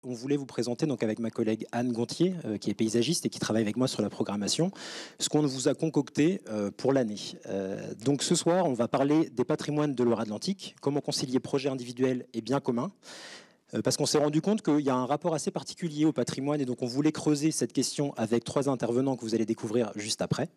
on voulait vous présenter, donc avec ma collègue Anne Gontier, qui est paysagiste et qui travaille avec moi sur la programmation, ce qu'on vous a concocté pour l'année. Donc ce soir, on va parler des patrimoines de Loire-Atlantique, comment concilier projet individuel et bien commun. Parce qu'on s'est rendu compte qu'il y a un rapport assez particulier au patrimoine et donc on voulait creuser cette question avec 3 intervenants que vous allez découvrir juste après.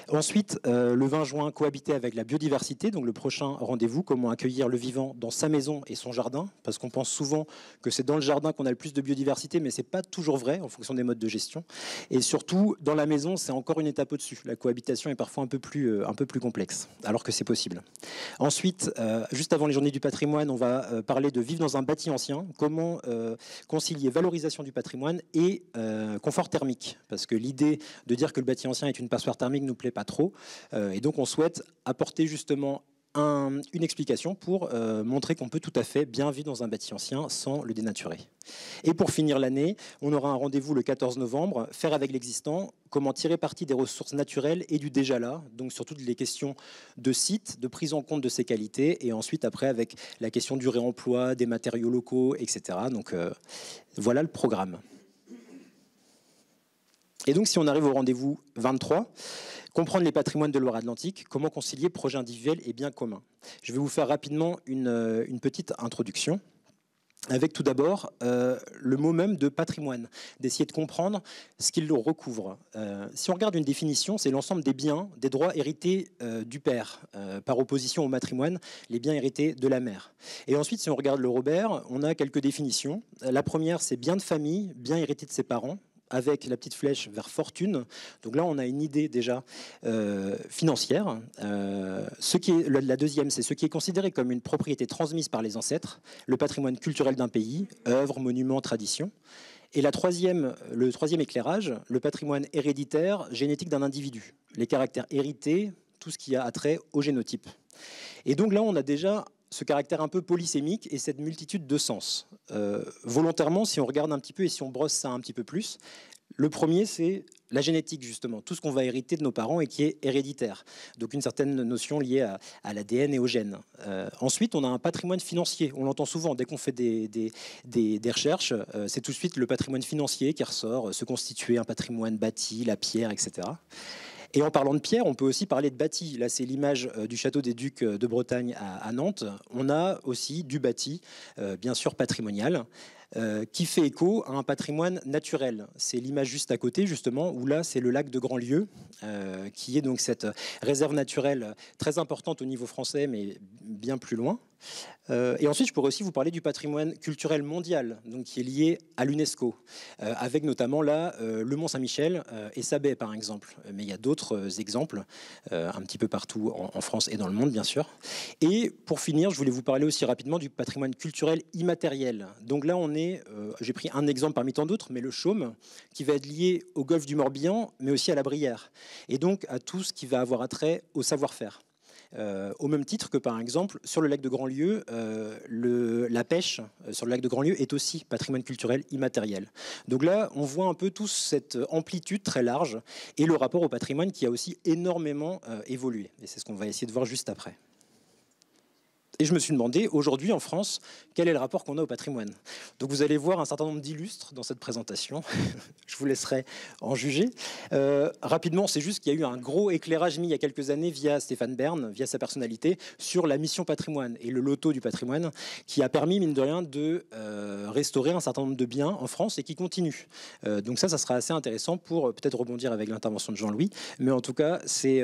Ensuite, le 20 juin, cohabiter avec la biodiversité, donc le prochain rendez-vous, comment accueillir le vivant dans sa maison et son jardin, parce qu'on pense souvent que c'est dans le jardin qu'on a le plus de biodiversité, mais c'est pas toujours vrai en fonction des modes de gestion. Et surtout, dans la maison, c'est encore une étape au-dessus. La cohabitation est parfois un peu plus complexe, alors que c'est possible. Ensuite, juste avant les journées du patrimoine, on va parler de vivre dans un bâti ancien, comment concilier valorisation du patrimoine et confort thermique. Parce que l'idée de dire que le bâti ancien est une passoire thermique ne nous plaît pas trop. Et donc on souhaite apporter justement une explication pour montrer qu'on peut tout à fait bien vivre dans un bâti ancien sans le dénaturer. Et pour finir l'année, on aura un rendez-vous le 14 novembre, faire avec l'existant, comment tirer parti des ressources naturelles et du déjà là, donc sur toutes les questions de sites, de prise en compte de ces qualités, et ensuite après avec la question du réemploi, des matériaux locaux, etc. Donc voilà le programme. Et donc si on arrive au rendez-vous 23, comprendre les patrimoines de Loire-Atlantique, comment concilier projet individuel et bien commun. Je vais vous faire rapidement une petite introduction, avec tout d'abord le mot même de patrimoine, d'essayer de comprendre ce qu'il recouvre. Si on regarde une définition, c'est l'ensemble des biens, des droits hérités du père, par opposition au matrimoine, les biens hérités de la mère. Et ensuite, si on regarde le Robert, on a quelques définitions. La première, c'est bien de famille, bien hérité de ses parents, avec la petite flèche vers fortune. Donc là, on a une idée déjà financière. La deuxième, c'est ce qui est considéré comme une propriété transmise par les ancêtres, le patrimoine culturel d'un pays, œuvres, monuments, traditions. Et le troisième éclairage, le patrimoine héréditaire, génétique d'un individu, les caractères hérités, tout ce qui a attrait au génotype. Et donc là, on a déjà ce caractère un peu polysémique et cette multitude de sens. Volontairement, si on regarde un petit peu et si on brosse ça un petit peu plus, le premier, c'est la génétique, justement, tout ce qu'on va hériter de nos parents et qui est héréditaire. Donc une certaine notion liée à l'ADN et aux gènes. Ensuite, on a un patrimoine financier. On l'entend souvent, dès qu'on fait des recherches, c'est tout de suite le patrimoine financier qui ressort, se constituer un patrimoine bâti, la pierre, etc. Et en parlant de pierre, on peut aussi parler de bâti. Là, c'est l'image du château des Ducs de Bretagne à Nantes. On a aussi du bâti, bien sûr patrimonial, qui fait écho à un patrimoine naturel. C'est l'image juste à côté, justement, où là, c'est le lac de Grandlieu, qui est donc cette réserve naturelle très importante au niveau français, mais bien plus loin. Et ensuite, je pourrais aussi vous parler du patrimoine culturel mondial, donc qui est lié à l'UNESCO, avec notamment là le Mont-Saint-Michel et sa baie, par exemple. Mais il y a d'autres exemples, un petit peu partout en France et dans le monde, bien sûr. Et pour finir, je voulais vous parler aussi rapidement du patrimoine culturel immatériel. Donc là, j'ai pris un exemple parmi tant d'autres, mais le Chaume, qui va être lié au golfe du Morbihan, mais aussi à la Brière, et donc à tout ce qui va avoir attrait au savoir-faire. Au même titre que, par exemple, sur le lac de Grandlieu, la pêche sur le lac de Grandlieu est aussi patrimoine culturel immatériel. Donc là, on voit un peu toute cette amplitude très large et le rapport au patrimoine qui a aussi énormément évolué. Et c'est ce qu'on va essayer de voir juste après. Et je me suis demandé, aujourd'hui en France, quel est le rapport qu'on a au patrimoine. Donc vous allez voir un certain nombre d'illustres dans cette présentation. Je vous laisserai en juger. Rapidement, c'est juste qu'il y a eu un gros éclairage mis il y a quelques années via Stéphane Bern, via sa personnalité, sur la mission patrimoine et le loto du patrimoine, qui a permis, mine de rien, de restaurer un certain nombre de biens en France et qui continue. Donc ça sera assez intéressant pour peut-être rebondir avec l'intervention de Jean-Louis. Mais en tout cas, c'est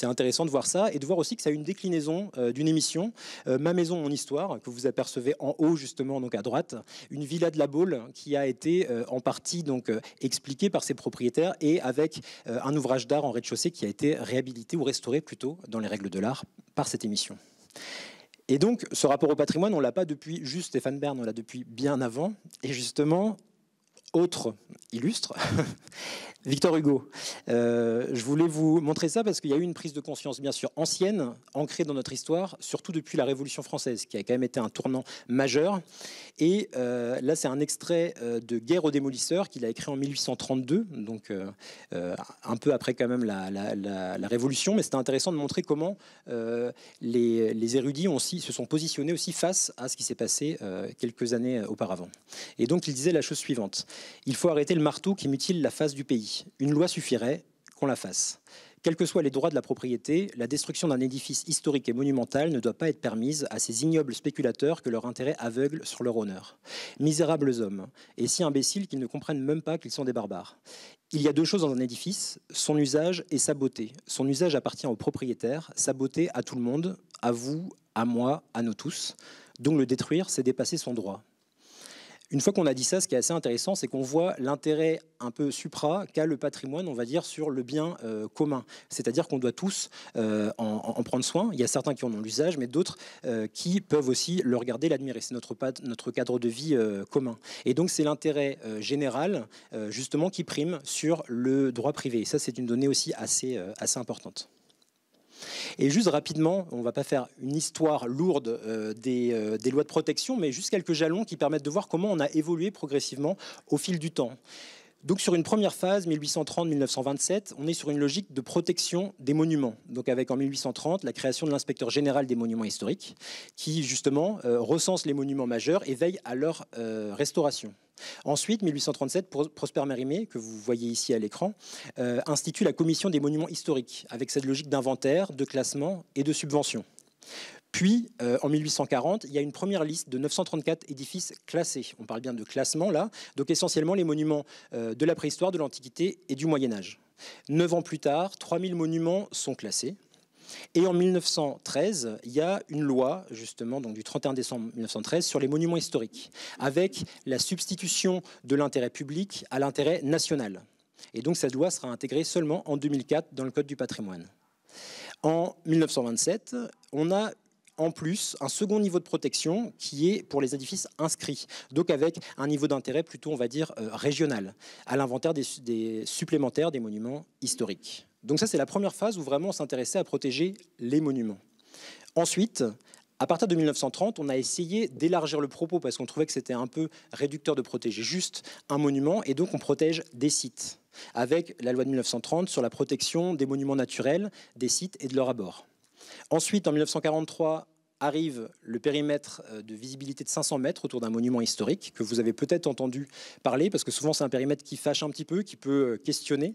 intéressant de voir ça et de voir aussi que ça a une déclinaison d'une émission, Ma maison, mon histoire, que vous apercevez en haut, justement, donc à droite, une villa de la Baule qui a été en partie donc expliquée par ses propriétaires et avec un ouvrage d'art en rez-de-chaussée qui a été réhabilité ou restauré plutôt dans les règles de l'art par cette émission. Et donc, ce rapport au patrimoine, on ne l'a pas depuis juste Stéphane Bern, on l'a depuis bien avant. Et justement, Autre illustre, Victor Hugo. Je voulais vous montrer ça parce qu'il y a eu une prise de conscience, bien sûr, ancienne, ancrée dans notre histoire, surtout depuis la Révolution française, qui a quand même été un tournant majeur. Et là, c'est un extrait de Guerre aux démolisseurs qu'il a écrit en 1832, donc un peu après quand même la Révolution. Mais c'était intéressant de montrer comment les érudits se sont positionnés aussi face à ce qui s'est passé quelques années auparavant. Et donc, il disait la chose suivante. Il faut arrêter le marteau qui mutile la face du pays. Une loi suffirait qu'on la fasse. Quels que soient les droits de la propriété, la destruction d'un édifice historique et monumental ne doit pas être permise à ces ignobles spéculateurs que leur intérêt aveugle sur leur honneur. Misérables hommes, et si imbéciles qu'ils ne comprennent même pas qu'ils sont des barbares. Il y a deux choses dans un édifice, son usage et sa beauté. Son usage appartient au propriétaire, sa beauté à tout le monde, à vous, à moi, à nous tous. Donc le détruire, c'est dépasser son droit. Une fois qu'on a dit ça, ce qui est assez intéressant, c'est qu'on voit l'intérêt un peu supra qu'a le patrimoine, on va dire, sur le bien commun. C'est-à-dire qu'on doit tous en prendre soin. Il y a certains qui en ont l'usage, mais d'autres qui peuvent aussi le regarder, l'admirer. C'est notre cadre de vie commun. Et donc, c'est l'intérêt général, justement, qui prime sur le droit privé. Et ça, c'est une donnée aussi assez importante. Et juste rapidement, on ne va pas faire une histoire lourde des lois de protection, mais juste quelques jalons qui permettent de voir comment on a évolué progressivement au fil du temps. Donc sur une première phase, 1830-1927, on est sur une logique de protection des monuments. Donc avec en 1830 la création de l'inspecteur général des monuments historiques, qui justement recense les monuments majeurs et veille à leur restauration. Ensuite, 1837, Prosper Mérimée, que vous voyez ici à l'écran, institue la commission des monuments historiques, avec cette logique d'inventaire, de classement et de subvention. Puis, en 1840, il y a une première liste de 934 édifices classés. On parle bien de classement là, donc essentiellement les monuments de la préhistoire, de l'Antiquité et du Moyen-Âge. 9 ans plus tard, 3000 monuments sont classés. Et en 1913, il y a une loi, justement, donc du 31 décembre 1913, sur les monuments historiques, avec la substitution de l'intérêt public à l'intérêt national. Et donc cette loi sera intégrée seulement en 2004 dans le Code du patrimoine. En 1927, on a en plus un second niveau de protection qui est pour les édifices inscrits, donc avec un niveau d'intérêt plutôt, on va dire, régional, à l'inventaire des supplémentaires des monuments historiques. Donc ça, c'est la première phase où vraiment on s'intéressait à protéger les monuments. Ensuite, à partir de 1930, on a essayé d'élargir le propos parce qu'on trouvait que c'était un peu réducteur de protéger juste un monument, et donc on protège des sites, avec la loi de 1930 sur la protection des monuments naturels, des sites et de leur abord. Ensuite, en 1943, arrive le périmètre de visibilité de 500 mètres autour d'un monument historique que vous avez peut-être entendu parler, parce que souvent c'est un périmètre qui fâche un petit peu, qui peut questionner,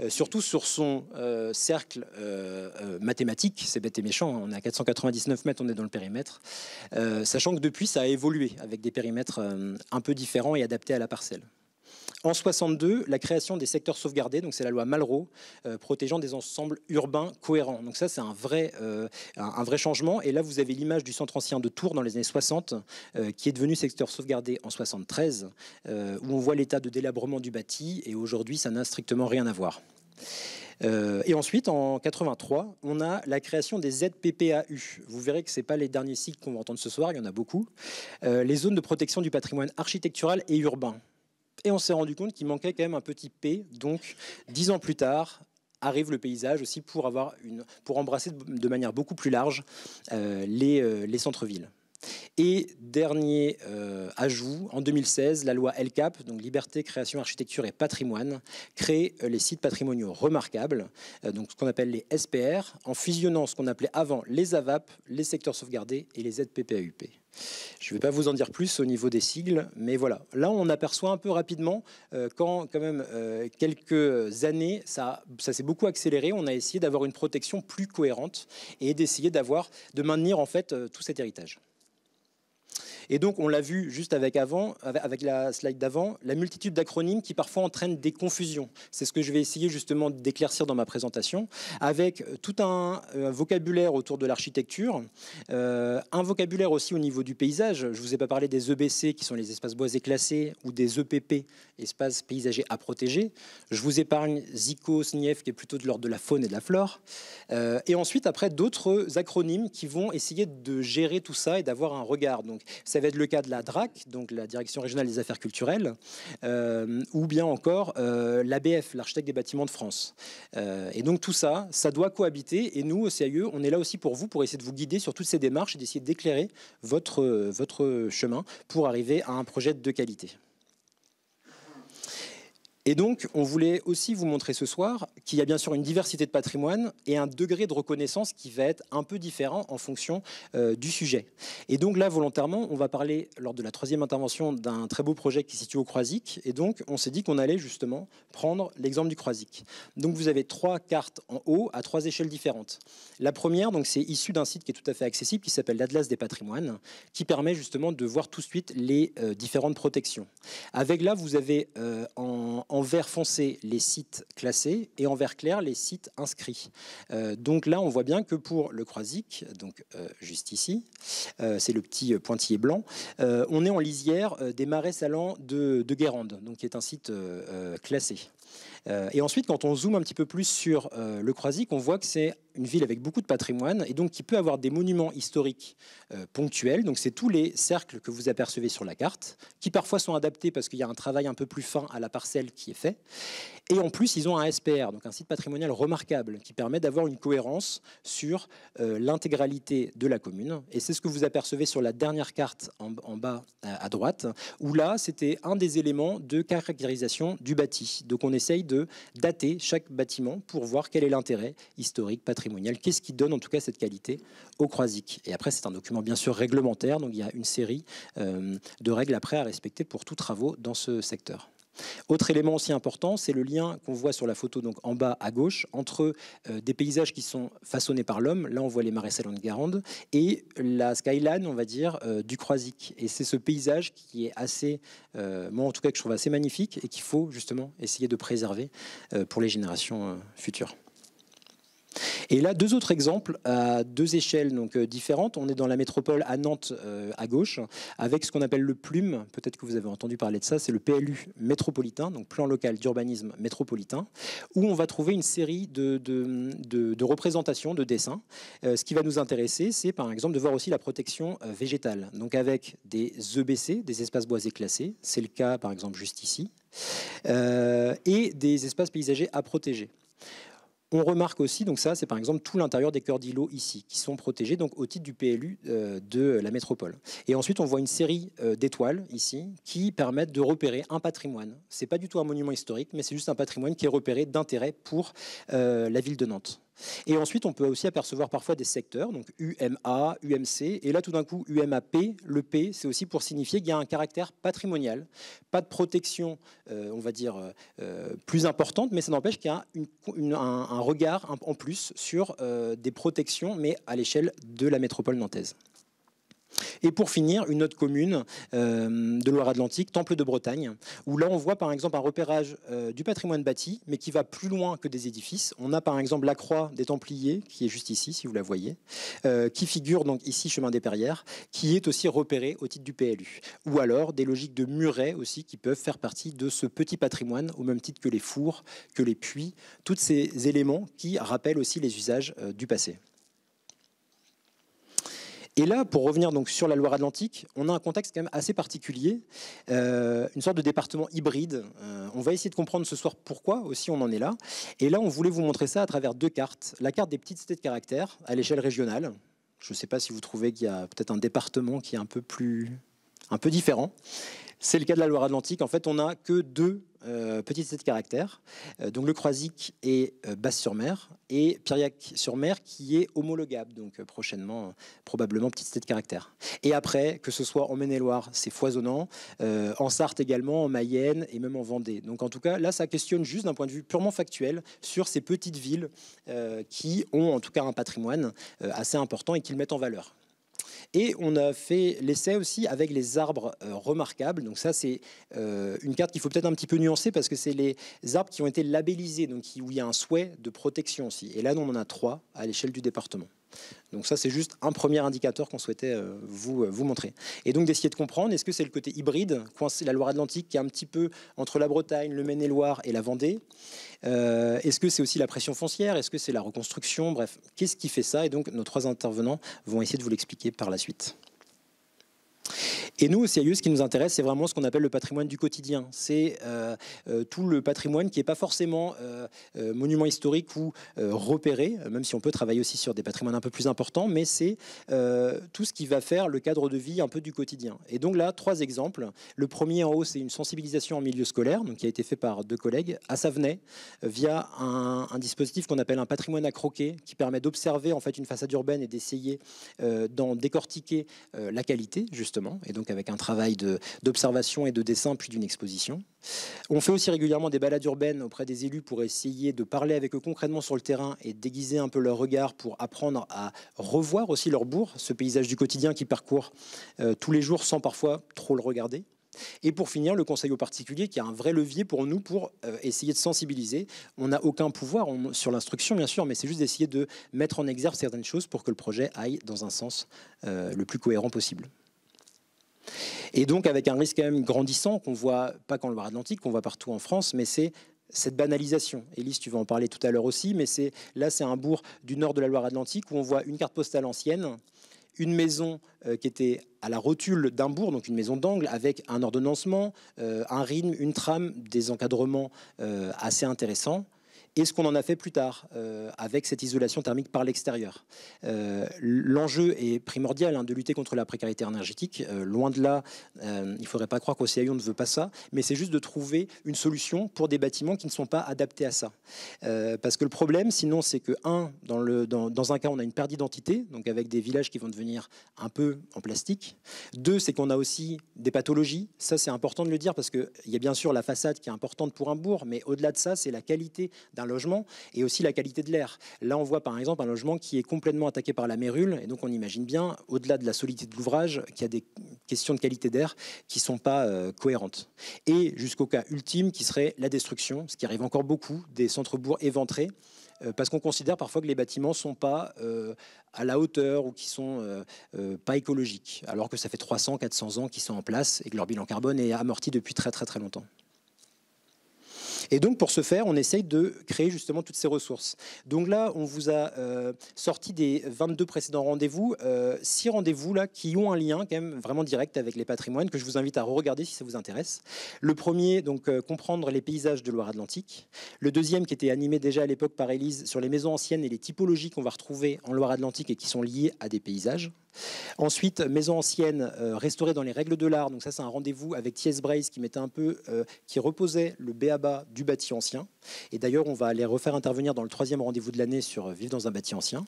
surtout sur son cercle mathématique. C'est bête et méchant, on est à 499 mètres, on est dans le périmètre, sachant que depuis ça a évolué avec des périmètres un peu différents et adaptés à la parcelle. En 62, la création des secteurs sauvegardés, donc c'est la loi Malraux, protégeant des ensembles urbains cohérents. Donc ça, c'est un vrai changement. Et là, vous avez l'image du centre ancien de Tours dans les années 60, qui est devenu secteur sauvegardé en 73, où on voit l'état de délabrement du bâti. Et aujourd'hui, ça n'a strictement rien à voir. Et ensuite, en 83, on a la création des ZPPAU. Vous verrez que ce n'est pas les derniers cycles qu'on va entendre ce soir, il y en a beaucoup. Les zones de protection du patrimoine architectural et urbain. Et on s'est rendu compte qu'il manquait quand même un petit P. Donc, 10 ans plus tard, arrive le paysage aussi pour embrasser de manière beaucoup plus large les centres-villes. Et dernier ajout, en 2016, la loi LCAP, donc Liberté, Création, Architecture et Patrimoine, crée les sites patrimoniaux remarquables, donc ce qu'on appelle les SPR, en fusionnant ce qu'on appelait avant les AVAP, les secteurs sauvegardés et les ZPPAUP. Je ne vais pas vous en dire plus au niveau des sigles, mais voilà. Là, on aperçoit un peu rapidement quand même quelques années, ça s'est beaucoup accéléré. On a essayé d'avoir une protection plus cohérente et d'essayer de maintenir en fait tout cet héritage. Et donc, on l'a vu juste avec la slide d'avant, la multitude d'acronymes qui parfois entraînent des confusions. C'est ce que je vais essayer justement d'éclaircir dans ma présentation, avec tout un vocabulaire autour de l'architecture, un vocabulaire aussi au niveau du paysage. Je ne vous ai pas parlé des EBC, qui sont les espaces boisés classés, ou des EPP, espaces paysagers à protéger. Je vous épargne ZICO, SNIEF, qui est plutôt de l'ordre de la faune et de la flore. Et ensuite, après, d'autres acronymes qui vont essayer de gérer tout ça et d'avoir un regard. Donc, Ça va être le cas de la DRAC, donc la Direction régionale des affaires culturelles, ou bien encore l'ABF, l'architecte des bâtiments de France. Et donc tout ça, ça doit cohabiter. Et nous, au CAIE, on est là aussi pour vous, pour essayer de vous guider sur toutes ces démarches et d'essayer d'éclairer votre chemin pour arriver à un projet de qualité. Et donc, on voulait aussi vous montrer ce soir qu'il y a bien sûr une diversité de patrimoine et un degré de reconnaissance qui va être un peu différent en fonction du sujet. Et donc là, volontairement, on va parler lors de la troisième intervention d'un très beau projet qui se situe au Croisic. Et donc, on s'est dit qu'on allait justement prendre l'exemple du Croisic. Donc, vous avez 3 cartes en haut à 3 échelles différentes. La première, donc, c'est issu d'un site qui est tout à fait accessible, qui s'appelle l'Atlas des patrimoines, qui permet justement de voir tout de suite les différentes protections. Avec là, vous avez en vert foncé les sites classés et en vert clair les sites inscrits. Donc là, on voit bien que pour le Croisic, donc juste ici, c'est le petit pointillé blanc, on est en lisière des marais salants de Guérande, donc qui est un site classé. Et ensuite, quand on zoome un petit peu plus sur le Croisic, on voit que c'est une ville avec beaucoup de patrimoine et donc qui peut avoir des monuments historiques ponctuels. Donc c'est tous les cercles que vous apercevez sur la carte, qui parfois sont adaptés parce qu'il y a un travail un peu plus fin à la parcelle qui est fait. Et en plus, ils ont un SPR, donc un site patrimonial remarquable, qui permet d'avoir une cohérence sur l'intégralité de la commune. Et c'est ce que vous apercevez sur la dernière carte en bas à droite, où là, c'était un des éléments de caractérisation du bâti. Donc on essaye de dater chaque bâtiment pour voir quel est l'intérêt historique, patrimonial, qu'est-ce qui donne en tout cas cette qualité au Croisic. Et après, c'est un document bien sûr réglementaire, donc il y a une série de règles après à respecter pour tous travaux dans ce secteur. Autre élément aussi important, c'est le lien qu'on voit sur la photo donc en bas à gauche entre des paysages qui sont façonnés par l'homme, là on voit les marais salants de Guérande, et la skyline, on va dire, du Croisic. Et c'est ce paysage qui est assez, moi en tout cas que je trouve assez magnifique et qu'il faut justement essayer de préserver pour les générations futures. Et là, 2 autres exemples à 2 échelles donc, différentes. On est dans la métropole à Nantes à gauche, avec ce qu'on appelle le PLUM. Peut-être que vous avez entendu parler de ça. C'est le PLU métropolitain, donc plan local d'urbanisme métropolitain, où on va trouver une série de représentations, de dessins. Ce qui va nous intéresser, c'est par exemple de voir aussi la protection végétale, donc avec des EBC, des espaces boisés classés. C'est le cas par exemple juste ici, et des espaces paysagers à protéger. On remarque aussi, donc ça c'est par exemple tout l'intérieur des cœurs d'îlots ici, qui sont protégés donc au titre du PLU de la métropole. Et ensuite on voit une série d'étoiles ici qui permettent de repérer un patrimoine. C'est pas du tout un monument historique, mais c'est juste un patrimoine qui est repéré d'intérêt pour la ville de Nantes. Et ensuite, on peut aussi apercevoir parfois des secteurs, donc UMA, UMC, et là tout d'un coup UMAP, le P, c'est aussi pour signifier qu'il y a un caractère patrimonial, pas de protection, on va dire, plus importante, mais ça n'empêche qu'il y a un regard en plus sur des protections, mais à l'échelle de la métropole nantaise. Et pour finir, une autre commune de Loire-Atlantique, Temple de Bretagne, où là on voit par exemple un repérage du patrimoine bâti, mais qui va plus loin que des édifices. On a par exemple la croix des Templiers, qui est juste ici, si vous la voyez, qui figure donc ici, chemin des Perrières, qui est aussi repéré au titre du PLU. Ou alors des logiques de murets aussi, qui peuvent faire partie de ce petit patrimoine, au même titre que les fours, que les puits, tous ces éléments qui rappellent aussi les usages du passé. Et là, pour revenir donc sur la Loire-Atlantique, on a un contexte quand même assez particulier, une sorte de département hybride. On va essayer de comprendre ce soir pourquoi aussi on en est là. Et là, on voulait vous montrer ça à travers 2 cartes. La carte des petites cités de caractère à l'échelle régionale. Je ne sais pas si vous trouvez qu'il y a peut-être un département qui est un peu différent. C'est le cas de la Loire-Atlantique. En fait, on n'a que 2 petites cités de caractère. Donc le Croisic et Basse-sur-Mer, et Piriac-sur-Mer qui est homologable, donc prochainement probablement petite cité de caractère. Et après, que ce soit en Maine-et-Loire, c'est foisonnant, en Sarthe également, en Mayenne et même en Vendée. Donc en tout cas, là, ça questionne juste d'un point de vue purement factuel sur ces petites villes qui ont en tout cas un patrimoine assez important et qui le mettent en valeur. Et on a fait l'essai aussi avec les arbres remarquables. Donc ça, c'est une carte qu'il faut peut-être un petit peu nuancer parce que c'est les arbres qui ont été labellisés, donc où il y a un souhait de protection aussi. Et là, on en a 3 à l'échelle du département. Donc ça, c'est juste un premier indicateur qu'on souhaitait vous montrer. Et donc d'essayer de comprendre, est-ce que c'est le côté hybride, coincé la Loire-Atlantique qui est un petit peu entre la Bretagne, le Maine-et-Loire et la Vendée. Est-ce que c'est aussi la pression foncière? Est-ce que c'est la reconstruction? Bref, qu'est-ce qui fait ça? Et donc nos 3 intervenants vont essayer de vous l'expliquer par la suite. Et nous, au CIE, ce qui nous intéresse, c'est vraiment ce qu'on appelle le patrimoine du quotidien. C'est tout le patrimoine qui n'est pas forcément monument historique ou repéré, même si on peut travailler aussi sur des patrimoines un peu plus importants, mais c'est tout ce qui va faire le cadre de vie un peu du quotidien. Et donc là, 3 exemples. Le premier en haut, c'est une sensibilisation en milieu scolaire, donc qui a été fait par 2 collègues à Savenay, via un dispositif qu'on appelle un patrimoine à croquer, qui permet d'observer en fait une façade urbaine et d'essayer d'en décortiquer la qualité, justement, et donc avec un travail d'observation et de dessin, puis d'une exposition. On fait aussi régulièrement des balades urbaines auprès des élus pour essayer de parler avec eux concrètement sur le terrain et déguiser un peu leur regard pour apprendre à revoir aussi leur bourg, ce paysage du quotidien qu'ils parcourent tous les jours sans parfois trop le regarder. Et pour finir, le conseil aux particuliers qui a un vrai levier pour nous pour essayer de sensibiliser. On n'a aucun pouvoir sur l'instruction, bien sûr, mais c'est juste d'essayer de mettre en exergue certaines choses pour que le projet aille dans un sens le plus cohérent possible. Et donc avec un risque quand même grandissant qu'on voit pas qu'en Loire-Atlantique, qu'on voit partout en France, mais c'est cette banalisation. Élise, tu vas en parler tout à l'heure aussi, mais là c'est un bourg du nord de la Loire-Atlantique où on voit une carte postale ancienne, une maison qui était à la rotule d'un bourg, donc une maison d'angle avec un ordonnancement, un rythme, une trame, des encadrements assez intéressants. Et ce qu'on en a fait plus tard, avec cette isolation thermique par l'extérieur. L'enjeu est primordial de lutter contre la précarité énergétique. Loin de là, il ne faudrait pas croire qu'au CIE, on ne veut pas ça, mais c'est juste de trouver une solution pour des bâtiments qui ne sont pas adaptés à ça. Parce que le problème, sinon, c'est que, dans un cas, on a une perte d'identité, donc avec des villages qui vont devenir un peu en plastique. 2, c'est qu'on a aussi des pathologies. Ça, c'est important de le dire, parce qu'il y a bien sûr la façade qui est importante pour un bourg, mais au-delà de ça, c'est la qualité d'un logement et aussi la qualité de l'air. Là, on voit par exemple un logement qui est complètement attaqué par la mérule, et donc on imagine bien, au-delà de la solidité de l'ouvrage, qu'il y a des questions de qualité d'air qui ne sont pas cohérentes. Et jusqu'au cas ultime qui serait la destruction, ce qui arrive encore beaucoup, des centres-bourgs éventrés, parce qu'on considère parfois que les bâtiments ne sont pas à la hauteur ou qui sont pas écologiques, alors que ça fait 300, 400 ans qu'ils sont en place et que leur bilan carbone est amorti depuis très très très longtemps. Et donc, pour ce faire, on essaye de créer justement toutes ces ressources. Donc là, on vous a sorti des 22 précédents rendez-vous, 6 rendez-vous là qui ont un lien quand même vraiment direct avec les patrimoines que je vous invite à re-regarder si ça vous intéresse. Le premier, donc comprendre les paysages de Loire-Atlantique. Le deuxième, qui était animé déjà à l'époque par Élise, sur les maisons anciennes et les typologies qu'on va retrouver en Loire-Atlantique et qui sont liées à des paysages. Ensuite, maison ancienne restaurée dans les règles de l'art. Donc ça, c'est un rendez-vous avec Thiès Braise qui mettait un peu, qui reposait le b.a.-ba du bâti ancien. Et d'ailleurs, on va les refaire intervenir dans le 3e rendez-vous de l'année sur vivre dans un bâti ancien.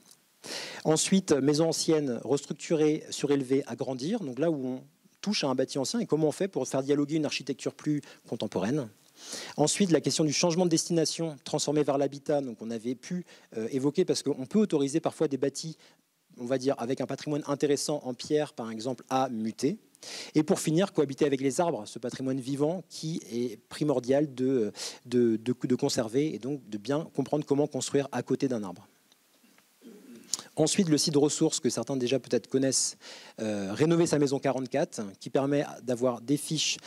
Ensuite, maison ancienne restructurée, surélevée, agrandir. Donc là où on touche à un bâti ancien et comment on fait pour faire dialoguer une architecture plus contemporaine. Ensuite, la question du changement de destination, transformé vers l'habitat. Donc on avait pu évoquer, parce qu'on peut autoriser parfois des bâtis, on va dire, avec un patrimoine intéressant en pierre, par exemple, à muter. Et pour finir, cohabiter avec les arbres, ce patrimoine vivant qui est primordial de conserver et donc de bien comprendre comment construire à côté d'un arbre. Ensuite, le site de ressources que certains déjà peut-être connaissent, rénover sa maison 44, qui permet d'avoir des fiches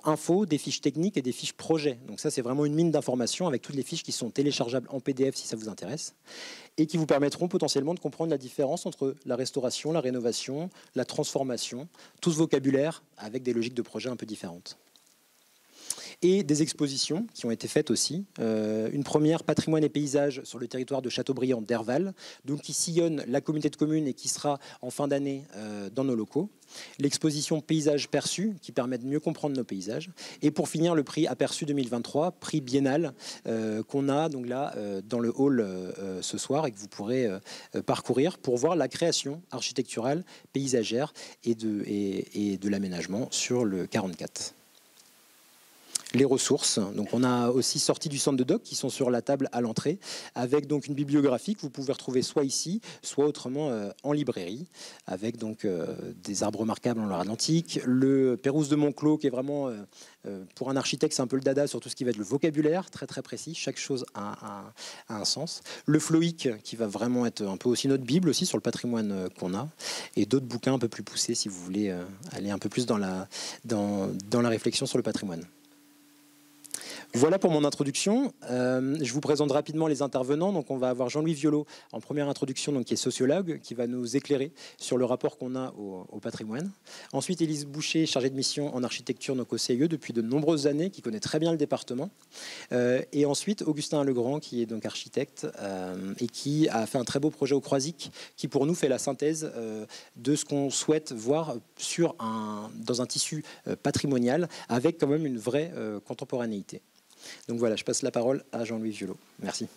info, des fiches techniques et des fiches projets. Donc ça, c'est vraiment une mine d'informations avec toutes les fiches qui sont téléchargeables en PDF si ça vous intéresse, et qui vous permettront potentiellement de comprendre la différence entre la restauration, la rénovation, la transformation, tout ce vocabulaire avec des logiques de projet un peu différentes. Et des expositions qui ont été faites aussi. Une première, patrimoine et paysage sur le territoire de Châteaubriand d'Herval, donc qui sillonne la communauté de communes et qui sera en fin d'année dans nos locaux. L'exposition Paysages perçus, qui permet de mieux comprendre nos paysages. Et pour finir, le prix Aperçu 2023, prix biennal, qu'on a donc là dans le hall ce soir et que vous pourrez parcourir pour voir la création architecturale, paysagère et de l'aménagement sur le 44. Les ressources. Donc on a aussi sorti du centre de doc qui sont sur la table à l'entrée, avec donc une bibliographie que vous pouvez retrouver soit ici, soit autrement en librairie, avec donc des arbres remarquables en Loire-Atlantique, le Pérouse de Monclos qui est vraiment, pour un architecte, c'est un peu le dada sur tout ce qui va être le vocabulaire, très très précis, chaque chose a un sens. Le Floïc qui va vraiment être un peu aussi notre Bible aussi sur le patrimoine qu'on a, et d'autres bouquins un peu plus poussés si vous voulez aller un peu plus dans la réflexion sur le patrimoine. Voilà pour mon introduction. Je vous présente rapidement les intervenants. Donc, on va avoir Jean-Louis Violot en première introduction, donc, qui est sociologue, qui va nous éclairer sur le rapport qu'on a au patrimoine. Ensuite, Élise Boucher, chargée de mission en architecture donc au CIE depuis de nombreuses années, qui connaît très bien le département. Et ensuite, Augustin Legrand, qui est donc architecte et qui a fait un très beau projet au Croisic, qui pour nous fait la synthèse de ce qu'on souhaite voir dans un tissu patrimonial, avec quand même une vraie contemporanéité. Donc voilà, je passe la parole à Jean-Louis Violot. Merci.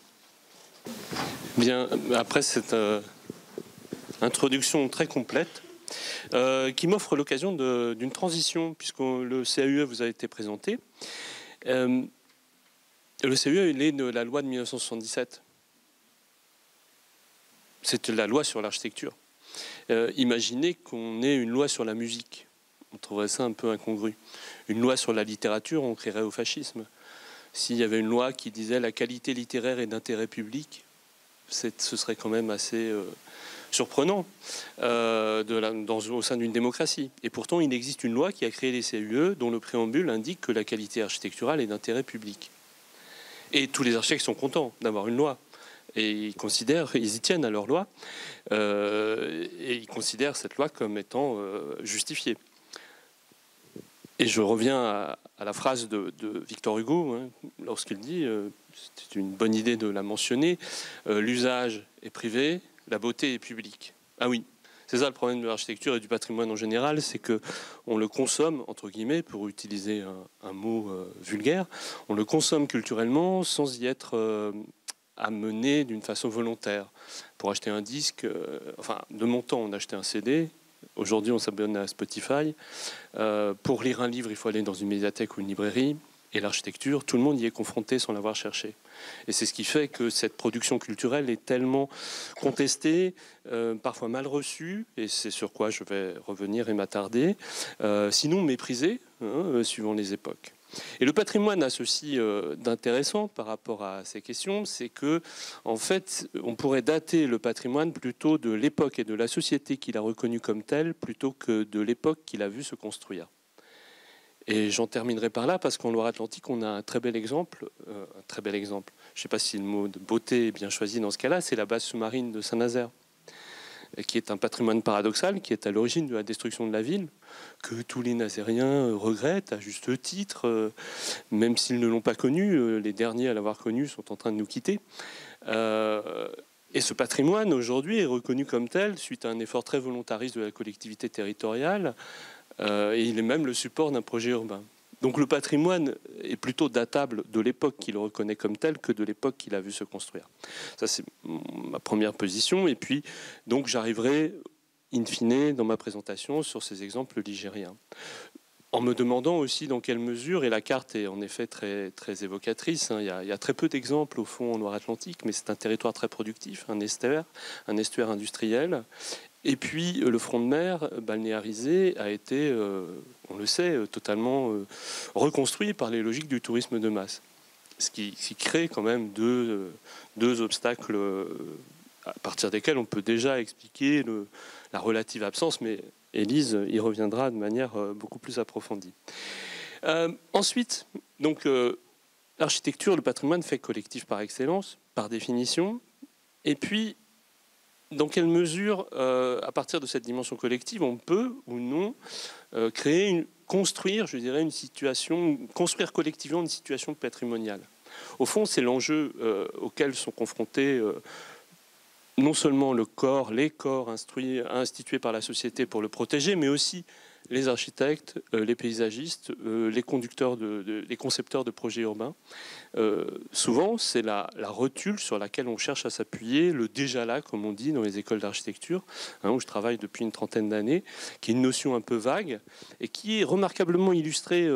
Bien, après cette introduction très complète, qui m'offre l'occasion d'une transition, puisque le CAUE vous a été présenté. Le CAUE, il est de la loi de 1977. C'est la loi sur l'architecture. Imaginez qu'on ait une loi sur la musique. On trouverait ça un peu incongru. Une loi sur la littérature, on crierait au fascisme. S'il y avait une loi qui disait la qualité littéraire est d'intérêt public, ce serait quand même assez surprenant au sein d'une démocratie. Et pourtant, il existe une loi qui a créé les CAUE dont le préambule indique que la qualité architecturale est d'intérêt public. Et tous les architectes sont contents d'avoir une loi. Et ils y tiennent à leur loi, et ils considèrent cette loi comme étant justifiée. Et je reviens à la phrase de Victor Hugo, hein, lorsqu'il dit, c'est une bonne idée de la mentionner, l'usage est privé, la beauté est publique. Ah oui, c'est ça le problème de l'architecture et du patrimoine en général, c'est qu'on le consomme, entre guillemets, pour utiliser un mot vulgaire, on le consomme culturellement sans y être amené d'une façon volontaire. Pour acheter un disque, de mon temps, on achetait un CD. Aujourd'hui, on s'abonne à Spotify. Pour lire un livre, il faut aller dans une médiathèque ou une librairie. Et l'architecture, tout le monde y est confronté sans l'avoir cherché. Et c'est ce qui fait que cette production culturelle est tellement contestée, parfois mal reçue, et c'est sur quoi je vais revenir et m'attarder, sinon méprisée, hein, suivant les époques. Et le patrimoine a ceci d'intéressant par rapport à ces questions, c'est que, en fait, on pourrait dater le patrimoine plutôt de l'époque et de la société qu'il a reconnue comme telle, plutôt que de l'époque qu'il a vu se construire. Et j'en terminerai par là, parce qu'en Loire-Atlantique, on a un très bel exemple. Je ne sais pas si le mot de beauté est bien choisi dans ce cas-là, c'est la base sous-marine de Saint-Nazaire, qui est un patrimoine paradoxal, qui est à l'origine de la destruction de la ville, que tous les Nazériens regrettent à juste titre, même s'ils ne l'ont pas connu. Les derniers à l'avoir connu sont en train de nous quitter. Et ce patrimoine, aujourd'hui, est reconnu comme tel suite à un effort très volontariste de la collectivité territoriale, et il est même le support d'un projet urbain. Donc le patrimoine est plutôt datable de l'époque qu'il reconnaît comme tel que de l'époque qu'il a vu se construire. Ça, c'est ma première position. Et puis, donc, j'arriverai, in fine, dans ma présentation, sur ces exemples ligériens. En me demandant aussi dans quelle mesure, et la carte est en effet très, très évocatrice, hein, il y a très peu d'exemples au fond en Loire-Atlantique, mais c'est un territoire très productif, un estuaire industriel. Et puis le front de mer balnéarisé a été, on le sait, totalement reconstruit par les logiques du tourisme de masse. Ce qui crée quand même deux obstacles à partir desquels on peut déjà expliquer la relative absence, mais Élise y reviendra de manière beaucoup plus approfondie. Ensuite, donc, l'architecture, le patrimoine fait collectif par excellence, par définition, et puis dans quelle mesure, à partir de cette dimension collective, on peut ou non construire, je dirais, construire collectivement une situation patrimoniale. Au fond, c'est l'enjeu auquel sont confrontés non seulement les corps institués par la société pour le protéger, mais aussi les architectes, les paysagistes, les concepteurs de projets urbains. Souvent, c'est la rotule sur laquelle on cherche à s'appuyer, le déjà là, comme on dit dans les écoles d'architecture, hein, où je travaille depuis une trentaine d'années, qui est une notion un peu vague et qui est remarquablement illustrée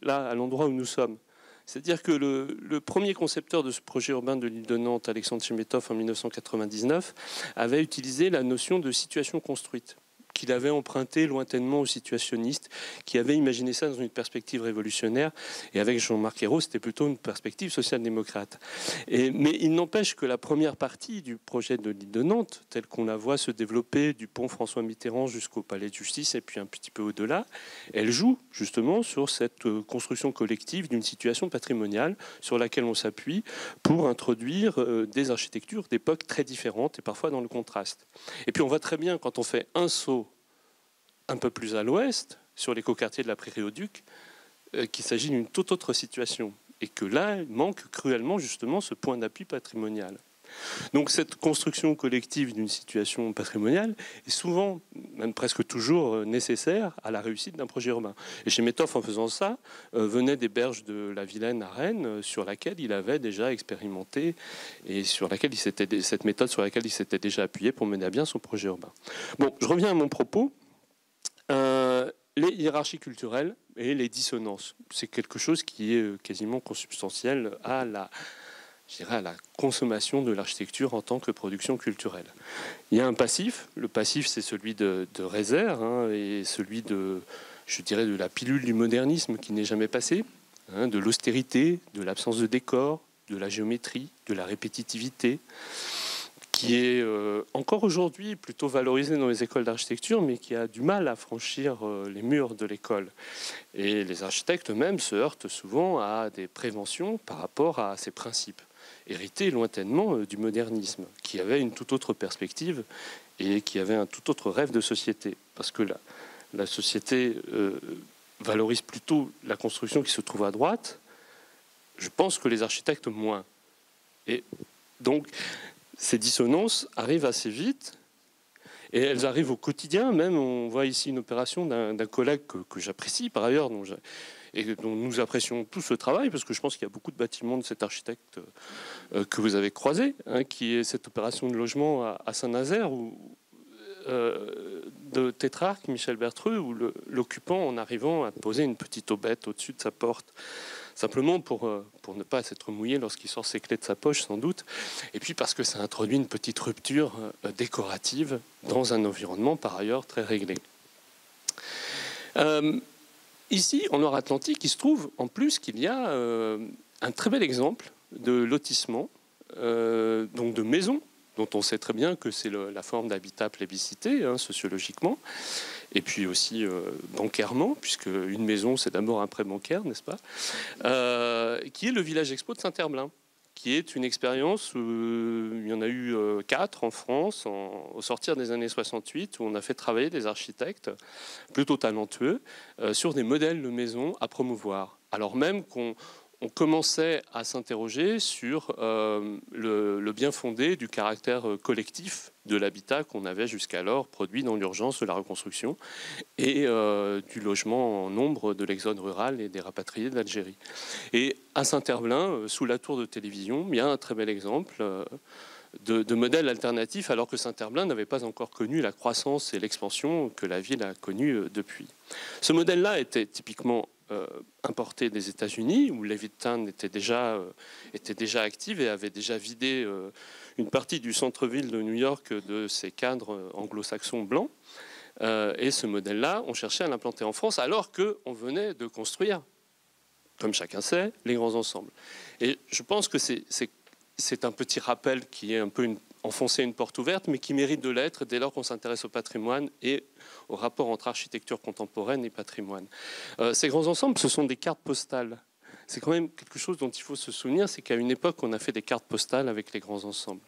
là, à l'endroit où nous sommes. C'est-à-dire que le premier concepteur de ce projet urbain de l'île de Nantes, Alexandre Chemetov, en 1999, avait utilisé la notion de situation construite, qu'il avait emprunté lointainement aux situationnistes, qui avaient imaginé ça dans une perspective révolutionnaire. Et avec Jean-Marc Ayrault, c'était plutôt une perspective social-démocrate. Mais il n'empêche que la première partie du projet de l'île de Nantes, telle qu'on la voit se développer du pont François Mitterrand jusqu'au palais de justice et puis un petit peu au-delà, elle joue justement sur cette construction collective d'une situation patrimoniale sur laquelle on s'appuie pour introduire des architectures d'époques très différentes et parfois dans le contraste. Et puis on voit très bien quand on fait un saut un peu plus à l'ouest, sur l'écoquartier de la Prairie-au-Duc, qu'il s'agit d'une toute autre situation. Et que là, il manque cruellement justement ce point d'appui patrimonial. Donc cette construction collective d'une situation patrimoniale est souvent, même presque toujours, nécessaire à la réussite d'un projet urbain. Et chez Méthoff, en faisant ça, venaient des berges de la Vilaine à Rennes, sur laquelle il avait déjà expérimenté et sur laquelle cette méthode sur laquelle il s'était déjà appuyé pour mener à bien son projet urbain. Bon, je reviens à mon propos. Les hiérarchies culturelles et les dissonances, c'est quelque chose qui est quasiment consubstantiel à la consommation de l'architecture en tant que production culturelle. Il y a un passif. Le passif, c'est celui de Rézère et celui de la pilule du modernisme qui n'est jamais passé, de l'austérité, de l'absence de décor, de la géométrie, de la répétitivité, qui est encore aujourd'hui plutôt valorisé dans les écoles d'architecture, mais qui a du mal à franchir les murs de l'école. Et les architectes eux-mêmes se heurtent souvent à des préventions par rapport à ces principes, hérités lointainement du modernisme, qui avait une toute autre perspective et qui avait un tout autre rêve de société. Parce que la société valorise plutôt la construction qui se trouve à droite, je pense que les architectes moins. Et donc, ces dissonances arrivent assez vite et elles arrivent au quotidien. Même, on voit ici une opération d'un collègue que j'apprécie par ailleurs, dont nous apprécions tous ce travail, parce que je pense qu'il y a beaucoup de bâtiments de cet architecte que vous avez croisé, qui est cette opération de logement à Saint-Nazaire, de Tétrarque, Michel Bertreux, où l'occupant, en arrivant, a posé une petite aubette au-dessus de sa porte, simplement pour ne pas s'être mouillé lorsqu'il sort ses clés de sa poche, sans doute, et puis parce que ça introduit une petite rupture décorative dans un environnement par ailleurs très réglé. Ici, en Loire-Atlantique, il se trouve en plus qu'il y a un très bel exemple de lotissement, donc de maisons, dont on sait très bien que c'est la forme d'habitat plébiscité, sociologiquement, et puis aussi bancairement, puisque une maison, c'est d'abord un prêt bancaire, n'est-ce pas, qui est le village expo de Saint-Herblain, qui est une expérience, il y en a eu 4 en France, au sortir des années 68, où on a fait travailler des architectes plutôt talentueux sur des modèles de maisons à promouvoir, alors même qu'on commençait à s'interroger sur le bien fondé du caractère collectif de l'habitat qu'on avait jusqu'alors produit dans l'urgence de la reconstruction et du logement en nombre de l'exode rural et des rapatriés d'Algérie. Et à Saint-Herblain, sous la tour de télévision, il y a un très bel exemple de modèle alternatif, alors que Saint-Herblain n'avait pas encore connu la croissance et l'expansion que la ville a connue depuis. Ce modèle-là était typiquement importé des États-Unis, où Leviton était déjà active et avait déjà vidé une partie du centre-ville de New York de ses cadres anglo-saxons blancs. Et ce modèle-là, on cherchait à l'implanter en France, alors qu'on venait de construire, comme chacun sait, les grands ensembles. Et je pense que c'est un petit rappel qui est un peu enfoncer une porte ouverte, mais qui mérite de l'être dès lors qu'on s'intéresse au patrimoine et au rapport entre architecture contemporaine et patrimoine. Ces grands ensembles, ce sont des cartes postales. C'est quand même quelque chose dont il faut se souvenir, c'est qu'à une époque, on a fait des cartes postales avec les grands ensembles.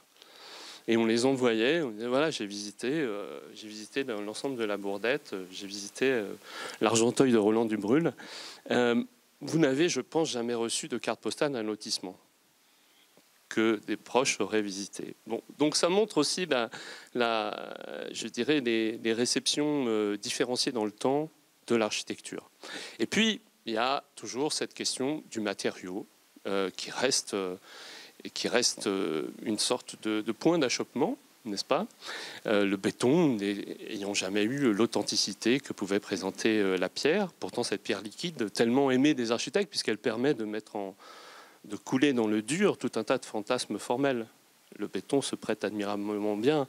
Et on les envoyait, on disait, voilà, j'ai visité l'ensemble de la Bourdette, j'ai visité l'Argenteuil de Roland Dubrul. Vous n'avez, je pense, jamais reçu de carte postale d'un lotissement que des proches auraient visité. Bon, donc ça montre aussi je dirais les réceptions différenciées dans le temps de l'architecture. Et puis, il y a toujours cette question du matériau qui reste une sorte de point d'achoppement, n'est-ce pas ? Le béton n'ayant jamais eu l'authenticité que pouvait présenter la pierre. Pourtant, cette pierre liquide, tellement aimée des architectes, puisqu'elle permet de couler dans le dur tout un tas de fantasmes formels. Le béton se prête admirablement bien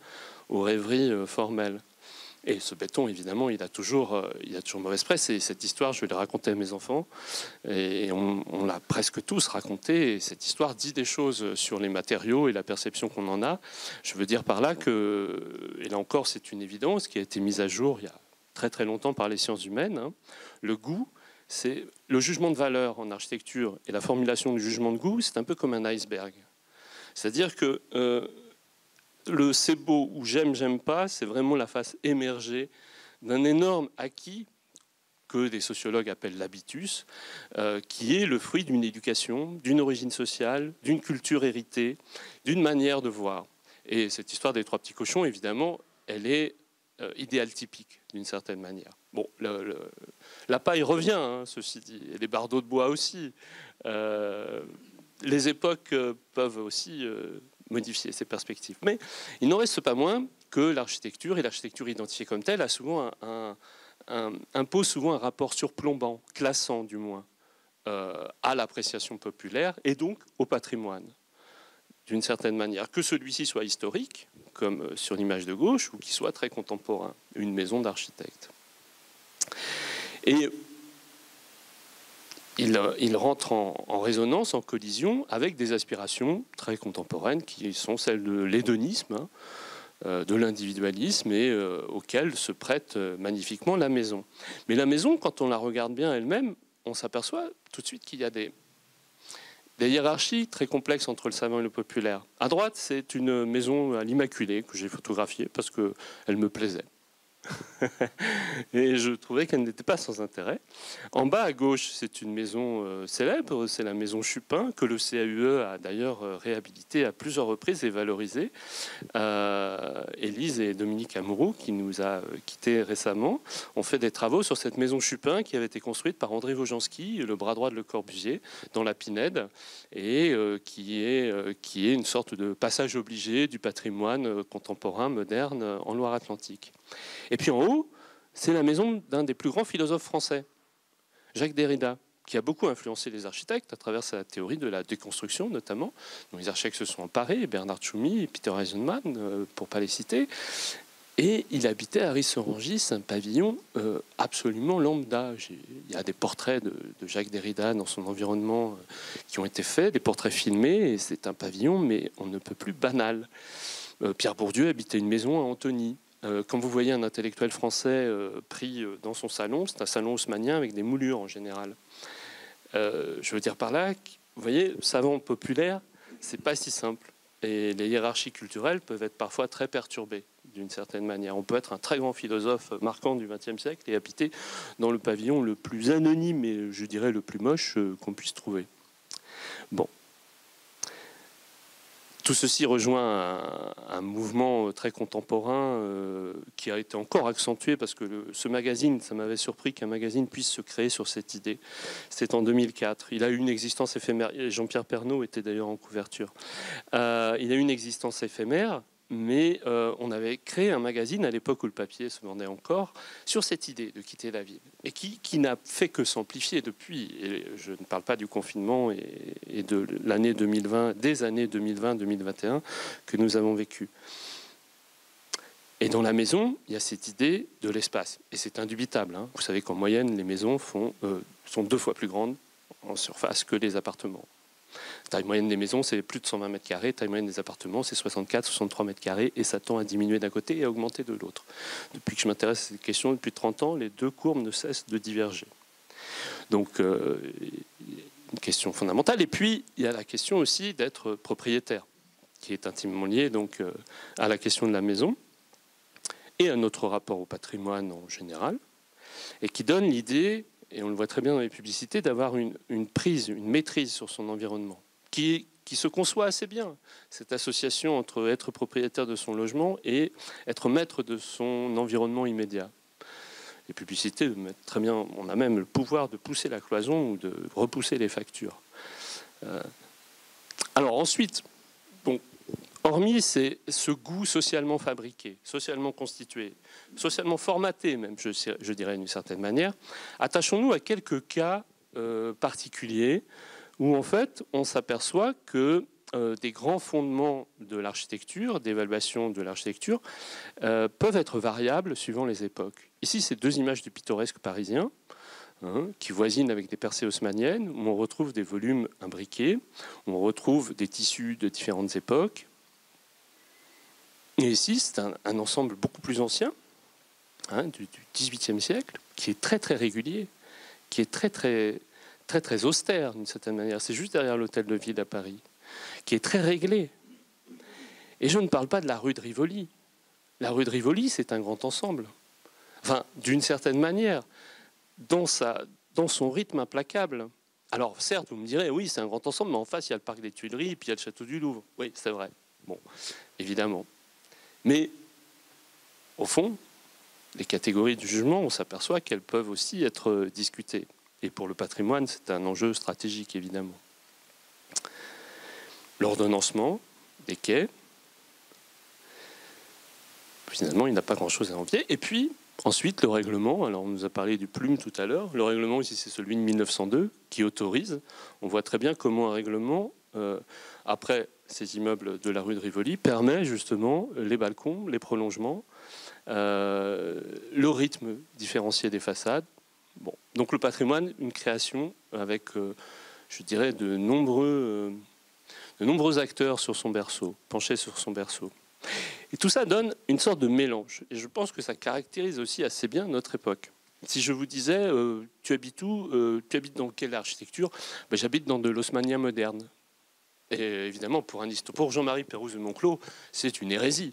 aux rêveries formelles. Et ce béton, évidemment, il a toujours mauvaise presse. Et cette histoire, je l'ai racontée à mes enfants. Et on l'a presque tous racontée. Et cette histoire dit des choses sur les matériaux et la perception qu'on en a. Je veux dire par là que, et là encore, c'est une évidence qui a été mise à jour il y a très très longtemps par les sciences humaines. Le goût, c'est le jugement de valeur en architecture et la formulation du jugement de goût, c'est un peu comme un iceberg. C'est-à-dire que le c'est beau ou j'aime pas, c'est vraiment la face émergée d'un énorme acquis que des sociologues appellent l'habitus, qui est le fruit d'une éducation, d'une origine sociale, d'une culture héritée, d'une manière de voir. Et cette histoire des trois petits cochons, évidemment, elle est idéal typique d'une certaine manière. Bon, la paille revient, hein, ceci dit, et les bardeaux de bois aussi. Les époques peuvent aussi modifier ces perspectives. Mais il n'en reste pas moins que l'architecture, et l'architecture identifiée comme telle, a souvent impose souvent un rapport surplombant, classant du moins, à l'appréciation populaire et donc au patrimoine, d'une certaine manière. Que celui-ci soit historique, comme sur l'image de gauche, ou qu'il soit très contemporain, une maison d'architecte. Et il rentre en résonance, en collision avec des aspirations très contemporaines qui sont celles de l'hédonisme, de l'individualisme et auquel se prête magnifiquement la maison. Mais la maison, quand on la regarde bien elle-même, on s'aperçoit tout de suite qu'il y a des hiérarchies très complexes entre le savant et le populaire. À droite, c'est une maison à l'Immaculée que j'ai photographiée parce qu'elle me plaisait. Et je trouvais qu'elle n'était pas sans intérêt. En bas à gauche, c'est une maison célèbre, c'est la maison Chupin, que le CAUE a d'ailleurs réhabilitée à plusieurs reprises et valorisée. Élise et Dominique Amouroux, qui nous a quittés récemment, ont fait des travaux sur cette maison Chupin qui avait été construite par André Wojanski, le bras droit de Le Corbusier, dans la Pinède, et qui est une sorte de passage obligé du patrimoine contemporain, moderne, en Loire-Atlantique. Et puis en haut, c'est la maison d'un des plus grands philosophes français, Jacques Derrida, qui a beaucoup influencé les architectes à travers sa théorie de la déconstruction, notamment, dont les architectes se sont emparés, Bernard Tchoumi et Peter Eisenman, pour ne pas les citer. Et il habitait à Ris-Orangis, un pavillon absolument lambda. Il y a des portraits de Jacques Derrida dans son environnement qui ont été faits, des portraits filmés, et c'est un pavillon, mais on ne peut plus banal. Pierre Bourdieu habitait une maison à Antony. Quand vous voyez un intellectuel français pris dans son salon, c'est un salon haussmannien avec des moulures en général. Je veux dire par là, vous voyez, savant populaire, c'est pas si simple. Et les hiérarchies culturelles peuvent être parfois très perturbées, d'une certaine manière. On peut être un très grand philosophe marquant du XXe siècle et habiter dans le pavillon le plus anonyme et, je dirais, le plus moche qu'on puisse trouver. Bon. Tout ceci rejoint un mouvement très contemporain qui a été encore accentué parce que ce magazine, ça m'avait surpris qu'un magazine puisse se créer sur cette idée. C'était en 2004. Il a eu une existence éphémère. Jean-Pierre Pernaut était d'ailleurs en couverture. Il a eu une existence éphémère, mais on avait créé un magazine à l'époque où le papier se vendait encore sur cette idée de quitter la ville et qui n'a fait que s'amplifier depuis. Et je ne parle pas du confinement et de l'année 2020, des années 2020-2021 que nous avons vécues. Et dans la maison, il y a cette idée de l'espace. Et c'est indubitable. Hein. Vous savez qu'en moyenne, les maisons sont 2 fois plus grandes en surface que les appartements. Taille moyenne des maisons, c'est plus de 120 mètres carrés. Taille moyenne des appartements, c'est 64-63 mètres carrés. Et ça tend à diminuer d'un côté et à augmenter de l'autre. Depuis que je m'intéresse à cette question, depuis 30 ans, les 2 courbes ne cessent de diverger. Donc, une question fondamentale. Et puis, il y a la question aussi d'être propriétaire, qui est intimement liée donc, à la question de la maison et à notre rapport au patrimoine en général, et qui donne l'idée, et on le voit très bien dans les publicités, d'avoir une prise, une maîtrise sur son environnement, qui se conçoit assez bien. Cette association entre être propriétaire de son logement et être maître de son environnement immédiat. Les publicités mettent très bien, on a même le pouvoir de pousser la cloison ou de repousser les factures. Alors ensuite, bon, hormis ce goût socialement fabriqué, socialement constitué, socialement formaté même, je dirais d'une certaine manière, attachons-nous à quelques cas particuliers où en fait on s'aperçoit que des grands fondements de l'architecture, d'évaluation de l'architecture, peuvent être variables suivant les époques. Ici, c'est 2 images du pittoresque parisien, qui voisinent avec des percées haussmanniennes, où on retrouve des volumes imbriqués, où on retrouve des tissus de différentes époques. Et ici, c'est un ensemble beaucoup plus ancien, du XVIIIe siècle, qui est très très régulier, qui est très très très très austère d'une certaine manière. C'est juste derrière l'hôtel de ville à Paris, qui est très réglé. Et je ne parle pas de la rue de Rivoli. La rue de Rivoli, c'est un grand ensemble. Enfin, d'une certaine manière, dans son rythme implacable. Alors, certes, vous me direz, oui, c'est un grand ensemble, mais en face, il y a le parc des Tuileries et puis il y a le château du Louvre. Oui, c'est vrai. Bon, évidemment. Mais, au fond, les catégories du jugement, on s'aperçoit qu'elles peuvent aussi être discutées. Et pour le patrimoine, c'est un enjeu stratégique, évidemment. L'ordonnancement des quais, finalement, il n'a pas grand-chose à envier. Et puis, ensuite, le règlement. Alors, on nous a parlé du Plume tout à l'heure. Le règlement, ici, c'est celui de 1902, qui autorise. On voit très bien comment un règlement, après ces immeubles de la rue de Rivoli, permet justement les balcons, les prolongements, le rythme différencié des façades. Bon. Donc, le patrimoine, une création avec, je dirais, de nombreux acteurs sur son berceau, penchés sur son berceau. Et tout ça donne une sorte de mélange. Et je pense que ça caractérise aussi assez bien notre époque. Si je vous disais, tu habites où, tu habites dans quelle architecture? Ben, j'habite dans de l'haussmannien moderne. Et évidemment, pour Jean-Marie Pérouse de Monclos, c'est une hérésie.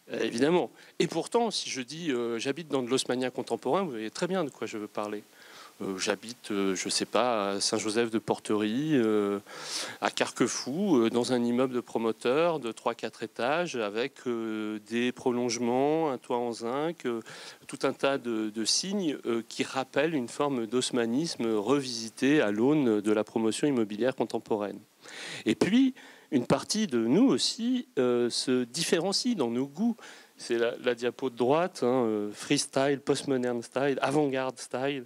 Évidemment. Et pourtant, si je dis j'habite dans de l'haussmannien contemporain, vous voyez très bien de quoi je veux parler. J'habite, je ne sais pas, à Saint-Joseph-de-Porterie, à Carquefou, dans un immeuble de promoteur de 3-4 étages, avec des prolongements, un toit en zinc, tout un tas de signes qui rappellent une forme d'haussmannisme revisité à l'aune de la promotion immobilière contemporaine. Et puis, une partie de nous aussi se différencie dans nos goûts. C'est la diapo de droite, freestyle, postmodern style, avant-garde style.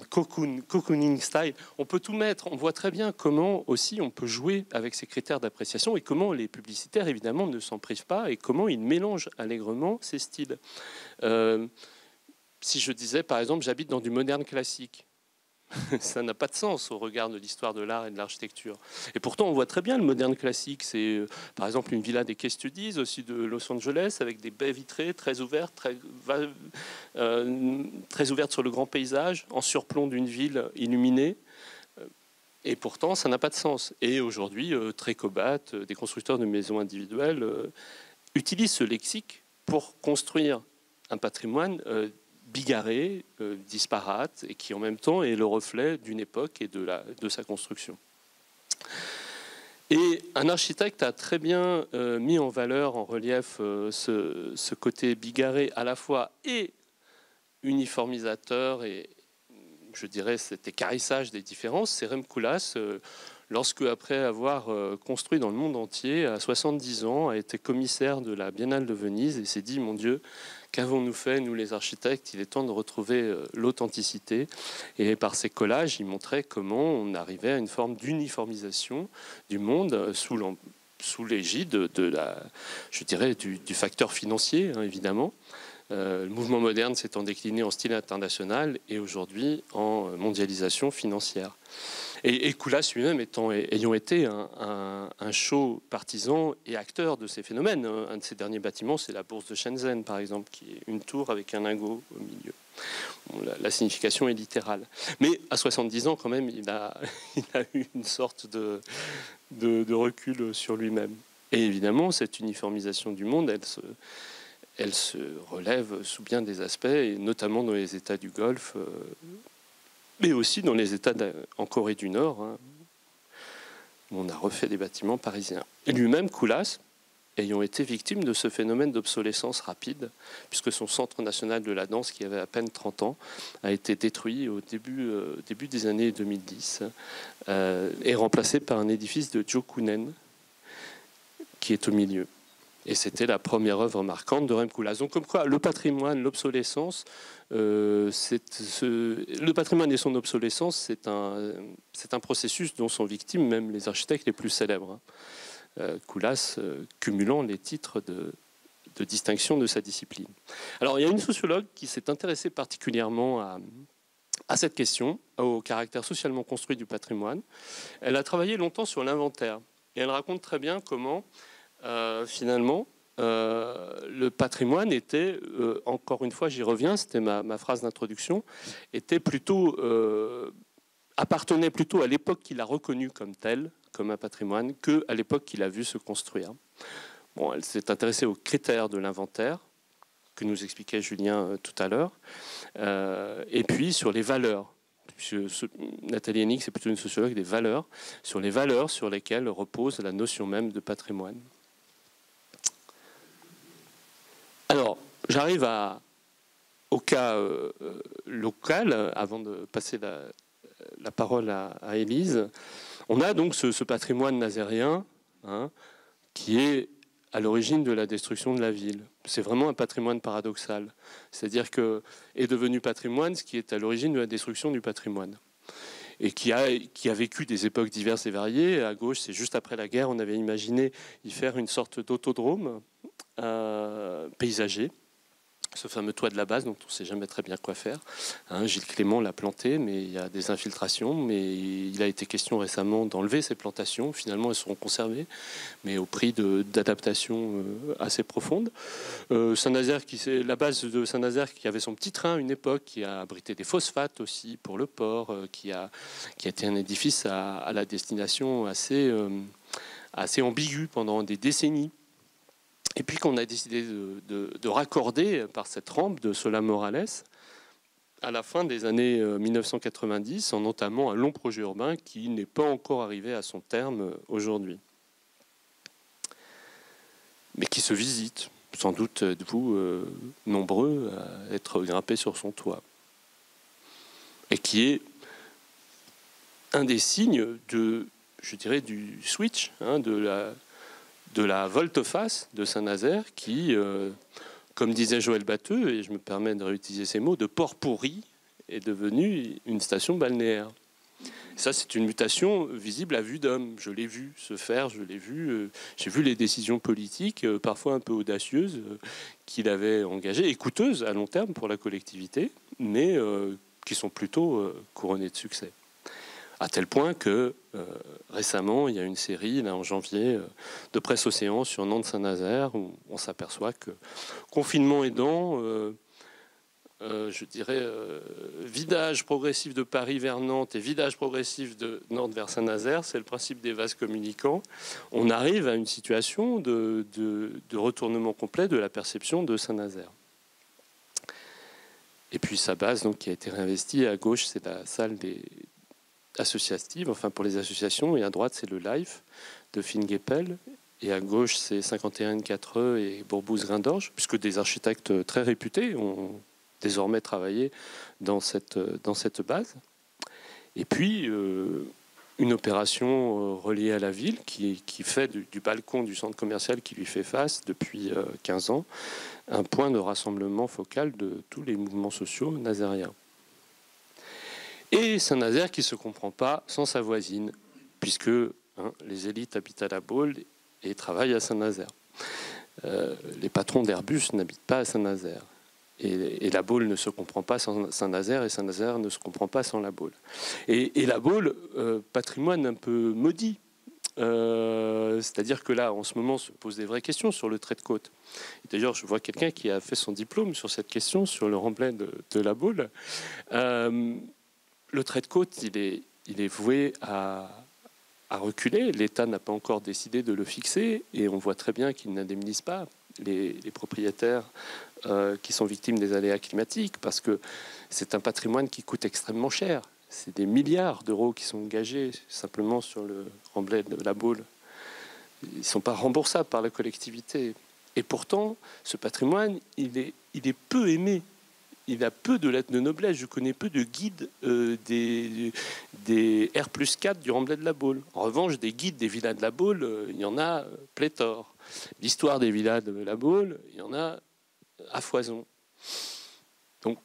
Cocooning style, on peut tout mettre. On voit très bien comment aussi on peut jouer avec ces critères d'appréciation et comment les publicitaires évidemment ne s'en privent pas et comment ils mélangent allègrement ces styles. Si je disais par exemple j'habite dans du moderne classique, ça n'a pas de sens au regard de l'histoire de l'art et de l'architecture. Et pourtant, on voit très bien le moderne classique. C'est par exemple une villa des Quai Studies, aussi de Los Angeles, avec des baies vitrées très ouvertes, très ouvertes sur le grand paysage, en surplomb d'une ville illuminée. Et pourtant, ça n'a pas de sens. Et aujourd'hui, Trécobat, des constructeurs de maisons individuelles, utilisent ce lexique pour construire un patrimoine bigarré, disparate, et qui en même temps est le reflet d'une époque et de sa construction. Et un architecte a très bien mis en valeur, en relief, ce côté bigarré à la fois et uniformisateur et, je dirais, cet équarrissage des différences. C'est Rem Koolhaas, lorsque, après avoir construit dans le monde entier, à 70 ans, a été commissaire de la Biennale de Venise et s'est dit, mon Dieu, qu'avons-nous fait, nous les architectes? Il est temps de retrouver l'authenticité. Et par ces collages, il montrait comment on arrivait à une forme d'uniformisation du monde sous l'égide du facteur financier, évidemment. Le mouvement moderne s'étant décliné en style international et aujourd'hui en mondialisation financière. Et Koolhaas lui-même ayant été un chaud partisan et acteur de ces phénomènes. Un de ses derniers bâtiments, c'est la bourse de Shenzhen, par exemple, qui est une tour avec un lingot au milieu. Bon, la signification est littérale. Mais à 70 ans, quand même, il a eu une sorte de recul sur lui-même. Et évidemment, cette uniformisation du monde, elle se relève sous bien des aspects, et notamment dans les États du Golfe, mais aussi dans les États en Corée du Nord, où on a refait des bâtiments parisiens. Et lui-même, Koolhaas, ayant été victime de ce phénomène d'obsolescence rapide, puisque son Centre national de la danse, qui avait à peine 30 ans, a été détruit au début des années 2010, et remplacé par un édifice de Jokunen, qui est au milieu. Et c'était la première œuvre marquante de Rem Koolhaas. Donc comme quoi, le patrimoine, l'obsolescence, le patrimoine et son obsolescence, c'est un processus dont sont victimes même les architectes les plus célèbres. Koolhaas cumulant les titres de distinction de sa discipline. Alors il y a une sociologue qui s'est intéressée particulièrement à cette question, au caractère socialement construit du patrimoine. Elle a travaillé longtemps sur l'inventaire et elle raconte très bien comment finalement le patrimoine était, encore une fois j'y reviens, c'était ma phrase d'introduction, appartenait plutôt à l'époque qu'il a reconnu comme tel, comme un patrimoine, qu'à l'époque qu'il a vu se construire. Bon, elle s'est intéressée aux critères de l'inventaire, que nous expliquait Julien tout à l'heure, et puis sur les valeurs. Nathalie Hennig, c'est plutôt une sociologue des valeurs, sur les valeurs sur lesquelles repose la notion même de patrimoine. Alors, j'arrive au cas local, avant de passer la parole à Élise. On a donc ce patrimoine nazérien, qui est à l'origine de la destruction de la ville. C'est vraiment un patrimoine paradoxal. C'est-à-dire que est devenu patrimoine ce qui est à l'origine de la destruction du patrimoine. Et qui a vécu des époques diverses et variées. À gauche, c'est juste après la guerre, on avait imaginé y faire une sorte d'autodrome paysager. Ce fameux toit de la base dont on ne sait jamais très bien quoi faire. Gilles Clément l'a planté, mais il y a des infiltrations. Mais il a été question récemment d'enlever ces plantations. Finalement, elles seront conservées, mais au prix d'adaptations assez profondes. Saint-Nazaire, la base de Saint-Nazaire, qui avait son petit train à une époque, qui a abrité des phosphates aussi pour le port, qui a été un édifice à la destination assez ambiguë pendant des décennies. Et puis qu'on a décidé de raccorder par cette rampe de Solà Morales à la fin des années 1990, en entamant un long projet urbain qui n'est pas encore arrivé à son terme aujourd'hui. Mais qui se visite. Sans doute êtes-vous nombreux à être grimpés sur son toit. Et qui est un des signes du switch, de la volte-face de Saint-Nazaire qui, comme disait Joël Batteux, et je me permets de réutiliser ces mots, de port pourri est devenu une station balnéaire. Ça, c'est une mutation visible à vue d'homme. Je l'ai vu se faire, j'ai vu les décisions politiques, parfois un peu audacieuses, qu'il avait engagées, et coûteuses à long terme pour la collectivité, mais qui sont plutôt couronnées de succès. À tel point que récemment, il y a une série, là, en janvier, de Presse Océan sur Nantes-Saint-Nazaire, où on s'aperçoit que, confinement aidant, vidage progressif de Paris vers Nantes et vidage progressif de Nantes vers Saint-Nazaire, c'est le principe des vases communicants. On arrive à une situation de retournement complet de la perception de Saint-Nazaire. Et puis sa base, donc, qui a été réinvestie à gauche, c'est la salle associative, enfin pour les associations, et à droite c'est le Life de Fingeppel, et à gauche c'est 51-4 et Bourbouze-Grindorge, puisque des architectes très réputés ont désormais travaillé dans cette base. Et puis une opération reliée à la ville qui fait du balcon du centre commercial qui lui fait face depuis 15 ans un point de rassemblement focal de tous les mouvements sociaux nazériens. Et Saint-Nazaire qui ne se comprend pas sans sa voisine, puisque les élites habitent à La Baule et travaillent à Saint-Nazaire. Les patrons d'Airbus n'habitent pas à Saint-Nazaire. Et La Baule ne se comprend pas sans Saint-Nazaire, et Saint-Nazaire ne se comprend pas sans La Baule. Et La Baule, patrimoine un peu maudit. C'est-à-dire que là, en ce moment, se posent des vraies questions sur le trait de côte. D'ailleurs, je vois quelqu'un qui a fait son diplôme sur cette question, sur le remblai de La Baule. Le trait de côte, il est voué à reculer. L'État n'a pas encore décidé de le fixer et on voit très bien qu'il n'indemnise pas les propriétaires qui sont victimes des aléas climatiques parce que c'est un patrimoine qui coûte extrêmement cher. C'est des milliards d'euros qui sont engagés simplement sur le remblai de La Baule. Ils ne sont pas remboursables par la collectivité. Et pourtant, ce patrimoine, il est peu aimé. Il a peu de lettres de noblesse. Je connais peu de guides des R+4 du remblai de La Baule. En revanche, des guides des villas de La Baule, il y en a pléthore. l'histoire des villas de La Baule, il y en a à foison. Donc,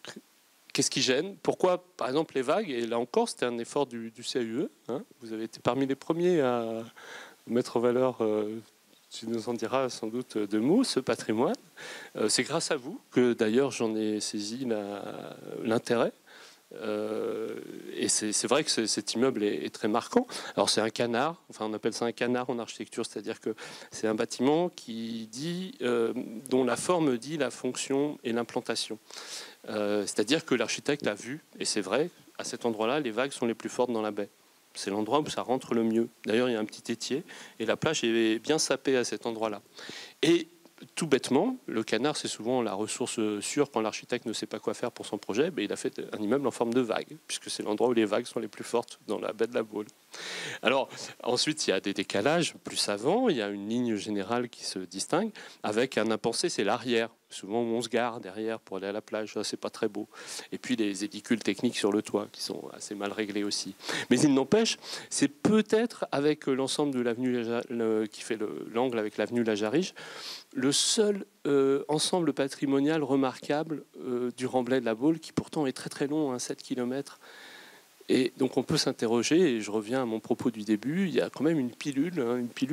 qu'est-ce qui gêne? Pourquoi, par exemple, les vagues? Et là encore, c'était un effort du CAUE. Hein, vous avez été parmi les premiers à mettre en valeur, tu nous en diras sans doute deux mots, ce patrimoine. C'est grâce à vous que, d'ailleurs, j'en ai saisi l'intérêt. Et c'est vrai que cet immeuble est très marquant. Alors c'est un canard, enfin on appelle ça un canard en architecture, c'est-à-dire que c'est un bâtiment qui dit, dont la forme dit la fonction et l'implantation. C'est-à-dire que l'architecte a vu, et c'est vrai, à cet endroit-là, les vagues sont les plus fortes dans la baie. C'est l'endroit où ça rentre le mieux. D'ailleurs, il y a un petit étier, et la plage est bien sapée à cet endroit-là. Et tout bêtement, le canard, c'est souvent la ressource sûre quand l'architecte ne sait pas quoi faire pour son projet. Il a fait un immeuble en forme de vague, puisque c'est l'endroit où les vagues sont les plus fortes dans la baie de la Baule. Alors, ensuite, il y a des décalages plus savants. Il y a une ligne générale qui se distingue, avec un impensé, c'est l'arrière. Souvent, on se gare derrière pour aller à la plage. Ça, c'est pas très beau. Et puis, les édicules techniques sur le toit, qui sont assez mal réglés aussi. Mais il n'empêche, c'est peut-être avec l'ensemble de l'avenue qui fait l'angle avec l'avenue Lajarige, le seul ensemble patrimonial remarquable du Remblai de la Baule, qui pourtant est très très long, 7 km. Et donc on peut s'interroger, et je reviens à mon propos du début, il y a quand même une pilule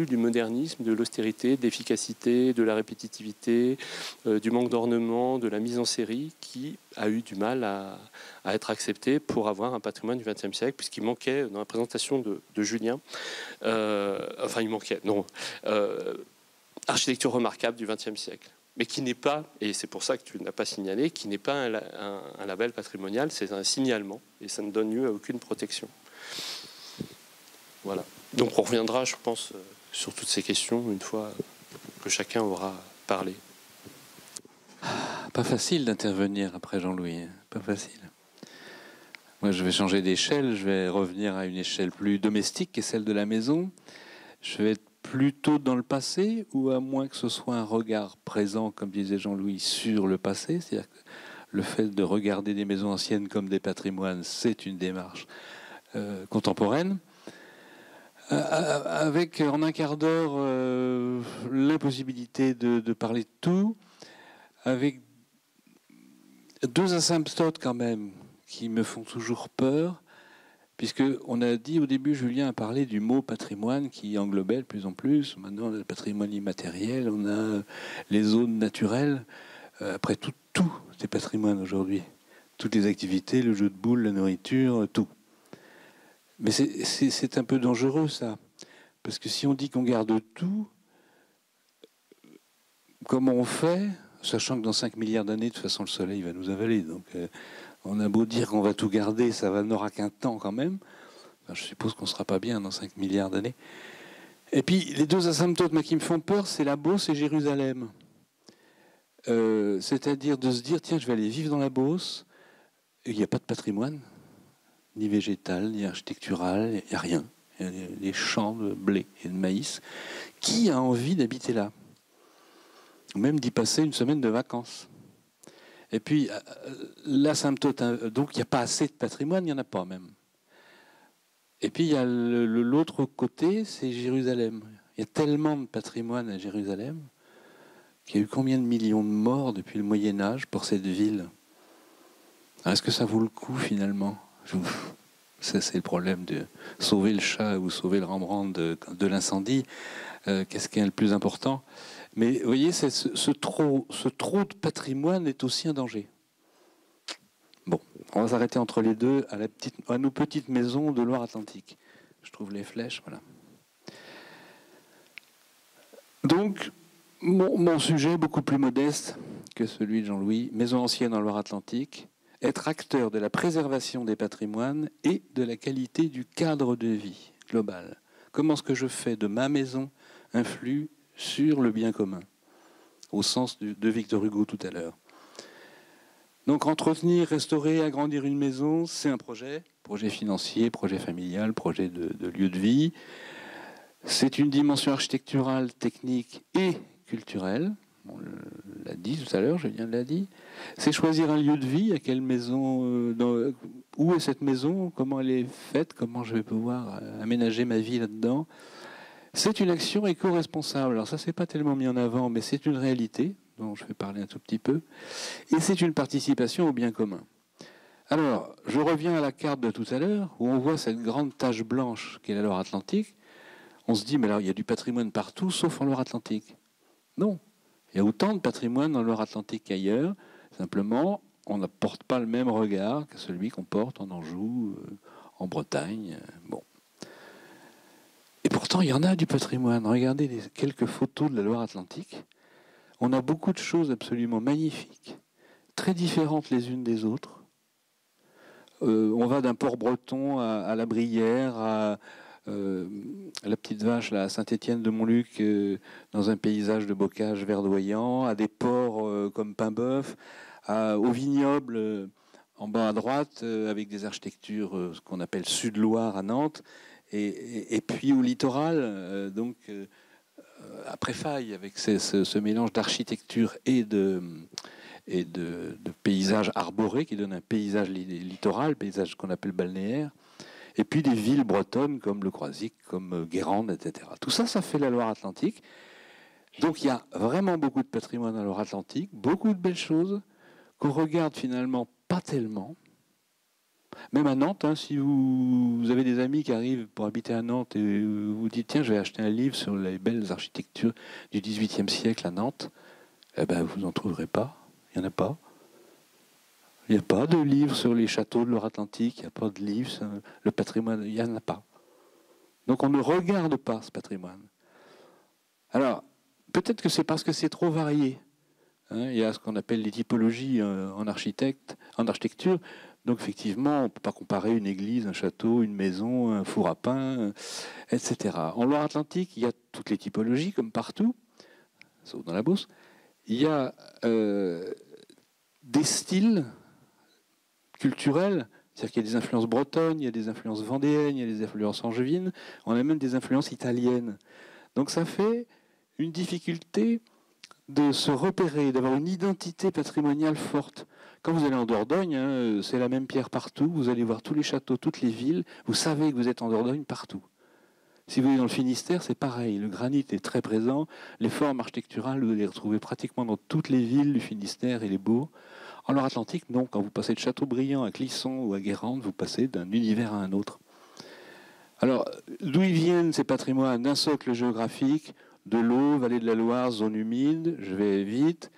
du modernisme, de l'austérité, de l'efficacité, de la répétitivité, du manque d'ornement, de la mise en série, qui a eu du mal à être acceptée pour avoir un patrimoine du XXe siècle, puisqu'il manquait, dans la présentation de Julien, il manquait, non, architecture remarquable du XXe siècle, mais qui n'est pas, et c'est pour ça que tu n'as pas signalé, qui n'est pas un label patrimonial, c'est un signalement, et ça ne donne lieu à aucune protection. Voilà. Donc on reviendra, je pense, sur toutes ces questions une fois que chacun aura parlé. Pas facile d'intervenir après Jean-Louis, pas facile. Moi, je vais changer d'échelle, je vais revenir à une échelle plus domestique, qui est celle de la maison. Je vais être plutôt dans le passé, ou à moins que ce soit un regard présent, comme disait Jean-Louis, sur le passé. C'est-à-dire que le fait de regarder des maisons anciennes comme des patrimoines, c'est une démarche contemporaine. Avec, en un quart d'heure, l'impossibilité de parler de tout, avec deux asymptotes quand même, qui me font toujours peur. Puisqu'on a dit au début, Julien a parlé du mot patrimoine qui englobait de plus en plus. Maintenant, on a le patrimoine immatériel, on a les zones naturelles. Après tout c'est patrimoine aujourd'hui. Toutes les activités, le jeu de boules, la nourriture, tout. Mais c'est un peu dangereux, ça. Parce que si on dit qu'on garde tout, comment on fait, sachant que dans 5 milliards d'années, de toute façon, le soleil va nous avaler. Donc, on a beau dire qu'on va tout garder, ça n'aura qu'un temps quand même. Enfin, je suppose qu'on ne sera pas bien dans 5 milliards d'années. Et puis, les deux asymptotes qui me font peur, c'est la Beauce et Jérusalem. C'est-à-dire de se dire, tiens, je vais aller vivre dans la Beauce, il n'y a pas de patrimoine, ni végétal, ni architectural, il n'y a rien. Il y a des champs de blé et de maïs. Qui a envie d'habiter là? Ou même d'y passer une semaine de vacances? Et puis, l'asymptote, donc il n'y a pas assez de patrimoine, il n'y en a pas même. Et puis, il y a l'autre côté, c'est Jérusalem. Il y a tellement de patrimoine à Jérusalem qu'il y a eu combien de millions de morts depuis le Moyen-Âge pour cette ville? Est-ce que ça vaut le coup, finalement? Ça, c'est le problème de sauver le chat ou sauver le Rembrandt de l'incendie. Qu'est-ce qui est le plus important? Mais vous voyez, ce trop de patrimoine est aussi un danger. Bon, on va s'arrêter entre les deux à nos petites maisons de Loire-Atlantique. Je trouve les flèches, voilà. Donc, mon sujet est beaucoup plus modeste que celui de Jean-Louis. Maison ancienne en Loire-Atlantique, être acteur de la préservation des patrimoines et de la qualité du cadre de vie global. Comment ce que je fais de ma maison influe sur le bien commun, au sens de Victor Hugo tout à l'heure. Donc entretenir, restaurer, agrandir une maison, c'est un projet financier, projet familial, projet de lieu de vie. C'est une dimension architecturale, technique et culturelle. On l'a dit tout à l'heure, Julien l'a dit. C'est choisir un lieu de vie, à quelle maison, où est cette maison, comment elle est faite, comment je vais pouvoir aménager ma vie là-dedans. C'est une action éco-responsable. Alors ça, c'est pas tellement mis en avant, mais c'est une réalité dont je vais parler un tout petit peu. Et c'est une participation au bien commun. Alors, je reviens à la carte de tout à l'heure, où on voit cette grande tache blanche qui est la Loire-Atlantique. On se dit, mais alors il y a du patrimoine partout, sauf en Loire-Atlantique. Non, il y a autant de patrimoine dans le Loire-Atlantique qu'ailleurs. Simplement, on ne porte pas le même regard que celui qu'on porte en Anjou, en Bretagne. Bon. Et pourtant, il y en a du patrimoine. Regardez quelques photos de la Loire-Atlantique. On a beaucoup de choses absolument magnifiques, très différentes les unes des autres. On va d'un port breton à la Brière, à la petite vache là, à Saint-Étienne-de-Montluc, dans un paysage de bocage verdoyant, à des ports comme Paimboeuf, au vignoble en bas à droite, avec des architectures ce qu'on appelle Sud-Loire à Nantes, et puis au littoral, donc à Préfaille, avec ce mélange d'architecture et de paysages arborés qui donne un paysage littoral, paysage qu'on appelle balnéaire, et puis des villes bretonnes comme Le Croisic, comme Guérande, etc. Tout ça, ça fait la Loire-Atlantique. Donc il y a vraiment beaucoup de patrimoine à la Loire-Atlantique, beaucoup de belles choses qu'on regarde finalement pas tellement. Même à Nantes, hein, si vous avez des amis qui arrivent pour habiter à Nantes et vous dites tiens, je vais acheter un livre sur les belles architectures du XVIIIe siècle à Nantes, eh ben, vous n'en trouverez pas. Il n'y en a pas. Il n'y a pas de livre sur les châteaux de Loire-Atlantique, il n'y a pas de livre sur le patrimoine, il n'y en a pas. Donc on ne regarde pas ce patrimoine. Alors, peut-être que c'est parce que c'est trop varié. Hein, il y a ce qu'on appelle les typologies en architecture. Donc effectivement, on ne peut pas comparer une église, un château, une maison, un four à pain, etc. En Loire-Atlantique, il y a toutes les typologies, comme partout, sauf dans la Beauce. Il y a des styles culturels, c'est-à-dire qu'il y a des influences bretonnes, il y a des influences vendéennes, il y a des influences angevines, on a même des influences italiennes. Donc ça fait une difficulté de se repérer, d'avoir une identité patrimoniale forte. Quand vous allez en Dordogne, hein, c'est la même pierre partout, vous allez voir tous les châteaux, toutes les villes, vous savez que vous êtes en Dordogne partout. Si vous allez dans le Finistère, c'est pareil, le granit est très présent, les formes architecturales, vous les retrouvez pratiquement dans toutes les villes du Finistère et les bourgs. En Loire-Atlantique, non, quand vous passez de Châteaubriand à Clisson ou à Guérande, vous passez d'un univers à un autre. Alors, d'où ils viennent ces patrimoines? D'un socle géographique, de l'eau, vallée de la Loire, zone humide, je vais vite.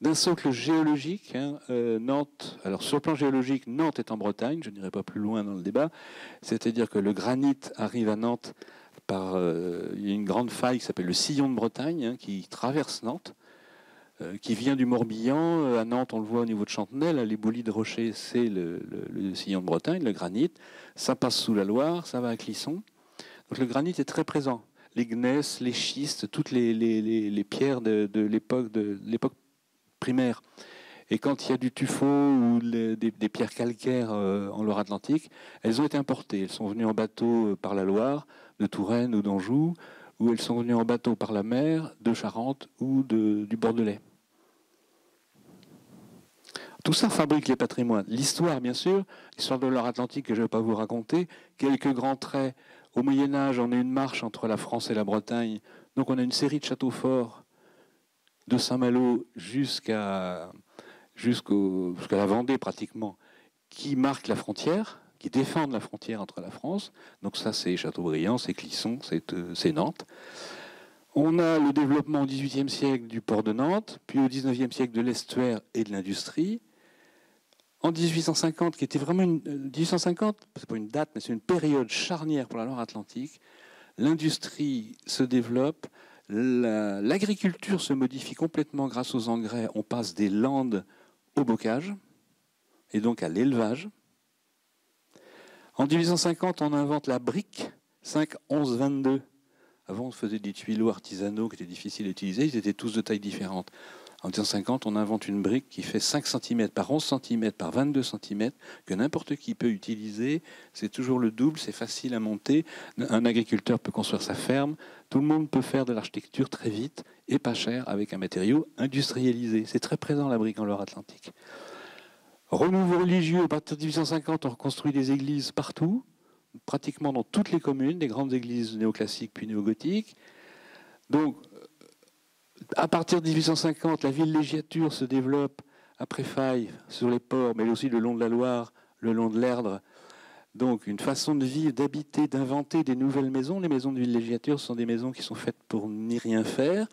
D'un socle géologique, hein, Nantes, alors sur le plan géologique, Nantes est en Bretagne, je n'irai pas plus loin dans le débat, c'est-à-dire que le granit arrive à Nantes par il y a une grande faille qui s'appelle le Sillon de Bretagne, hein, qui traverse Nantes, qui vient du Morbihan. À Nantes, on le voit au niveau de Chantenay, là, les bolides rochers, c'est le Sillon de Bretagne, le granit, ça passe sous la Loire, ça va à Clisson. Donc le granit est très présent. Les gneiss, les schistes, toutes les pierres de l'époque primaire. Et quand il y a du tuffeau ou des pierres calcaires en Loire-Atlantique, elles ont été importées. Elles sont venues en bateau par la Loire, de Touraine ou d'Anjou, ou elles sont venues en bateau par la mer, de Charente ou du Bordelais. Tout ça fabrique les patrimoines. L'histoire, bien sûr, l'histoire de Loire-Atlantique que je ne vais pas vous raconter, quelques grands traits. Au Moyen-Âge, on a une marche entre la France et la Bretagne. Donc on a une série de châteaux forts de Saint-Malo jusqu'à la Vendée pratiquement, qui marquent la frontière, qui défendent la frontière entre la France. Donc ça, c'est Châteaubriand, c'est Clisson, c'est Nantes. On a le développement au XVIIIe siècle du port de Nantes, puis au XIXe siècle de l'estuaire et de l'industrie. En 1850, qui était vraiment 1850, c'est pas une date, mais c'est une période charnière pour la Loire-Atlantique. L'industrie se développe, l'agriculture se modifie complètement grâce aux engrais. On passe des landes au bocage, et donc à l'élevage. En 1850, on invente la brique 5-11-22. Avant, on faisait des tuyaux artisanaux qui étaient difficiles à utiliser, ils étaient tous de taille différente. En 1950, on invente une brique qui fait 5 cm par 11 cm par 22 cm, que n'importe qui peut utiliser. C'est toujours le double, c'est facile à monter. Un agriculteur peut construire sa ferme. Tout le monde peut faire de l'architecture très vite et pas cher avec un matériau industrialisé. C'est très présent la brique en Loire-Atlantique. Renouveau religieux, à partir de 1850, on reconstruit des églises partout. pratiquement dans toutes les communes, des grandes églises néoclassiques puis néogothiques. Donc, à partir de 1850, la villégiature se développe à Préfailles, sur les ports, mais aussi le long de la Loire, le long de l'Erdre. Donc, une façon de vivre, d'habiter, d'inventer des nouvelles maisons. Les maisons de villégiature sont des maisons qui sont faites pour n'y rien faire,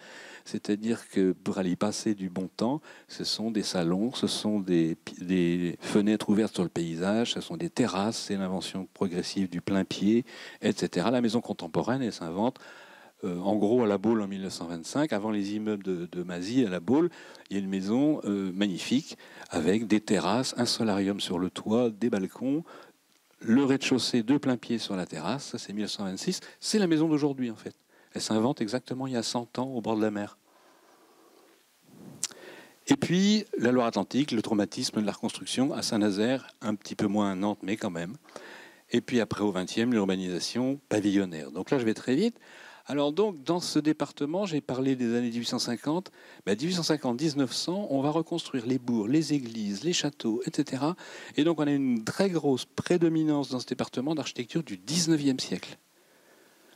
c'est-à-dire que pour aller y passer du bon temps, ce sont des salons, ce sont des fenêtres ouvertes sur le paysage, ce sont des terrasses, c'est l'invention progressive du plein-pied, etc. La maison contemporaine, elle s'invente en gros à La Baule en 1925, avant les immeubles de Mazie à La Baule, il y a une maison magnifique avec des terrasses, un solarium sur le toit, des balcons, le rez-de-chaussée de plein pied sur la terrasse, ça c'est 1926, c'est la maison d'aujourd'hui en fait. Elle s'invente exactement il y a 100 ans au bord de la mer. Et puis la Loire-Atlantique, le traumatisme de la reconstruction à Saint-Nazaire, un petit peu moins à Nantes mais quand même. Et puis après au XXe, l'urbanisation pavillonnaire. Donc là je vais très vite. Alors donc, dans ce département, j'ai parlé des années 1850. 1850-1900, on va reconstruire les bourgs, les églises, les châteaux, etc. Et donc, on a une très grosse prédominance dans ce département d'architecture du 19e siècle,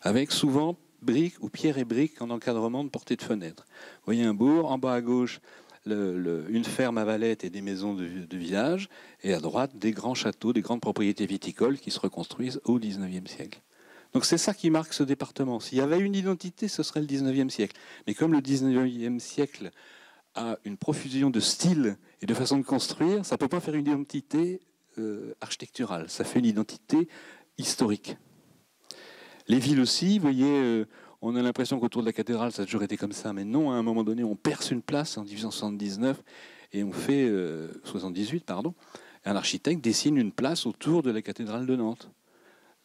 avec souvent briques ou pierres et briques en encadrement de portée de fenêtre. Vous voyez un bourg, en bas à gauche, une ferme à Valette et des maisons de village, et à droite, des grands châteaux, des grandes propriétés viticoles qui se reconstruisent au 19e siècle. Donc c'est ça qui marque ce département. S'il y avait une identité, ce serait le 19e siècle. Mais comme le 19e siècle a une profusion de styles et de façons de construire, ça ne peut pas faire une identité architecturale. Ça fait une identité historique. Les villes aussi, vous voyez, on a l'impression qu'autour de la cathédrale, ça a toujours été comme ça. Mais non, à un moment donné, on perce une place en 1879 et on fait 78, pardon. Un architecte dessine une place autour de la cathédrale de Nantes.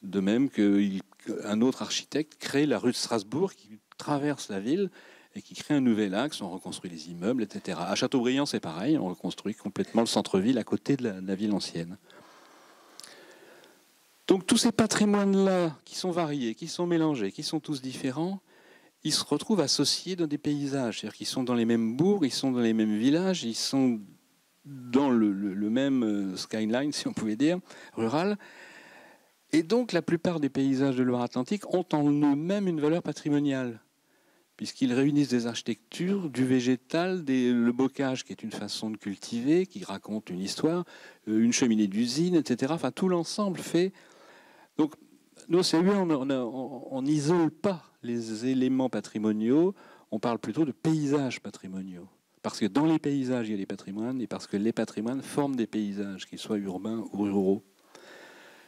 De même qu'un autre architecte crée la rue de Strasbourg qui traverse la ville et qui crée un nouvel axe, on reconstruit les immeubles, etc. À Châteaubriand, c'est pareil, on reconstruit complètement le centre-ville à côté de la ville ancienne. Donc tous ces patrimoines-là, qui sont variés, qui sont mélangés, qui sont tous différents, ils se retrouvent associés dans des paysages, c'est-à-dire qu'ils sont dans les mêmes bourgs, ils sont dans les mêmes villages, ils sont dans le même skyline, si on pouvait dire, rural. Et donc, la plupart des paysages de Loire-Atlantique ont en eux-mêmes une valeur patrimoniale, puisqu'ils réunissent des architectures, du végétal, le bocage, qui est une façon de cultiver, qui raconte une histoire, une cheminée d'usine, etc. Enfin, tout l'ensemble fait... Donc, nous, au CEU, on n'isole pas les éléments patrimoniaux, on parle plutôt de paysages patrimoniaux. Parce que dans les paysages, il y a les patrimoines, et parce que les patrimoines forment des paysages, qu'ils soient urbains ou ruraux.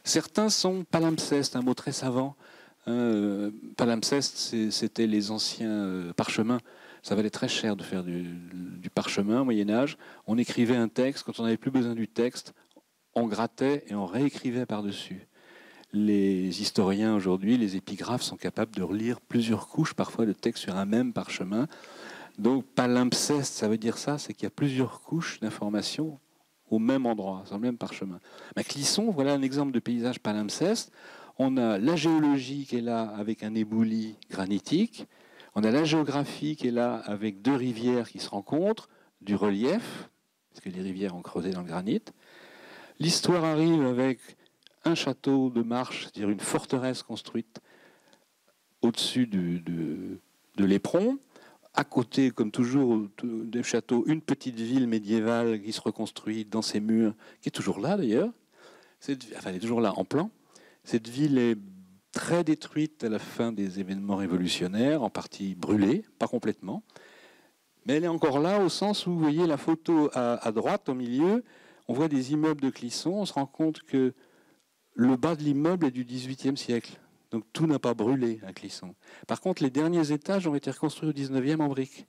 Certains sont palimpsestes, un mot très savant. Palimpseste, c'était les anciens parchemins. Ça valait très cher de faire du parchemin au Moyen-Âge. On écrivait un texte, quand on n'avait plus besoin du texte, on grattait et on réécrivait par-dessus. Les historiens aujourd'hui, les épigraphes, sont capables de relire plusieurs couches parfois de texte sur un même parchemin. Donc palimpseste, ça veut dire ça, c'est qu'il y a plusieurs couches d'informations au même endroit, sur le même parchemin. À Clisson, voilà un exemple de paysage palimpseste. On a la géologie qui est là avec un éboulis granitique. On a la géographie qui est là avec deux rivières qui se rencontrent, du relief, parce que les rivières ont creusé dans le granit. L'histoire arrive avec un château de marche, c'est-à-dire une forteresse construite au-dessus de l'Éperon. À côté, comme toujours, des châteaux, une petite ville médiévale qui se reconstruit dans ses murs, qui est toujours là d'ailleurs. Elle est toujours là en plan. Cette ville est très détruite à la fin des événements révolutionnaires, en partie brûlée, pas complètement. Mais elle est encore là au sens où, vous voyez la photo à droite, au milieu, on voit des immeubles de Clisson, on se rend compte que le bas de l'immeuble est du XVIIIe siècle. Donc tout n'a pas brûlé à Clisson. Par contre, les derniers étages ont été reconstruits au XIXe en briques.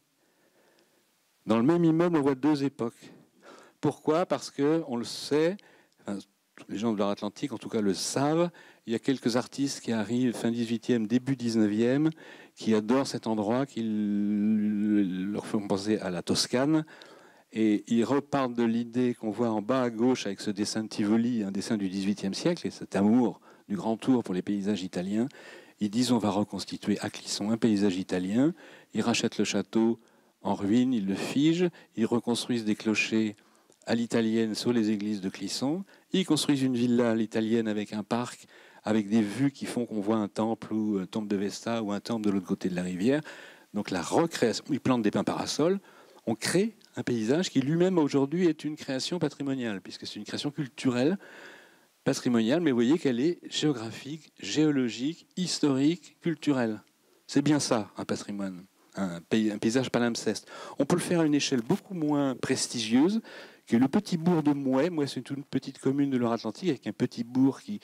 Dans le même immeuble, on voit deux époques. Pourquoi ? Parce qu'on le sait, enfin, les gens de Loire-Atlantique en tout cas le savent, il y a quelques artistes qui arrivent fin XVIIIe, début XIXe, qui adorent cet endroit, qui leur font penser à la Toscane. Et ils repartent de l'idée qu'on voit en bas à gauche avec ce dessin de Tivoli, un dessin du XVIIIe siècle, et cet amour du Grand Tour pour les paysages italiens. Ils disent on va reconstituer à Clisson un paysage italien. Ils rachètent le château en ruine, ils le figent. Ils reconstruisent des clochers à l'italienne sur les églises de Clisson. Ils construisent une villa à l'italienne avec un parc, avec des vues qui font qu'on voit un temple ou un temple de Vesta ou un temple de l'autre côté de la rivière. Donc la recréation, ils plantent des pins parasols, on crée un paysage qui lui-même aujourd'hui est une création patrimoniale, puisque c'est une création culturelle, patrimoniale, mais vous voyez qu'elle est géographique, géologique, historique, culturelle. C'est bien ça, un patrimoine, un paysage palimpseste. On peut le faire à une échelle beaucoup moins prestigieuse que le petit bourg de Mouais. Mouais, c'est une petite commune de Loire-Atlantique avec un petit bourg qui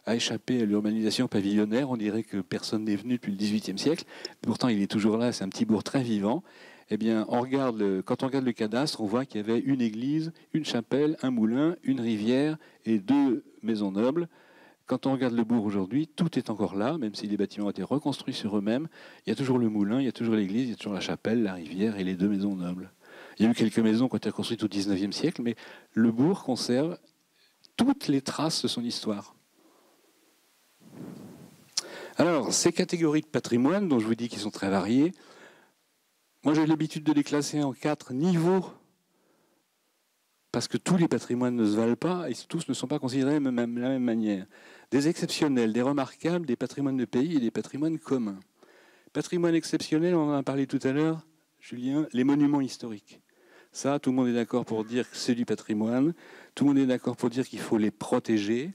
a échappé à l'urbanisation pavillonnaire. On dirait que personne n'est venu depuis le XVIIIe siècle. Pourtant, il est toujours là. C'est un petit bourg très vivant. Eh bien, quand on regarde le cadastre, on voit qu'il y avait une église, une chapelle, un moulin, une rivière et 2 maisons nobles. Quand on regarde le bourg aujourd'hui, tout est encore là, même si les bâtiments ont été reconstruits sur eux-mêmes. Il y a toujours le moulin, il y a toujours l'église, il y a toujours la chapelle, la rivière et les 2 maisons nobles. Il y a eu quelques maisons qui ont été construites au XIXe siècle, mais le bourg conserve toutes les traces de son histoire. Alors, ces catégories de patrimoine, dont je vous dis qu'ils sont très variés, moi j'ai l'habitude de les classer en 4 niveaux, parce que tous les patrimoines ne se valent pas, et tous ne sont pas considérés de la même manière. Des exceptionnels, des remarquables, des patrimoines de pays et des patrimoines communs. Patrimoine exceptionnel, on en a parlé tout à l'heure, Julien, les monuments historiques. Ça, tout le monde est d'accord pour dire que c'est du patrimoine, tout le monde est d'accord pour dire qu'il faut les protéger.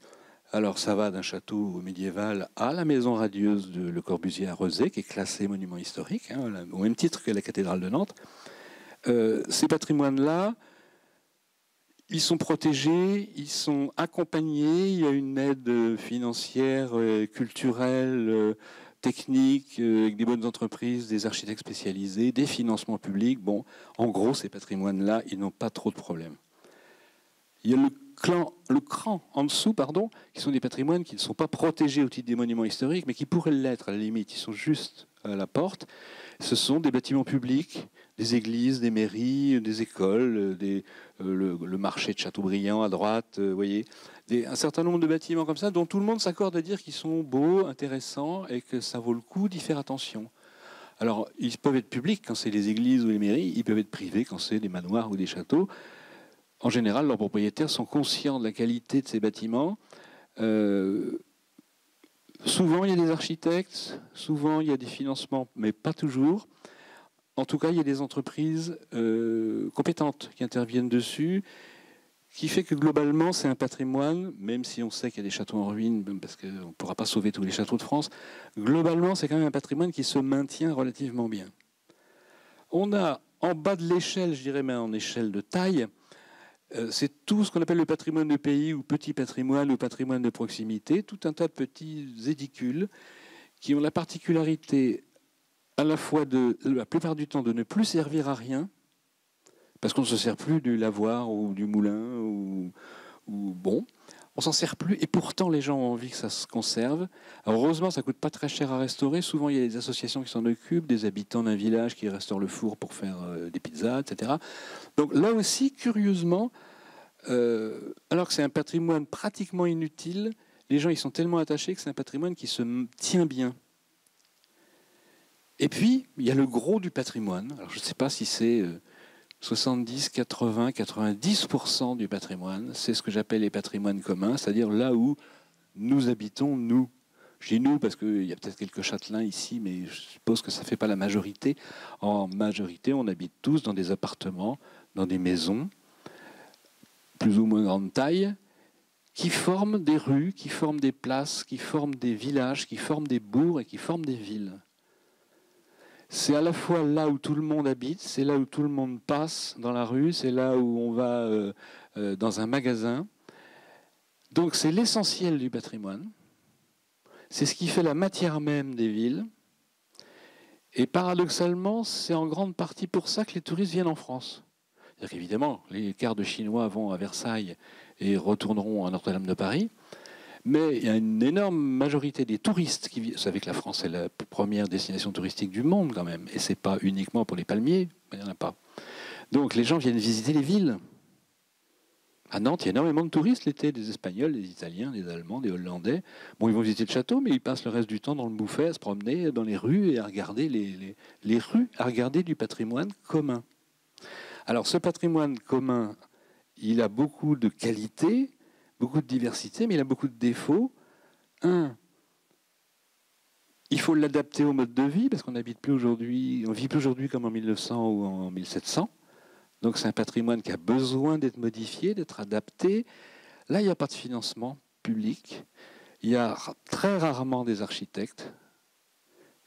Alors ça va d'un château médiéval à la maison radieuse de Le Corbusier à Rezé, qui est classée monument historique, au même titre que la cathédrale de Nantes. Ces patrimoines-là, ils sont protégés, ils sont accompagnés, il y a une aide financière, culturelle, technique, avec des bonnes entreprises, des architectes spécialisés, des financements publics. Bon, en gros, ces patrimoines-là, ils n'ont pas trop de problèmes. Il y a le cran en dessous, qui sont des patrimoines qui ne sont pas protégés au titre des monuments historiques, mais qui pourraient l'être à la limite. Ils sont juste à la porte. Ce sont des bâtiments publics, des églises, des mairies, des écoles, le marché de Châteaubriand à droite, vous voyez, un certain nombre de bâtiments comme ça dont tout le monde s'accorde à dire qu'ils sont beaux, intéressants et que ça vaut le coup d'y faire attention. Alors, ils peuvent être publics quand c'est les églises ou les mairies, ils peuvent être privés quand c'est des manoirs ou des châteaux. En général, leurs propriétaires sont conscients de la qualité de ces bâtiments. Souvent, il y a des architectes, souvent, il y a des financements, mais pas toujours. En tout cas, il y a des entreprises compétentes qui interviennent dessus, qui fait que globalement, c'est un patrimoine, même si on sait qu'il y a des châteaux en ruine, parce qu'on ne pourra pas sauver tous les châteaux de France, globalement, c'est quand même un patrimoine qui se maintient relativement bien. On a, en bas de l'échelle, je dirais, mais en échelle de taille, c'est tout ce qu'on appelle le patrimoine de pays ou petit patrimoine ou patrimoine de proximité, tout un tas de petits édicules qui ont la particularité à la fois la plupart du temps de ne plus servir à rien, parce qu'on ne se sert plus du lavoir ou du moulin, ou bon, on s'en sert plus, et pourtant les gens ont envie que ça se conserve. Alors heureusement, ça ne coûte pas très cher à restaurer. Souvent, il y a des associations qui s'en occupent, des habitants d'un village qui restaurent le four pour faire des pizzas, etc. Donc là aussi, curieusement, alors que c'est un patrimoine pratiquement inutile, les gens ils sont tellement attachés que c'est un patrimoine qui se tient bien. Et puis, il y a le gros du patrimoine. Alors je ne sais pas si c'est 70, 80, 90% du patrimoine. C'est ce que j'appelle les patrimoines communs, c'est-à-dire là où nous habitons, nous. Je dis nous parce qu'il y a peut-être quelques châtelains ici, mais je suppose que ça ne fait pas la majorité. En majorité, on habite tous dans des appartements, dans des maisons, plus ou moins grande taille, qui forment des rues, qui forment des places, qui forment des villages, qui forment des bourgs et qui forment des villes. C'est à la fois là où tout le monde habite, c'est là où tout le monde passe dans la rue, c'est là où on va dans un magasin. Donc c'est l'essentiel du patrimoine. C'est ce qui fait la matière même des villes. Et paradoxalement, c'est en grande partie pour ça que les touristes viennent en France. C'est-à-dire qu'évidemment, les quarts de Chinois vont à Versailles et retourneront à Notre-Dame de Paris. Mais il y a une énorme majorité des touristes qui vivent. Vous savez que la France est la première destination touristique du monde quand même. Et ce n'est pas uniquement pour les palmiers, il n'y en a pas. Donc les gens viennent visiter les villes. À Nantes, il y a énormément de touristes l'été, des Espagnols, des Italiens, des Allemands, des Hollandais. Bon, ils vont visiter le château, mais ils passent le reste du temps dans le Bouffay, à se promener dans les rues et à regarder les rues, à regarder du patrimoine commun. Alors ce patrimoine commun, il a beaucoup de qualités, beaucoup de diversité, mais il a beaucoup de défauts. Il faut l'adapter au mode de vie, parce qu'on n'habite plus aujourd'hui, on vit plus aujourd'hui comme en 1900 ou en 1700. Donc c'est un patrimoine qui a besoin d'être modifié, d'être adapté. Là, il n'y a pas de financement public. Il y a très rarement des architectes.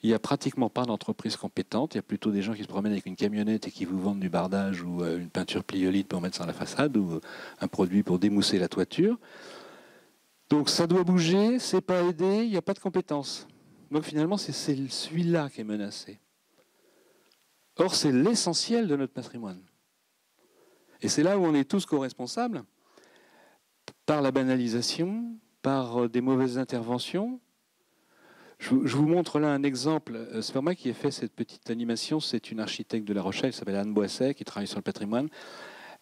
Il n'y a pratiquement pas d'entreprises compétentes. Il y a plutôt des gens qui se promènent avec une camionnette et qui vous vendent du bardage ou une peinture pliolite pour mettre sur la façade ou un produit pour démousser la toiture. Donc ça doit bouger, c'est pas aidé, il n'y a pas de compétences. Donc finalement, c'est celui-là qui est menacé. Or, c'est l'essentiel de notre patrimoine. Et c'est là où on est tous co-responsables, par la banalisation, par des mauvaises interventions. Je vous montre là un exemple. C'est pas moi qui ai fait cette petite animation, c'est une architecte de La Rochelle, qui s'appelle Anne Boisset, qui travaille sur le patrimoine.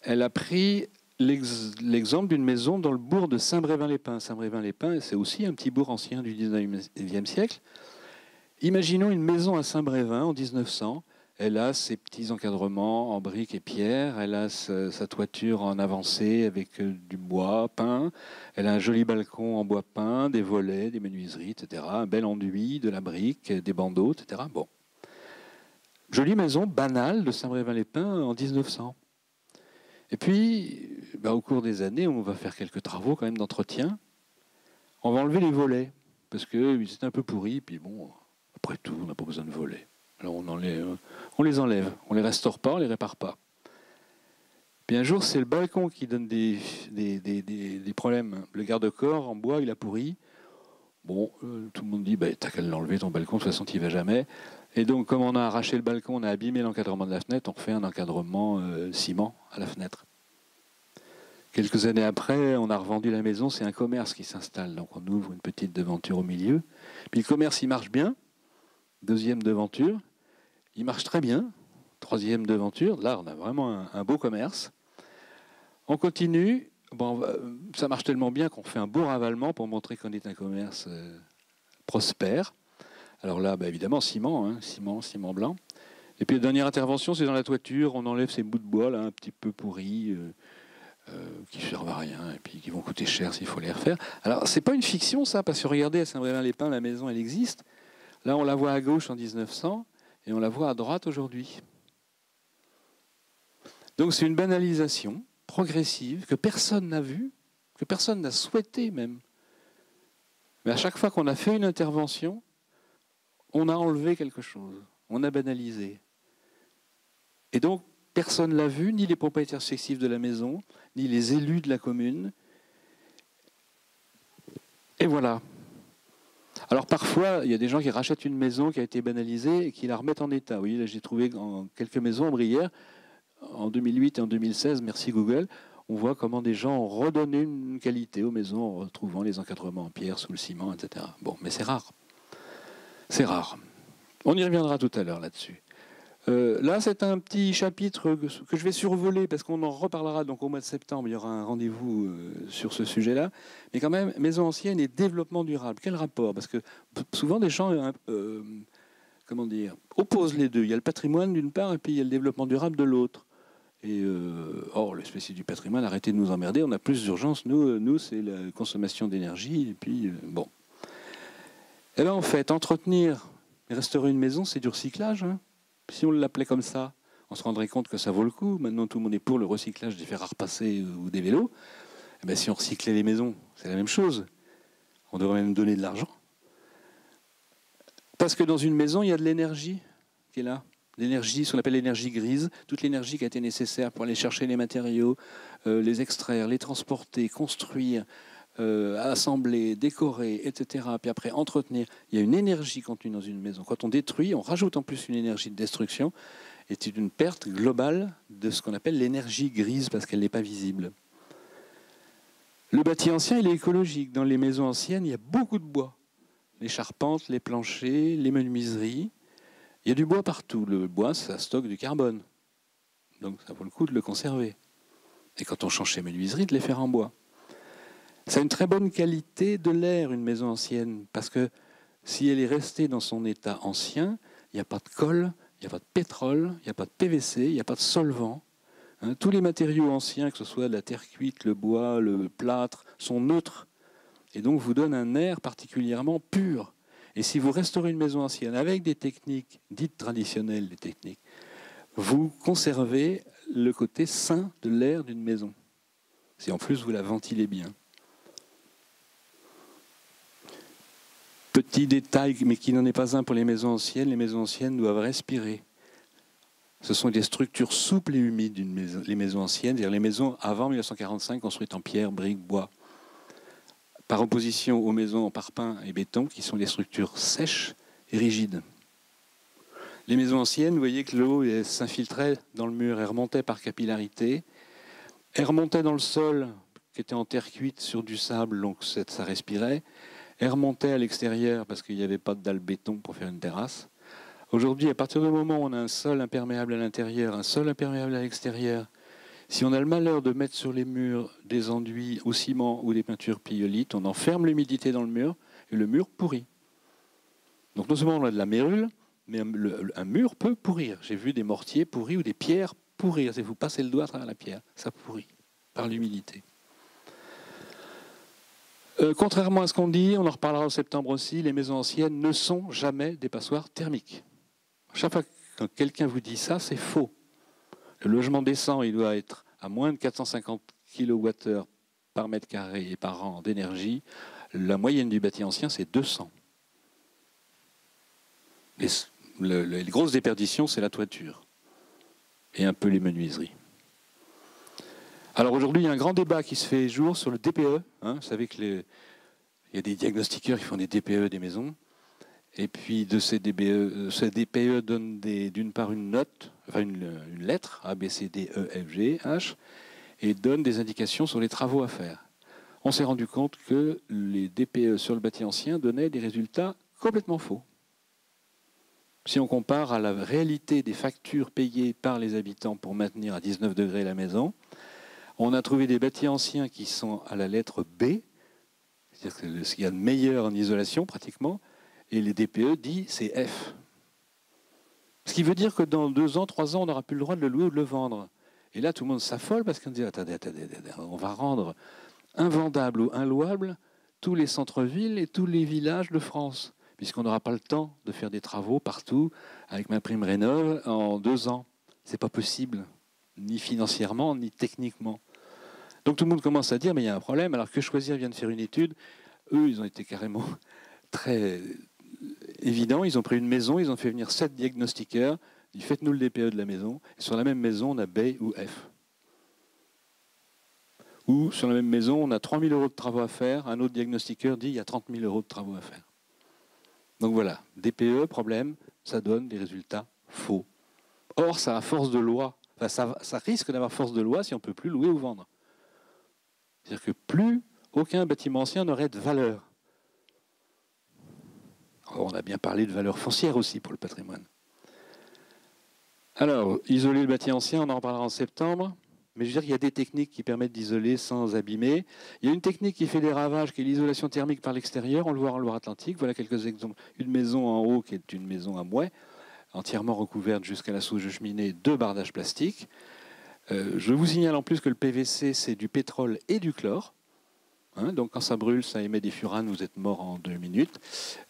Elle a pris l'exemple d'une maison dans le bourg de Saint-Brévin-les-Pins. Saint-Brévin-les-Pins, c'est aussi un petit bourg ancien du 19e siècle. Imaginons une maison à Saint-Brévin en 1900. Elle a ses petits encadrements en briques et pierres, elle a sa toiture en avancée avec du bois peint, elle a un joli balcon en bois peint, des volets, des menuiseries, etc., un bel enduit, de la brique, des bandeaux, etc. Bon. Jolie maison banale de Saint-Brévin-les-Pins en 1900. Et puis, au cours des années, on va faire quelques travaux quand même d'entretien. On va enlever les volets, parce que c'est un peu pourri, puis bon, après tout, on n'a pas besoin de volets. Alors on les enlève, on les restaure pas, on les répare pas. Puis un jour, c'est le balcon qui donne des problèmes. Le garde-corps en bois, il a pourri. Bon, tout le monde dit, t'as qu'à l'enlever ton balcon, de toute façon, tu n'y vas jamais. Et donc, comme on a arraché le balcon, on a abîmé l'encadrement de la fenêtre, on refait un encadrement ciment à la fenêtre. Quelques années après, on a revendu la maison, c'est un commerce qui s'installe. Donc on ouvre une petite devanture au milieu. Puis le commerce, il marche bien. Deuxième devanture. Il marche très bien. Troisième devanture. Là, on a vraiment un beau commerce. On continue. Bon, ça marche tellement bien qu'on fait un beau ravalement pour montrer qu'on est un commerce prospère. Alors là, évidemment, ciment, ciment blanc. Et puis la dernière intervention, c'est dans la toiture. On enlève ces bouts de bois là, un petit peu pourris, qui ne servent à rien et puis qui vont coûter cher s'il faut les refaire. Alors, c'est pas une fiction, ça, parce que regardez, à Saint-Brévin-les-Pins, la maison, elle existe. Là, on la voit à gauche en 1900 et on la voit à droite aujourd'hui. Donc c'est une banalisation progressive que personne n'a vue, que personne n'a souhaité même. Mais à chaque fois qu'on a fait une intervention, on a enlevé quelque chose, on a banalisé. Et donc personne ne l'a vu, ni les propriétaires successifs de la maison, ni les élus de la commune. Et voilà. Alors parfois, il y a des gens qui rachètent une maison qui a été banalisée et qui la remettent en état. Oui, là j'ai trouvé quelques maisons en Brière, en 2008 et en 2016, merci Google, on voit comment des gens ont redonné une qualité aux maisons en retrouvant les encadrements en pierre sous le ciment, etc. Bon, mais c'est rare. C'est rare. On y reviendra tout à l'heure là-dessus. Là, c'est un petit chapitre que je vais survoler parce qu'on en reparlera donc au mois de septembre. Il y aura un rendez-vous sur ce sujet-là. Mais quand même, maison ancienne et développement durable. Quel rapport? Parce que souvent, des gens opposent les deux. Il y a le patrimoine d'une part et puis il y a le développement durable de l'autre. Et or, le spécialiste du patrimoine, arrêtez de nous emmerder. On a plus d'urgence. Nous, c'est la consommation d'énergie. Et puis, bon. Et là, en fait, entretenir et restaurer une maison, c'est du recyclage, hein. Si on l'appelait comme ça, on se rendrait compte que ça vaut le coup. Maintenant, tout le monde est pour le recyclage des fers à repasser ou des vélos. Eh bien, si on recyclait les maisons, c'est la même chose. On devrait même donner de l'argent. Parce que dans une maison, il y a de l'énergie qui est là. L'énergie, ce qu'on appelle l'énergie grise, toute l'énergie qui a été nécessaire pour aller chercher les matériaux, les extraire, les transporter, construire, assembler, décorer, etc. Puis après, entretenir. Il y a une énergie contenue dans une maison. Quand on détruit, on rajoute en plus une énergie de destruction. Et c'est une perte globale de ce qu'on appelle l'énergie grise parce qu'elle n'est pas visible. Le bâti ancien, il est écologique. Dans les maisons anciennes, il y a beaucoup de bois. Les charpentes, les planchers, les menuiseries. Il y a du bois partout. Le bois, ça stocke du carbone. Donc ça vaut le coup de le conserver. Et quand on change ses menuiseries, de les faire en bois. Ça a une très bonne qualité de l'air, une maison ancienne, parce que si elle est restée dans son état ancien, il n'y a pas de colle, il n'y a pas de pétrole, il n'y a pas de PVC, il n'y a pas de solvant. Tous les matériaux anciens, que ce soit la terre cuite, le bois, le plâtre, sont neutres. et donc vous donne un air particulièrement pur. Et si vous restaurez une maison ancienne avec des techniques dites traditionnelles, des techniques, vous conservez le côté sain de l'air d'une maison. Si en plus vous la ventilez bien. Petit détail, mais qui n'en est pas un pour les maisons anciennes doivent respirer. Ce sont des structures souples et humides, les maisons anciennes, c'est-à-dire les maisons avant 1945 construites en pierre, briques, bois. Par opposition aux maisons en parpaing et béton, qui sont des structures sèches et rigides. Les maisons anciennes, vous voyez que l'eau s'infiltrait dans le mur et remontait par capillarité. Elle remontait dans le sol, qui était en terre cuite sur du sable, donc ça respirait. Elle remontait à l'extérieur parce qu'il n'y avait pas de dalle béton pour faire une terrasse. Aujourd'hui, à partir du moment où on a un sol imperméable à l'intérieur, un sol imperméable à l'extérieur, si on a le malheur de mettre sur les murs des enduits au ciment ou des peintures pyolites, on enferme l'humidité dans le mur et le mur pourrit. Donc non seulement on a de la mérule, mais un mur peut pourrir. J'ai vu des mortiers pourris ou des pierres pourrir. Si vous passez le doigt à travers la pierre, ça pourrit par l'humidité. Contrairement à ce qu'on dit, on en reparlera en septembre aussi, les maisons anciennes ne sont jamais des passoires thermiques. Chaque fois que quelqu'un vous dit ça, c'est faux. Le logement décent, il doit être à moins de 450 kWh par mètre carré et par an d'énergie. La moyenne du bâti ancien, c'est 200. Les grosses déperditions, c'est la toiture et un peu les menuiseries. Alors aujourd'hui, il y a un grand débat qui se fait jour sur le DPE. Vous savez qu'il y a des diagnostiqueurs qui font des DPE des maisons. Et puis de ces DPE donnent d'une part une note, enfin une lettre, A, B, C, D, E, F, G, H, et donnent des indications sur les travaux à faire. On s'est rendu compte que les DPE sur le bâti ancien donnaient des résultats complètement faux. Si on compare à la réalité des factures payées par les habitants pour maintenir à 19 degrés la maison, on a trouvé des bâtis anciens qui sont à la lettre B, c'est-à-dire ce qu'il y a de meilleur en isolation pratiquement, et les DPE dit c'est F. Ce qui veut dire que dans 2 ans, 3 ans, on n'aura plus le droit de le louer ou de le vendre. Et là, tout le monde s'affole parce qu'on dit attendez, on va rendre invendable ou inlouable tous les centres-villes et tous les villages de France, puisqu'on n'aura pas le temps de faire des travaux partout avec ma prime rénov' en 2 ans. C'est pas possible, ni financièrement, ni techniquement. Donc tout le monde commence à dire mais il y a un problème, alors que Choisir vient de faire une étude, eux ils ont été carrément très évidents, ils ont pris une maison, ils ont fait venir 7 diagnostiqueurs, ils disent faites-nous le DPE de la maison, et sur la même maison on a B ou F. Ou sur la même maison on a 3 000 € de travaux à faire, un autre diagnostiqueur dit il y a 30 000 € de travaux à faire. Donc voilà, DPE, problème, ça donne des résultats faux. Or ça a force de loi, enfin, ça risque d'avoir force de loi si on ne peut plus louer ou vendre. C'est-à-dire que plus aucun bâtiment ancien n'aurait de valeur. Alors, on a bien parlé de valeur foncière aussi pour le patrimoine. Alors, isoler le bâti ancien, on en reparlera en septembre. Mais je veux dire qu'il y a des techniques qui permettent d'isoler sans abîmer. Il y a une technique qui fait des ravages, qui est l'isolation thermique par l'extérieur. On le voit en Loire-Atlantique. Voilà quelques exemples. Une maison en haut qui est une maison à mouet, entièrement recouverte jusqu'à la souche de cheminée de bardage plastique. Je vous signale en plus que le PVC, c'est du pétrole et du chlore. Donc quand ça brûle, ça émet des furanes, vous êtes mort en 2 minutes.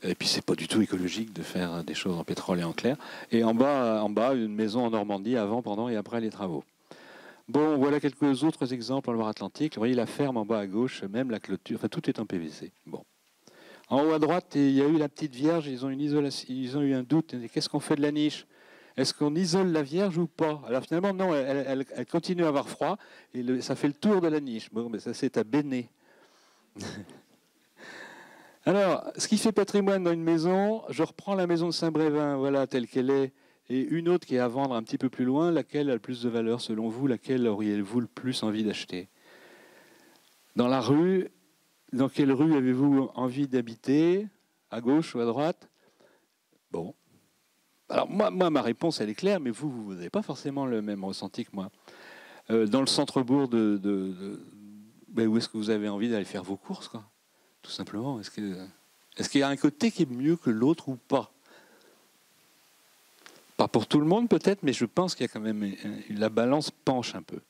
Et puis c'est pas du tout écologique de faire des choses en pétrole et en clair. Et en bas, une maison en Normandie, avant, pendant et après les travaux. Bon, voilà quelques autres exemples en Loire-Atlantique. Vous voyez la ferme en bas à gauche, même la clôture, enfin tout est en PVC. Bon. En haut à droite, il y a eu la petite Vierge, ils ont eu un doute. Qu'est-ce qu'on fait de la niche ? Est-ce qu'on isole la Vierge ou pas ? Alors finalement, non, elle continue à avoir froid et ça fait le tour de la niche. Bon, mais ça c'est à Béné. Alors, ce qui fait patrimoine dans une maison, je reprends la maison de Saint-Brévin, voilà, telle qu'elle est, et une autre qui est à vendre un petit peu plus loin, laquelle a le plus de valeur selon vous, laquelle auriez-vous le plus envie d'acheter ? Dans la rue, dans quelle rue avez-vous envie d'habiter ? À gauche ou à droite ? Bon. Alors moi, ma réponse, elle est claire, mais vous n'avez pas forcément le même ressenti que moi. Dans le centre-bourg où est-ce que vous avez envie d'aller faire vos courses, quoi ? Tout simplement. Est-ce qu'il y a un côté qui est mieux que l'autre ou pas ? Pas pour tout le monde peut-être, mais je pense qu'il y a quand même la balance penche un peu.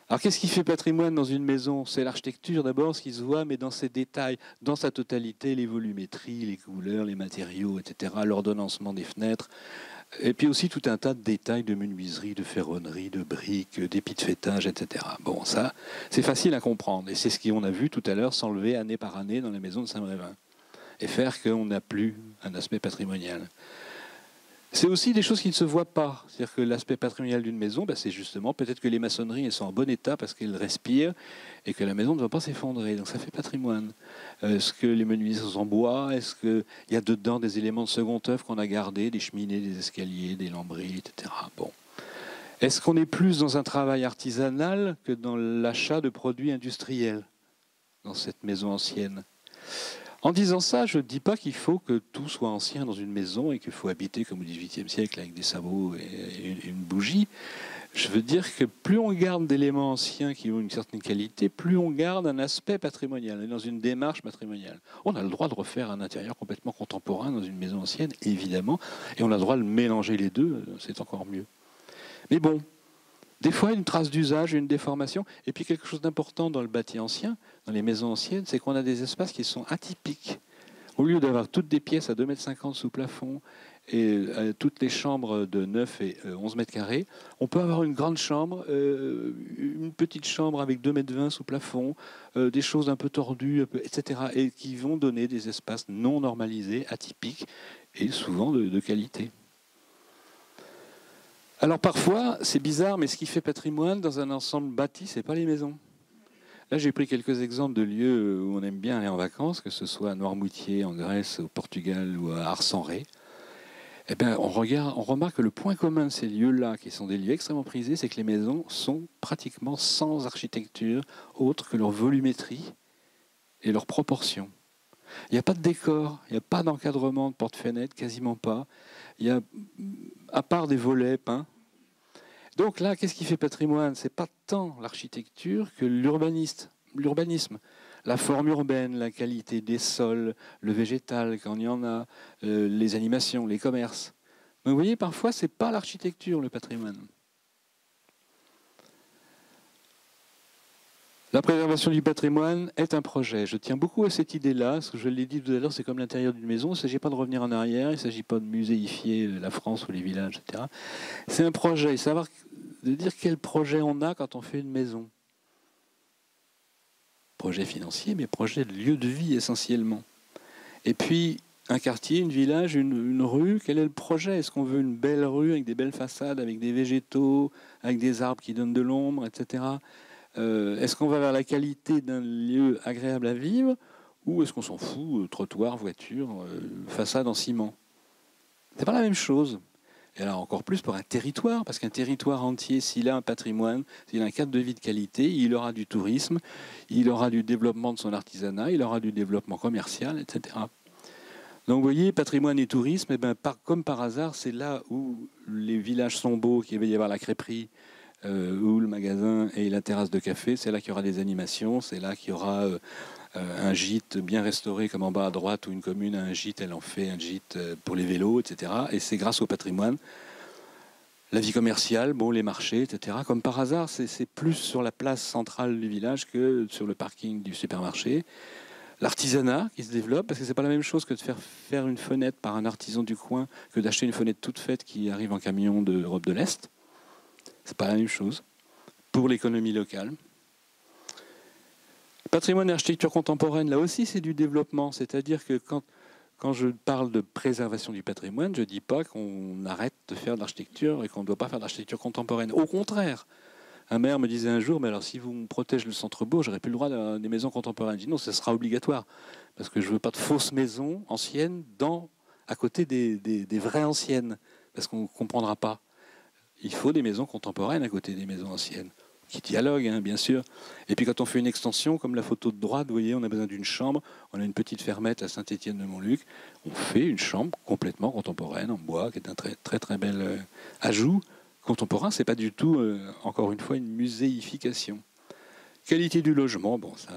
Alors qu'est-ce qui fait patrimoine dans une maison? C'est l'architecture d'abord, ce qui se voit, mais dans ses détails, dans sa totalité, les volumétries, les couleurs, les matériaux, etc., l'ordonnancement des fenêtres, et puis aussi tout un tas de détails de menuiserie, de ferronnerie, de briques, d'épis de fêtage, etc. Bon, ça, c'est facile à comprendre, et c'est ce qu'on a vu tout à l'heure s'enlever année par année dans la maison de Saint-Brévin, et faire qu'on n'a plus un aspect patrimonial. C'est aussi des choses qui ne se voient pas. C'est-à-dire que l'aspect patrimonial d'une maison, c'est justement peut-être que les maçonneries elles sont en bon état parce qu'elles respirent et que la maison ne va pas s'effondrer. Donc ça fait patrimoine. Est-ce que les menuiseries sont en bois? Est-ce qu'il y a dedans des éléments de second œuvre qu'on a gardés, des cheminées, des escaliers, des lambris, etc. Bon. Est-ce qu'on est plus dans un travail artisanal que dans l'achat de produits industriels dans cette maison ancienne? En disant ça, je ne dis pas qu'il faut que tout soit ancien dans une maison et qu'il faut habiter comme au XVIIIe siècle avec des sabots et une bougie. Je veux dire que plus on garde d'éléments anciens qui ont une certaine qualité, plus on garde un aspect patrimonial, et dans une démarche patrimoniale. On a le droit de refaire un intérieur complètement contemporain dans une maison ancienne, évidemment, et on a le droit de mélanger les deux, c'est encore mieux. Mais bon, des fois, une trace d'usage, une déformation. Et puis quelque chose d'important dans le bâti ancien, dans les maisons anciennes, c'est qu'on a des espaces qui sont atypiques. Au lieu d'avoir toutes des pièces à 2,50 m sous plafond et toutes les chambres de 9 et 11 mètres carrés, on peut avoir une grande chambre, une petite chambre avec 2,20 m sous plafond, des choses un peu tordues, etc. Et qui vont donner des espaces non normalisés, atypiques et souvent de qualité. Alors parfois, c'est bizarre, mais ce qui fait patrimoine dans un ensemble bâti, ce n'est pas les maisons. Là, j'ai pris quelques exemples de lieux où on aime bien aller en vacances, que ce soit à Noirmoutier, en Grèce, au Portugal ou à Ars-en-Ré. Eh bien, on remarque que le point commun de ces lieux-là, qui sont des lieux extrêmement prisés, c'est que les maisons sont pratiquement sans architecture autre que leur volumétrie et leur proportion. Il n'y a pas de décor, il n'y a pas d'encadrement de porte-fenêtre, quasiment pas. Il y a, à part des volets peints. Donc là, qu'est-ce qui fait patrimoine? Ce n'est pas tant l'architecture que l'urbanisme. La forme urbaine, la qualité des sols, le végétal, quand il y en a, les animations, les commerces. Donc vous voyez, parfois, ce n'est pas l'architecture, le patrimoine. La préservation du patrimoine est un projet. Je tiens beaucoup à cette idée-là, ce que je l'ai dit tout à l'heure, c'est comme l'intérieur d'une maison. Il ne s'agit pas de revenir en arrière, il ne s'agit pas de muséifier la France ou les villages, etc. C'est un projet, savoir de dire quel projet on a quand on fait une maison. Projet financier, mais projet de lieu de vie essentiellement. Et puis, un quartier, une village, une rue, quel est le projet? Est-ce qu'on veut une belle rue avec des belles façades, avec des végétaux, avec des arbres qui donnent de l'ombre, etc. Est-ce qu'on va vers la qualité d'un lieu agréable à vivre ou est-ce qu'on s'en fout, trottoir, voiture, façade en ciment? C'est pas la même chose. Et alors encore plus pour un territoire, parce qu'un territoire entier, s'il a un patrimoine, s'il a un cadre de vie de qualité, il aura du tourisme, il aura du développement de son artisanat, il aura du développement commercial, etc. Donc vous voyez, patrimoine et tourisme, comme par hasard, c'est là où les villages sont beaux, qu'il va y avoir la crêperie, où le magasin et la terrasse de café, c'est là qu'il y aura des animations, c'est là qu'il y aura un gîte bien restauré comme en bas à droite où une commune a un gîte, elle en fait un gîte pour les vélos, etc. Et c'est grâce au patrimoine. La vie commerciale, bon, les marchés, etc. Comme par hasard, c'est plus sur la place centrale du village que sur le parking du supermarché. L'artisanat qui se développe, parce que c'est pas la même chose que de faire une fenêtre par un artisan du coin que d'acheter une fenêtre toute faite qui arrive en camion d'Europe de l'Est. C'est pas la même chose pour l'économie locale. Patrimoine et architecture contemporaine, là aussi, c'est du développement. C'est-à-dire que quand je parle de préservation du patrimoine, je ne dis pas qu'on arrête de faire de l'architecture et qu'on ne doit pas faire de l'architecture contemporaine. Au contraire, un maire me disait un jour, mais alors si vous me protégez le centre-bourg, j'aurai plus le droit d'avoir des maisons contemporaines. Je dis non, ça sera obligatoire, parce que je ne veux pas de fausses maisons anciennes à côté des vraies anciennes, parce qu'on ne comprendra pas. Il faut des maisons contemporaines à côté des maisons anciennes, qui dialoguent, hein, bien sûr. Et puis quand on fait une extension, comme la photo de droite, vous voyez, on a besoin d'une chambre, on a une petite fermette à Saint-Étienne-de-Montluc, on fait une chambre complètement contemporaine, en bois, qui est un très très, très bel ajout. Contemporain, ce n'est pas du tout, encore une fois, une muséification. Qualité du logement, bon, ça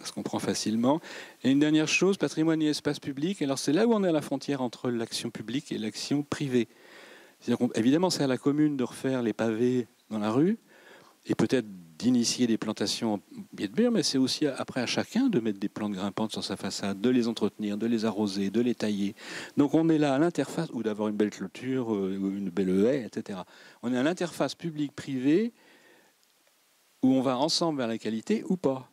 se comprend facilement. Et une dernière chose, patrimoine et espace public. Alors c'est là où on est à la frontière entre l'action publique et l'action privée. Évidemment, c'est à la commune de refaire les pavés dans la rue, et peut-être d'initier des plantations en pied de mur, mais c'est aussi après à chacun de mettre des plantes grimpantes sur sa façade, de les entretenir, de les arroser, de les tailler. Donc on est là à l'interface, ou d'avoir une belle clôture, ou une belle haie, etc. On est à l'interface publique-privée où on va ensemble vers la qualité ou pas.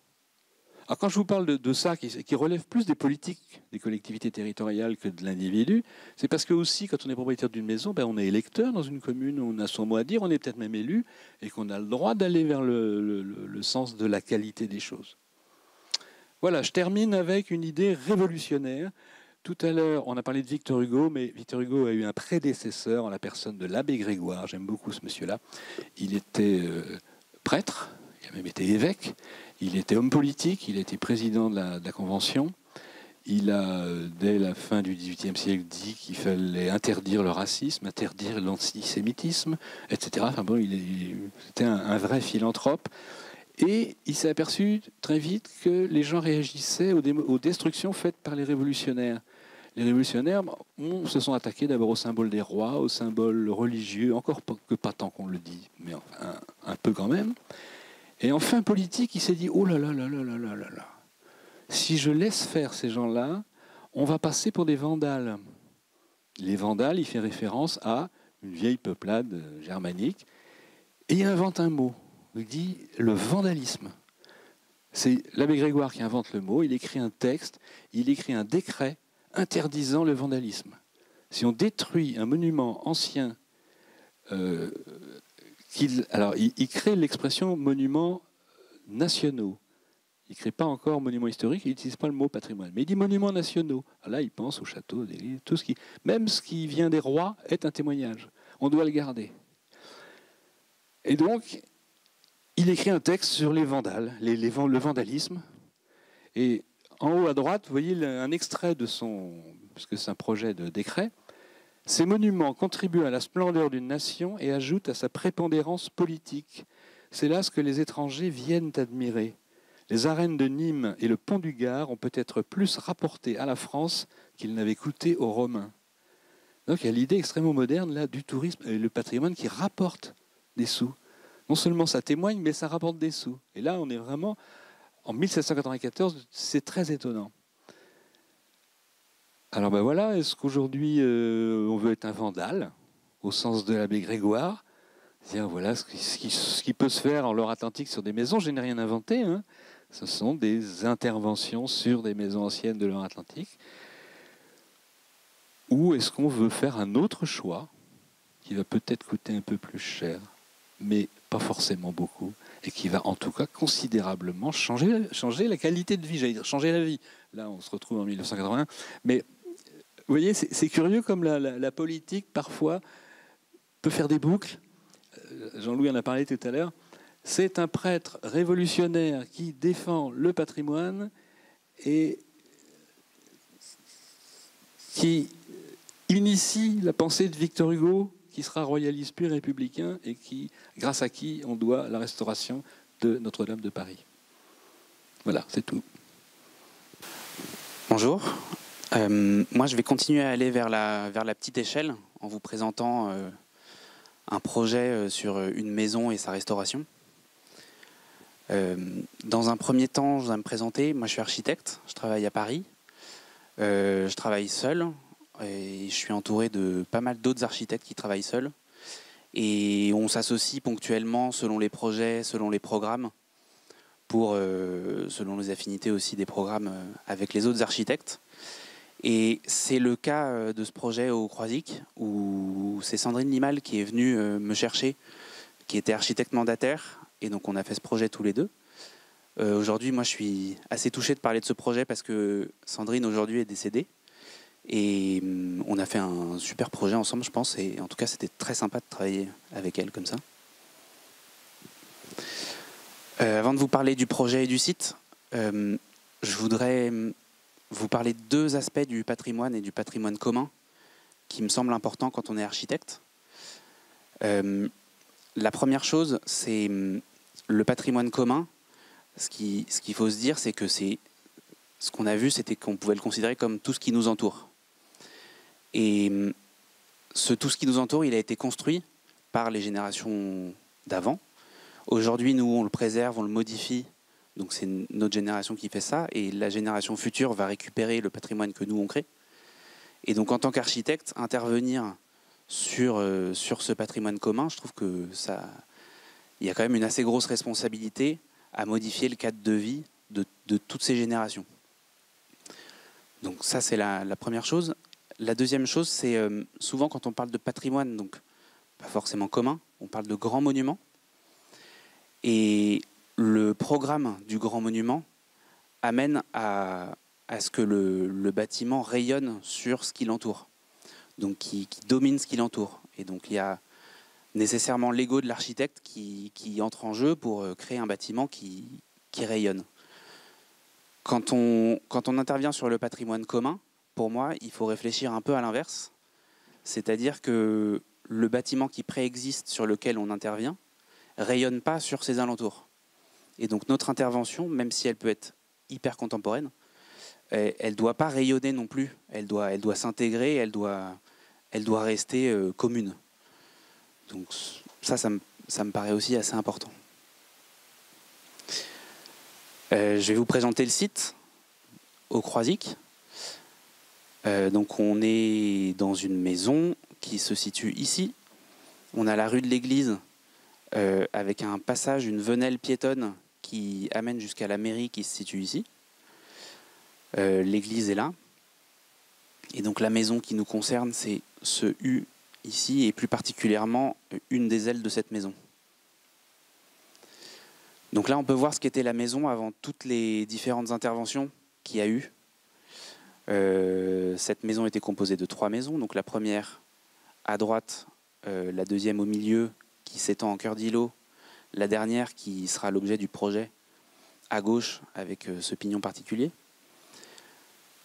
Alors quand je vous parle de ça, qui relève plus des politiques des collectivités territoriales que de l'individu, c'est parce que aussi, quand on est propriétaire d'une maison, on est électeur dans une commune, on a son mot à dire, on est peut-être même élu, et qu'on a le droit d'aller vers le sens de la qualité des choses. Voilà, je termine avec une idée révolutionnaire. Tout à l'heure, on a parlé de Victor Hugo, mais Victor Hugo a eu un prédécesseur en la personne de l'abbé Grégoire. J'aime beaucoup ce monsieur-là. Il était prêtre, il a même été évêque. Il était homme politique, il était président de la Convention. Il a, dès la fin du XVIIIe siècle, dit qu'il fallait interdire le racisme, interdire l'antisémitisme, etc. Enfin bon, c'était un vrai philanthrope. Et il s'est aperçu très vite que les gens réagissaient aux destructions faites par les révolutionnaires. Les révolutionnaires se sont attaqués d'abord au symbole des rois, au symbole religieux, encore que pas tant qu'on le dit, mais enfin, un peu quand même. Et en fin politique, il s'est dit « Oh là là là là là là là là, si je laisse faire ces gens-là, on va passer pour des vandales. » Les vandales, il fait référence à une vieille peuplade germanique. Et il invente un mot. Il dit le vandalisme. C'est l'abbé Grégoire qui invente le mot. Il écrit un texte, il écrit un décret interdisant le vandalisme. Si on détruit un monument ancien, alors il crée l'expression monuments nationaux. Il ne crée pas encore monuments historiques, il n'utilise pas le mot patrimoine. Mais il dit monuments nationaux. Alors là, il pense aux châteaux, tout ce qui, même ce qui vient des rois est un témoignage. On doit le garder. Et donc, il écrit un texte sur les vandales, le vandalisme. Et en haut à droite, vous voyez un extrait de son, puisque c'est un projet de décret. Ces monuments contribuent à la splendeur d'une nation et ajoutent à sa prépondérance politique. C'est là ce que les étrangers viennent admirer. Les arènes de Nîmes et le pont du Gard ont peut-être plus rapporté à la France qu'ils n'avaient coûté aux Romains. Donc il y a l'idée extrêmement moderne là, du tourisme et le patrimoine qui rapporte des sous. Non seulement ça témoigne, mais ça rapporte des sous. Et là, on est vraiment en 1794, c'est très étonnant. Alors ben voilà, est-ce qu'aujourd'hui on veut être un vandale, au sens de l'abbé Grégoire? C'est-à-dire voilà ce qui peut se faire en Loire-Atlantique sur des maisons, je n'ai rien inventé, hein. Ce sont des interventions sur des maisons anciennes de Loire-Atlantique. Ou est-ce qu'on veut faire un autre choix, qui va peut-être coûter un peu plus cher, mais pas forcément beaucoup, et qui va en tout cas considérablement changer la qualité de vie, j'allais dire changer la vie. Là, on se retrouve en 1981, mais vous voyez, c'est curieux comme la politique, parfois, peut faire des boucles. Jean-Louis en a parlé tout à l'heure. C'est un prêtre révolutionnaire qui défend le patrimoine et qui initie la pensée de Victor Hugo, qui sera royaliste puis républicain, et grâce à qui on doit la restauration de Notre-Dame de Paris. Voilà, c'est tout. Bonjour. Moi, je vais continuer à aller vers la petite échelle en vous présentant un projet sur une maison et sa restauration. Dans un premier temps, je vais me présenter. Moi, je suis architecte, je travaille à Paris. Je travaille seul et je suis entouré de pas mal d'autres architectes qui travaillent seuls. Et on s'associe ponctuellement selon les projets, selon les programmes, selon les affinités aussi des programmes avec les autres architectes. Et c'est le cas de ce projet au Croisic, où c'est Sandrine Limal qui est venue me chercher, qui était architecte mandataire, et donc on a fait ce projet tous les deux. Aujourd'hui, moi je suis assez touché de parler de ce projet parce que Sandrine aujourd'hui est décédée, et on a fait un super projet ensemble, je pense, et en tout cas c'était très sympa de travailler avec elle comme ça. Avant de vous parler du projet et du site, je voudrais vous parler de deux aspects du patrimoine et du patrimoine commun qui me semblent importants quand on est architecte. La première chose, c'est le patrimoine commun. Ce qu'il faut se dire, c'est que ce qu'on a vu, c'était qu'on pouvait le considérer comme tout ce qui nous entoure. Et tout ce qui nous entoure, il a été construit par les générations d'avant. Aujourd'hui, nous, on le préserve, on le modifie. Donc c'est notre génération qui fait ça. Et la génération future va récupérer le patrimoine que nous, on crée. Et donc en tant qu'architecte, intervenir sur ce patrimoine commun, je trouve que il y a quand même une assez grosse responsabilité à modifier le cadre de vie de toutes ces générations. Donc ça, c'est la première chose. La deuxième chose, c'est souvent quand on parle de patrimoine, donc pas forcément commun, on parle de grands monuments. Et le programme du grand monument amène à ce que le bâtiment rayonne sur ce qui l'entoure, donc qui domine ce qui l'entoure. Et donc il y a nécessairement l'ego de l'architecte qui entre en jeu pour créer un bâtiment qui rayonne. Quand on intervient sur le patrimoine commun, pour moi, il faut réfléchir un peu à l'inverse, c'est-à-dire que le bâtiment qui préexiste sur lequel on intervient rayonne pas sur ses alentours. Et donc notre intervention, même si elle peut être hyper contemporaine, elle ne doit pas rayonner non plus. Elle doit s'intégrer, elle doit rester commune. Donc ça me paraît aussi assez important. Je vais vous présenter le site au Croisic. Donc on est dans une maison qui se situe ici. On a la rue de l'Église avec un passage, une venelle piétonne qui amène jusqu'à la mairie qui se situe ici. L'église est là. Et donc la maison qui nous concerne, c'est ce U ici, et plus particulièrement une des ailes de cette maison. Donc là, on peut voir ce qu'était la maison avant toutes les différentes interventions qu'il y a eu. Cette maison était composée de 3 maisons. Donc la première à droite, la deuxième au milieu qui s'étend en cœur d'îlot, la dernière qui sera l'objet du projet à gauche avec ce pignon particulier.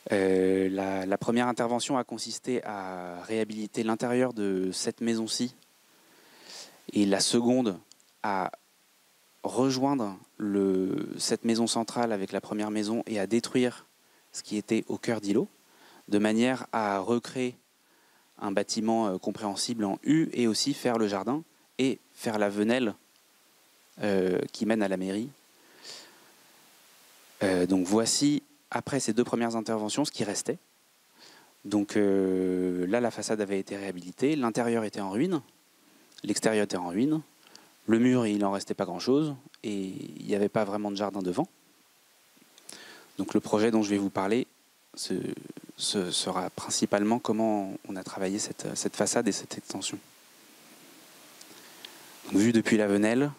La première intervention a consisté à réhabiliter l'intérieur de cette maison-ci et la seconde à rejoindre cette maison centrale avec la première maison et à détruire ce qui était au cœur d'îlot, de manière à recréer un bâtiment compréhensible en U et aussi faire le jardin et faire la venelle qui mène à la mairie. Donc voici, après ces 2 premières interventions, ce qui restait. Donc là, la façade avait été réhabilitée, l'intérieur était en ruine, l'extérieur était en ruine, le mur, il n'en restait pas grand-chose, et il n'y avait pas vraiment de jardin devant. Donc le projet dont je vais vous parler sera principalement comment on a travaillé cette façade et cette extension. Donc, vu depuis la venelle,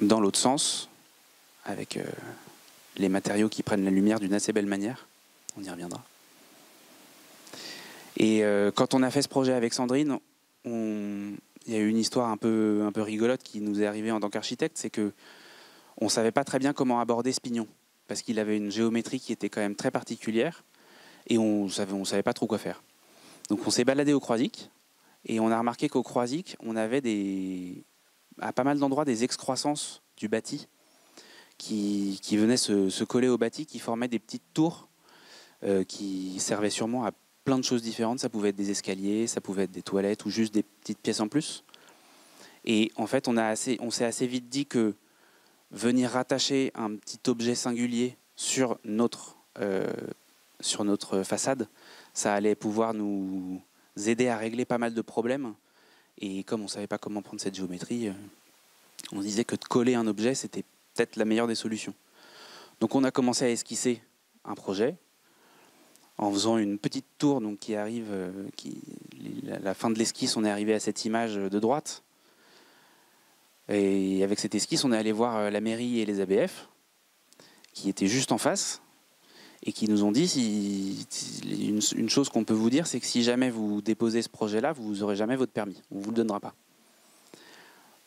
dans l'autre sens, avec les matériaux qui prennent la lumière d'une assez belle manière. On y reviendra. Et quand on a fait ce projet avec Sandrine, il y a eu une histoire un peu rigolote qui nous est arrivée en tant qu'architecte, c'est qu'on ne savait pas très bien comment aborder ce pignon, parce qu'il avait une géométrie qui était quand même très particulière, et on savait pas trop quoi faire. Donc on s'est baladé au Croisic, et on a remarqué qu'au Croisic, on avait à pas mal d'endroits des excroissances du bâti, qui venaient se coller au bâti, qui formaient des petites tours qui servaient sûrement à plein de choses différentes. Ça pouvait être des escaliers, ça pouvait être des toilettes ou juste des petites pièces en plus. Et en fait, on s'est assez vite dit que venir rattacher un petit objet singulier sur notre façade, ça allait pouvoir nous aider à régler pas mal de problèmes. Et comme on ne savait pas comment prendre cette géométrie, on se disait que de coller un objet, c'était peut-être la meilleure des solutions. Donc on a commencé à esquisser un projet en faisant une petite tour donc, qui arrive, à la fin de l'esquisse, on est arrivé à cette image de droite. Et avec cette esquisse, on est allé voir la mairie et les ABF, qui étaient juste en face, et qui nous ont dit, une chose qu'on peut vous dire, c'est que si jamais vous déposez ce projet-là, vous n'aurez jamais votre permis, on ne vous le donnera pas.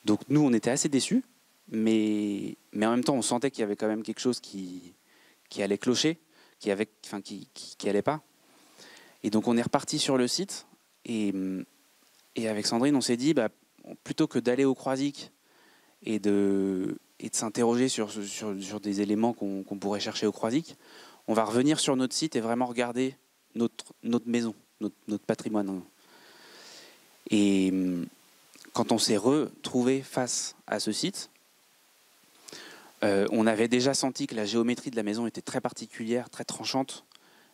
Donc nous, on était assez déçus, mais en même temps, on sentait qu'il y avait quand même quelque chose qui allait clocher, qui allait pas. Et donc on est reparti sur le site, et avec Sandrine, on s'est dit, plutôt que d'aller au Croisic et de s'interroger sur des éléments qu'on pourrait chercher au Croisic, on va revenir sur notre site et vraiment regarder notre maison, notre patrimoine. Et quand on s'est retrouvé face à ce site, on avait déjà senti que la géométrie de la maison était très particulière, très tranchante.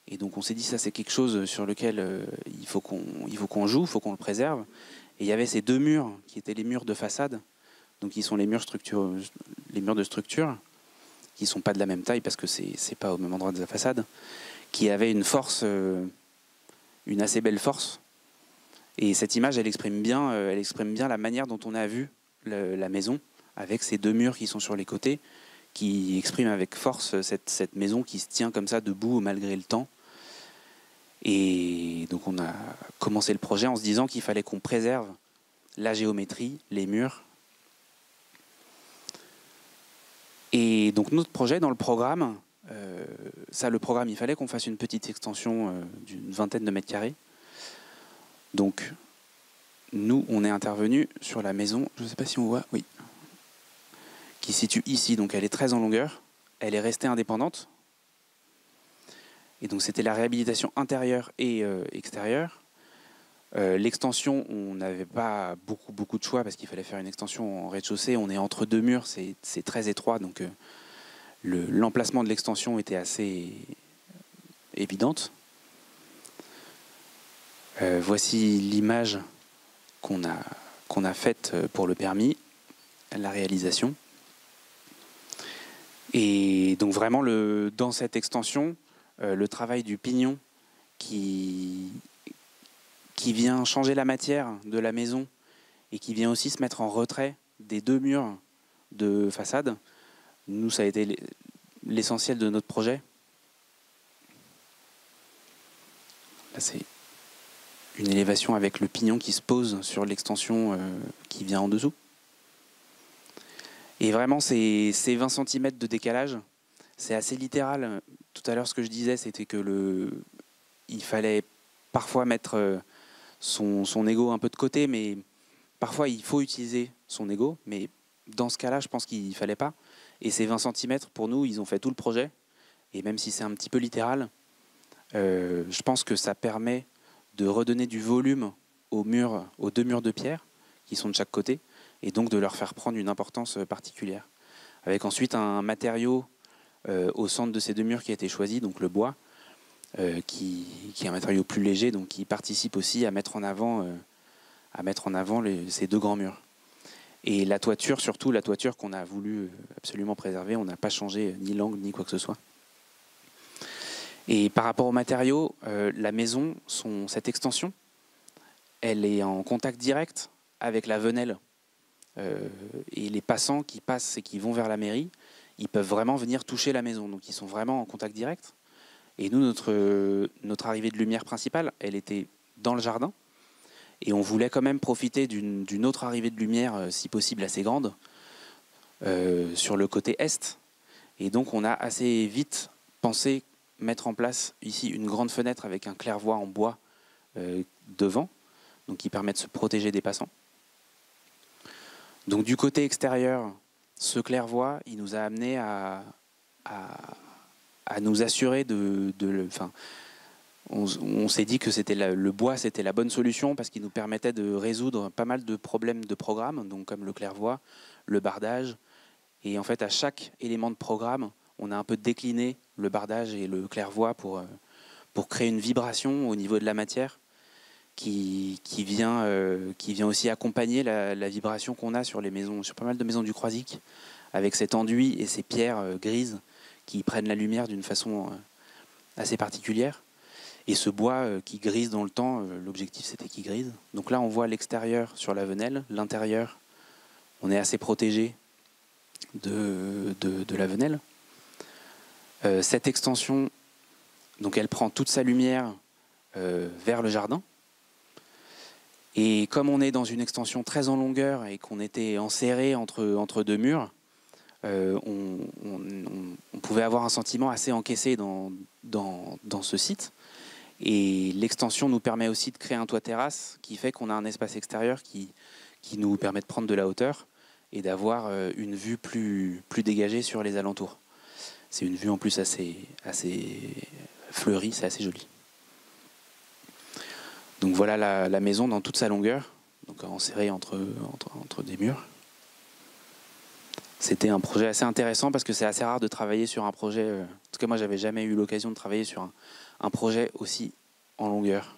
Et donc on s'est dit ça c'est quelque chose sur lequel il faut qu'on joue, il faut qu'on le préserve. Et il y avait ces deux murs qui étaient les murs de façade, donc qui sont les murs de structure, qui ne sont pas de la même taille parce que c'est pas au même endroit de la façade, qui avaient une force, une assez belle force. Et cette image elle exprime bien la manière dont on a vu la maison, avec ces deux murs qui sont sur les côtés, qui expriment avec force cette maison qui se tient comme ça debout malgré le temps. Et donc on a commencé le projet en se disant qu'il fallait qu'on préserve la géométrie, les murs. Et donc notre projet dans le programme, il fallait qu'on fasse une petite extension d'une vingtaine de mètres carrés. Donc nous, on est intervenu sur la maison, je ne sais pas si on voit, oui, qui se situe ici, donc elle est très en longueur, elle est restée indépendante. Et donc c'était la réhabilitation intérieure et extérieure. L'extension, on n'avait pas beaucoup de choix parce qu'il fallait faire une extension en rez-de-chaussée. On est entre deux murs, c'est très étroit, donc l'emplacement de l'extension était assez évidente. Voici l'image qu'on a faite pour le permis, la réalisation. Et donc vraiment, dans cette extension, le travail du pignon qui vient changer la matière de la maison et qui vient aussi se mettre en retrait des deux murs de façade, nous, ça a été l'essentiel de notre projet. Là, c'est une élévation avec le pignon qui se pose sur l'extension qui vient en dessous. Et vraiment, ces 20 cm de décalage, c'est assez littéral. Tout à l'heure, ce que je disais, c'était que il fallait parfois mettre son ego un peu de côté, mais parfois, il faut utiliser son ego. Mais dans ce cas-là, je pense qu'il ne fallait pas. Et ces 20 cm, pour nous, ils ont fait tout le projet. Et même si c'est un petit peu littéral, je pense que ça permet de redonner du volume aux deux murs de pierre qui sont de chaque côté, et donc de leur faire prendre une importance particulière. Avec ensuite un matériau au centre de ces deux murs qui a été choisi, donc le bois, qui est un matériau plus léger, donc qui participe aussi à mettre en avant, ces deux grands murs. Et la toiture, surtout la toiture qu'on a voulu absolument préserver, on n'a pas changé ni l'angle ni quoi que ce soit. Et par rapport aux matériaux, la maison, cette extension, elle est en contact direct avec la venelle. Et les passants qui passent et qui vont vers la mairie, ils peuvent vraiment venir toucher la maison. Donc ils sont vraiment en contact direct. Et nous, notre arrivée de lumière principale, elle était dans le jardin. Et on voulait quand même profiter d'une autre arrivée de lumière, si possible assez grande, sur le côté est. Et donc on a assez vite pensé mettre en place ici une grande fenêtre avec un claire-voie en bois devant, donc qui permet de se protéger des passants. Donc du côté extérieur, ce claire-voie, il nous a amené à nous assurer on s'est dit que le bois, c'était la bonne solution parce qu'il nous permettait de résoudre pas mal de problèmes de programme, donc comme le claire-voie, le bardage. Et en fait, à chaque élément de programme, on a un peu décliné le bardage et le claire-voie pour créer une vibration au niveau de la matière qui vient aussi accompagner la vibration qu'on a sur pas mal de maisons du Croisic, avec cet enduit et ces pierres grises qui prennent la lumière d'une façon assez particulière. Et ce bois qui grise dans le temps, l'objectif c'était qu'il grise. Donc là on voit l'extérieur sur la venelle, l'intérieur on est assez protégé de la venelle. Cette extension, donc elle prend toute sa lumière vers le jardin. Et comme on est dans une extension très en longueur et qu'on était enserré entre deux murs, on pouvait avoir un sentiment assez encaissé dans ce site. Et l'extension nous permet aussi de créer un toit terrasse qui fait qu'on a un espace extérieur qui nous permet de prendre de la hauteur et d'avoir une vue plus dégagée sur les alentours. C'est une vue en plus assez fleurie, c'est assez joli. Donc voilà la maison dans toute sa longueur. Donc enserré entre des murs. C'était un projet assez intéressant parce que c'est assez rare de travailler sur un projet. En tout cas, moi, j'avais jamais eu l'occasion de travailler sur un projet aussi en longueur.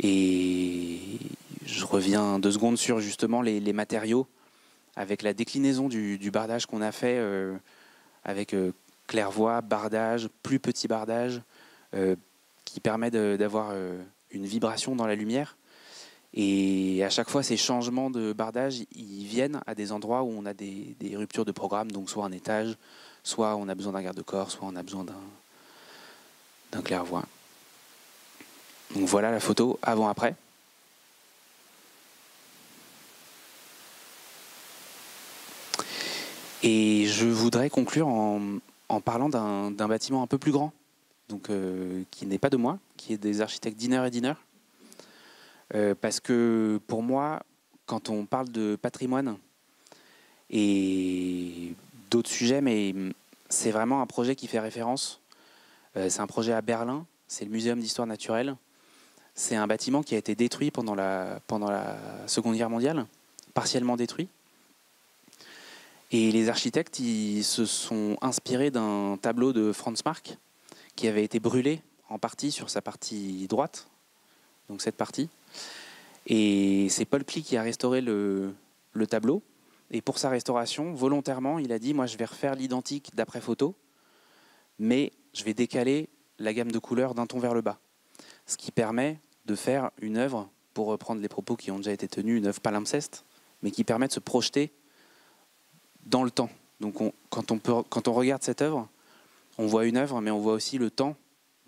Et je reviens 2 secondes sur justement les matériaux, avec la déclinaison du bardage qu'on a fait avec claire-voie, bardage, plus petit bardage, qui permet d'avoir une vibration dans la lumière. Et à chaque fois, ces changements de bardage, ils viennent à des endroits où on a des ruptures de programme, donc soit un étage, soit on a besoin d'un garde-corps, soit on a besoin d'un claire-voie. Donc voilà la photo avant-après. Et je voudrais conclure en parlant d'un bâtiment un peu plus grand, donc qui n'est pas de moi, qui est des architectes Diener et Diener. Parce que pour moi, quand on parle de patrimoine et d'autres sujets, mais c'est vraiment un projet qui fait référence. C'est un projet à Berlin, c'est le Muséum d'histoire naturelle. C'est un bâtiment qui a été détruit pendant la Seconde Guerre mondiale, partiellement détruit. Et les architectes, ils se sont inspirés d'un tableau de Franz Marc qui avait été brûlé en partie sur sa partie droite, donc cette partie. Et c'est Paul Klee qui a restauré le tableau. Et pour sa restauration, volontairement, il a dit « Moi, je vais refaire l'identique d'après photo, mais je vais décaler la gamme de couleurs d'un ton vers le bas. » Ce qui permet de faire une œuvre, pour reprendre les propos qui ont déjà été tenus, une œuvre palimpseste, mais qui permet de se projeter dans le temps. Donc quand on regarde cette œuvre, on voit une œuvre, mais on voit aussi le temps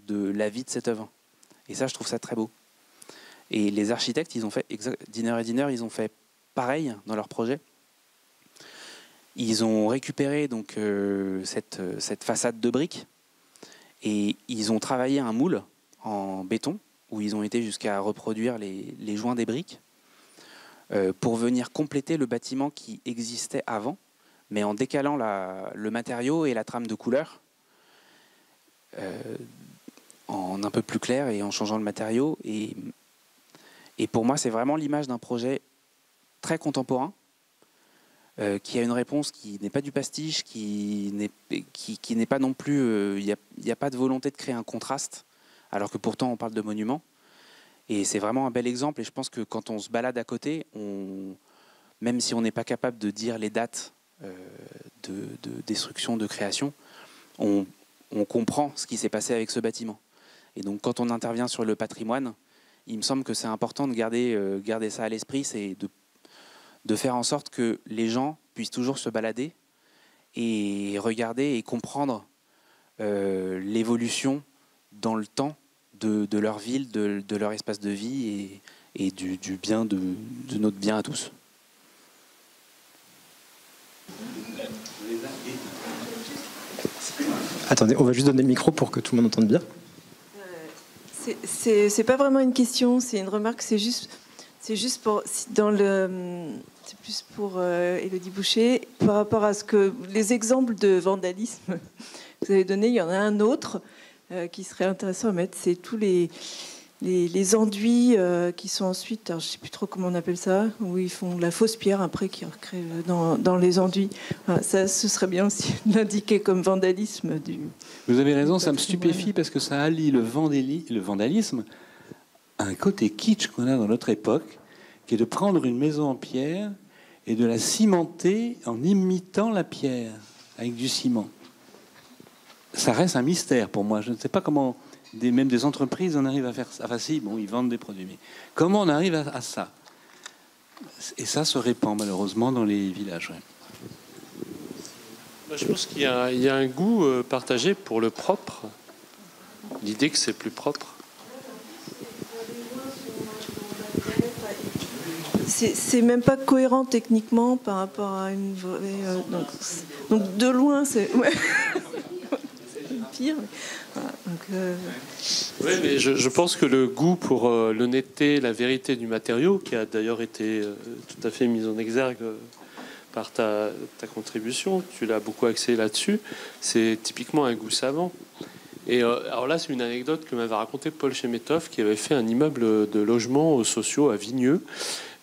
de la vie de cette œuvre. Et ça, je trouve ça très beau. Et les architectes, ils ont fait, Diener et Diener, ils ont fait pareil dans leur projet. Ils ont récupéré donc, cette façade de briques et ils ont travaillé un moule en béton où ils ont été jusqu'à reproduire les joints des briques pour venir compléter le bâtiment qui existait avant, mais en décalant le matériau et la trame de couleur en un peu plus clair et en changeant le matériau. Et pour moi, c'est vraiment l'image d'un projet très contemporain qui a une réponse qui n'est pas du pastiche, qui n'est pas non plus... Il n'y a pas de volonté de créer un contraste, alors que pourtant on parle de monuments. Et c'est vraiment un bel exemple. Et je pense que quand on se balade à côté, même si on n'est pas capable de dire les dates de destruction, de création, on comprend ce qui s'est passé avec ce bâtiment. Et donc quand on intervient sur le patrimoine, il me semble que c'est important de garder ça à l'esprit, c'est de faire en sorte que les gens puissent toujours se balader et regarder et comprendre l'évolution dans le temps de leur ville, de leur espace de vie et du bien de notre bien à tous. Attendez, on va juste donner le micro pour que tout le monde entende bien. C'est pas vraiment une question, c'est une remarque, c'est juste pour c'est plus pour Élodie Boucher par rapport à ce que les exemples de vandalisme que vous avez donné. Il y en a un autre qui serait intéressant à mettre, c'est tous les enduits qui sont ensuite, alors je sais plus trop comment on appelle ça, où ils font la fausse pierre après qui recréent dans les enduits. Voilà, ça, ce serait bien aussi d'indiquer comme vandalisme du. Vous avez raison, ça me stupéfie parce que ça allie le vandalisme à un côté kitsch qu'on a dans notre époque, qui est de prendre une maison en pierre et de la cimenter en imitant la pierre avec du ciment. Ça reste un mystère pour moi. Je ne sais pas comment même des entreprises en arrivent à faire ça. Enfin si, bon, ils vendent des produits, mais comment on arrive à ça? Et ça se répand malheureusement dans les villages. Ouais. Je pense qu'il y a un goût partagé pour le propre, l'idée que c'est plus propre. C'est même pas cohérent techniquement par rapport à une vraie. Donc de loin, c'est ouais. Pire. Voilà, donc, Oui, mais je pense que le goût pour l'honnêteté, la vérité du matériau, qui a d'ailleurs été tout à fait mis en exergue par ta contribution, tu l'as beaucoup axé là-dessus, c'est typiquement un goût savant. Et alors là, c'est une anecdote que m'avait raconté Paul Chemetov, qui avait fait un immeuble de logements sociaux à Vigneux,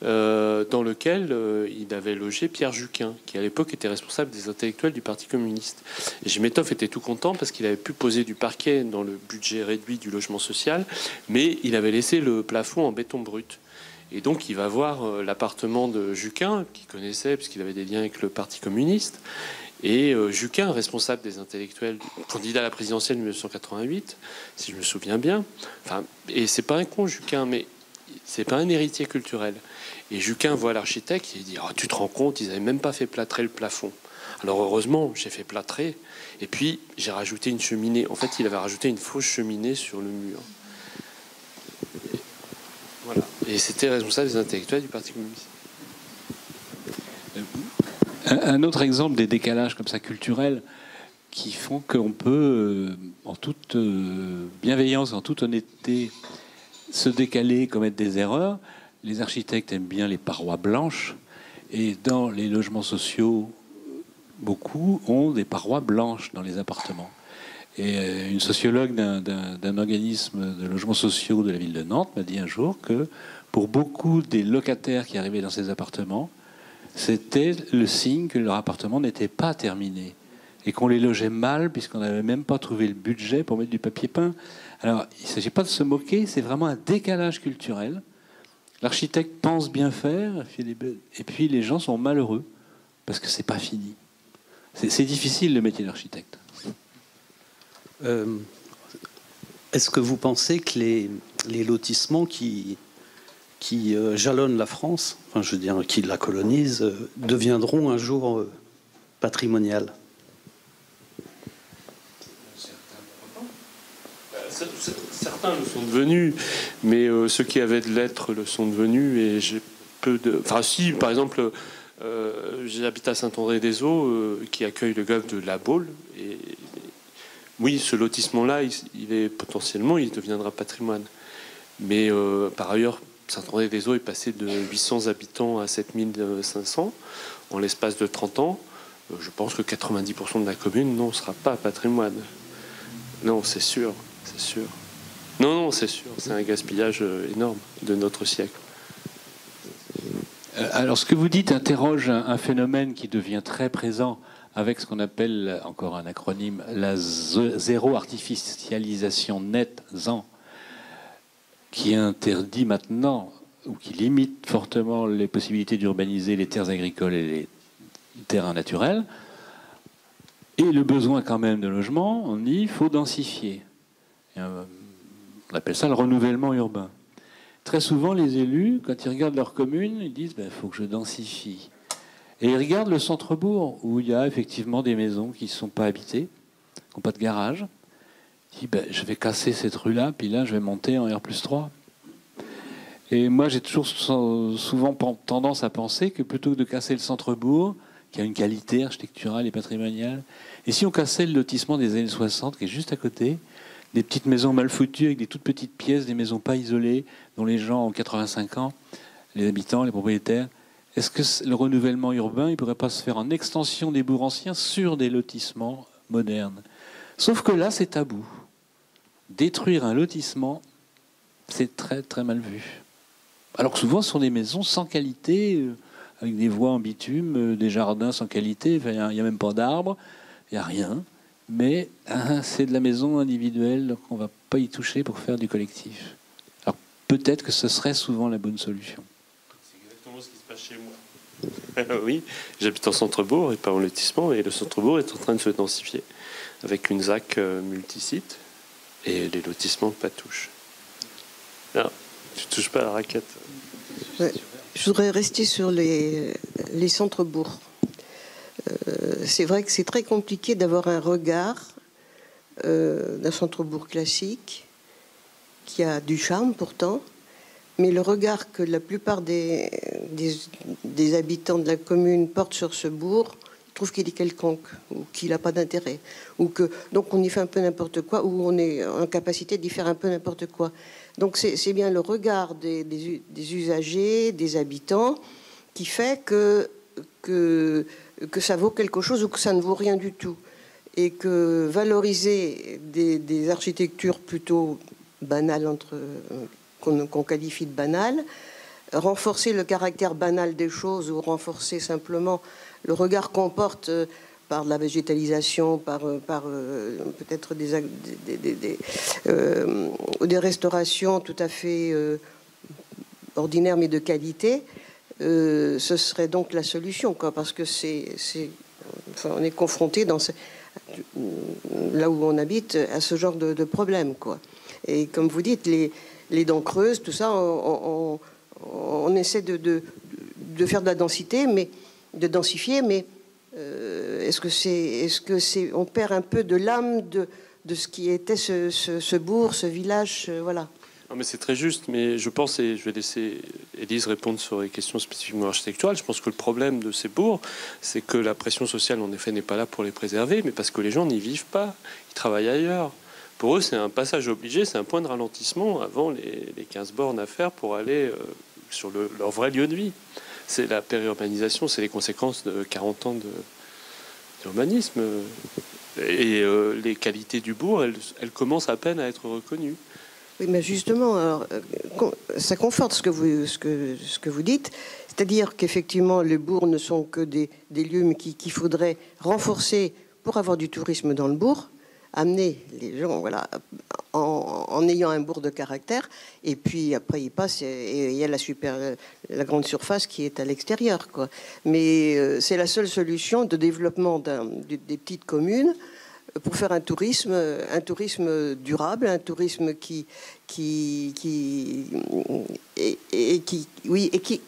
dans lequel il avait logé Pierre Juquin, qui à l'époque était responsable des intellectuels du Parti communiste. Et Chemetov était tout content parce qu'il avait pu poser du parquet dans le budget réduit du logement social, mais il avait laissé le plafond en béton brut. Et donc il va voir l'appartement de Juquin, qu'il connaissait puisqu'il avait des liens avec le Parti communiste. Et Juquin, responsable des intellectuels, candidat à la présidentielle de 1988, si je me souviens bien. Enfin, et c'est pas un con, Juquin, mais c'est pas un héritier culturel. Et Juquin voit l'architecte et il dit « Tu te rends compte, ils n'avaient même pas fait plâtrer le plafond. » Alors heureusement, j'ai fait plâtrer. Et puis, j'ai rajouté une cheminée. En fait, il avait rajouté une fausse cheminée sur le mur. Et, voilà. Et c'était responsable des intellectuels du Parti communiste. Un autre exemple des décalages comme ça culturels qui font qu'on peut, en toute bienveillance, en toute honnêteté, se décaler, commettre des erreurs. Les architectes aiment bien les parois blanches et dans les logements sociaux, beaucoup ont des parois blanches dans les appartements. Et une sociologue d'un organisme de logements sociaux de la ville de Nantes m'a dit un jour que pour beaucoup des locataires qui arrivaient dans ces appartements, c'était le signe que leur appartement n'était pas terminé et qu'on les logeait mal puisqu'on n'avait même pas trouvé le budget pour mettre du papier peint. Alors, il ne s'agit pas de se moquer, c'est vraiment un décalage culturel. L'architecte pense bien faire et puis les gens sont malheureux parce que c'est pas fini. C'est difficile le métier d'architecte. Est-ce que vous pensez que les lotissements qui jalonnent la France, enfin je veux dire qui la colonisent, deviendront un jour patrimoniales? Certains le sont devenus, mais ceux qui avaient de l'être le sont devenus. Et j'ai peu de. Enfin, si, par exemple, j'habite à Saint-André-des-Eaux, qui accueille le golfe de La Baule. Et oui, ce lotissement-là, il est potentiellement, il deviendra patrimoine. Mais par ailleurs, Saint-André-des-Eaux est passé de 800 habitants à 7500 en l'espace de 30 ans. Je pense que 90% de la commune, non, ne sera pas patrimoine. Non, c'est sûr. C'est sûr. Non, c'est sûr. C'est un gaspillage énorme de notre siècle. Alors, ce que vous dites interroge un phénomène qui devient très présent avec ce qu'on appelle, encore un acronyme, la zéro artificialisation nette ZAN, qui interdit maintenant, ou qui limite fortement les possibilités d'urbaniser les terres agricoles et les terrains naturels. Et le besoin quand même de logement, on dit il faut densifier. On appelle ça le renouvellement urbain. Très souvent, les élus, quand ils regardent leur commune, ils disent il faut que je densifie. Et ils regardent le centre-bourg, où il y a effectivement des maisons qui ne sont pas habitées, qui n'ont pas de garage. Ils disent je vais casser cette rue-là, puis là, je vais monter en R+3. Et moi, j'ai toujours souvent tendance à penser que plutôt que de casser le centre-bourg, qui a une qualité architecturale et patrimoniale, et si on cassait le lotissement des années 60, qui est juste à côté, des petites maisons mal foutues avec des toutes petites pièces, des maisons pas isolées, dont les gens ont 85 ans, les habitants, les propriétaires. Est-ce que le renouvellement urbain, il ne pourrait pas se faire en extension des bourgs anciens sur des lotissements modernes? Sauf que là, c'est tabou. Détruire un lotissement, c'est très très mal vu. Alors que souvent, ce sont des maisons sans qualité, avec des voies en bitume, des jardins sans qualité, il n'y a même pas d'arbres, il n'y a rien. Mais c'est de la maison individuelle, donc on ne va pas y toucher pour faire du collectif. Alors peut-être que ce serait souvent la bonne solution. C'est exactement ce qui se passe chez moi. Oui, j'habite en centre-bourg et pas en lotissement, et le centre-bourg est en train de se densifier avec une ZAC multisite, et les lotissements patouchent. Non, tu ne touches pas à la raquette. Ouais, je voudrais rester sur les centres-bourgs. C'est vrai que c'est très compliqué d'avoir un regard d'un centre-bourg classique qui a du charme pourtant, mais le regard que la plupart des habitants de la commune portent sur ce bourg, ils trouvent qu'il est quelconque ou qu'il n'a pas d'intérêt, ou que donc on y fait un peu n'importe quoi, ou on est en capacité d'y faire un peu n'importe quoi. Donc c'est bien le regard des usagers, des habitants, qui fait que ça vaut quelque chose ou que ça ne vaut rien du tout. et que valoriser des architectures plutôt banales, qu'on qualifie de banales, renforcer le caractère banal des choses ou renforcer simplement le regard qu'on porte par la végétalisation, par peut-être des restaurations tout à fait ordinaires mais de qualité, ce serait donc la solution, quoi, parce que enfin, on est confronté là où on habite à ce genre de problème, quoi. Et comme vous dites, les dents creuses, tout ça, on essaie de faire de la densité, mais de densifier, mais est-ce que c'est, on perd un peu de l'âme de ce qui était ce bourg, ce village, voilà. Non, mais c'est très juste, mais je pense, et je vais laisser Élise répondre sur les questions spécifiquement architecturales, je pense que le problème de ces bourgs, c'est que la pression sociale, en effet, n'est pas là pour les préserver, mais parce que les gens n'y vivent pas, ils travaillent ailleurs. Pour eux, c'est un passage obligé, c'est un point de ralentissement avant les 15 bornes à faire pour aller sur leur vrai lieu de vie. C'est la périurbanisation, c'est les conséquences de 40 ans d'urbanisme. Et les qualités du bourg, elles commencent à peine à être reconnues. Oui, mais justement, alors, ça conforte ce que vous dites, c'est-à-dire qu'effectivement, les bourgs ne sont que des lieux qu'il faudrait renforcer pour avoir du tourisme dans le bourg, amener les gens, voilà, en ayant un bourg de caractère, et puis après ils passent et il y a la grande surface qui est à l'extérieur, quoi. Mais c'est la seule solution de développement des petites communes pour faire un tourisme durable, un tourisme qui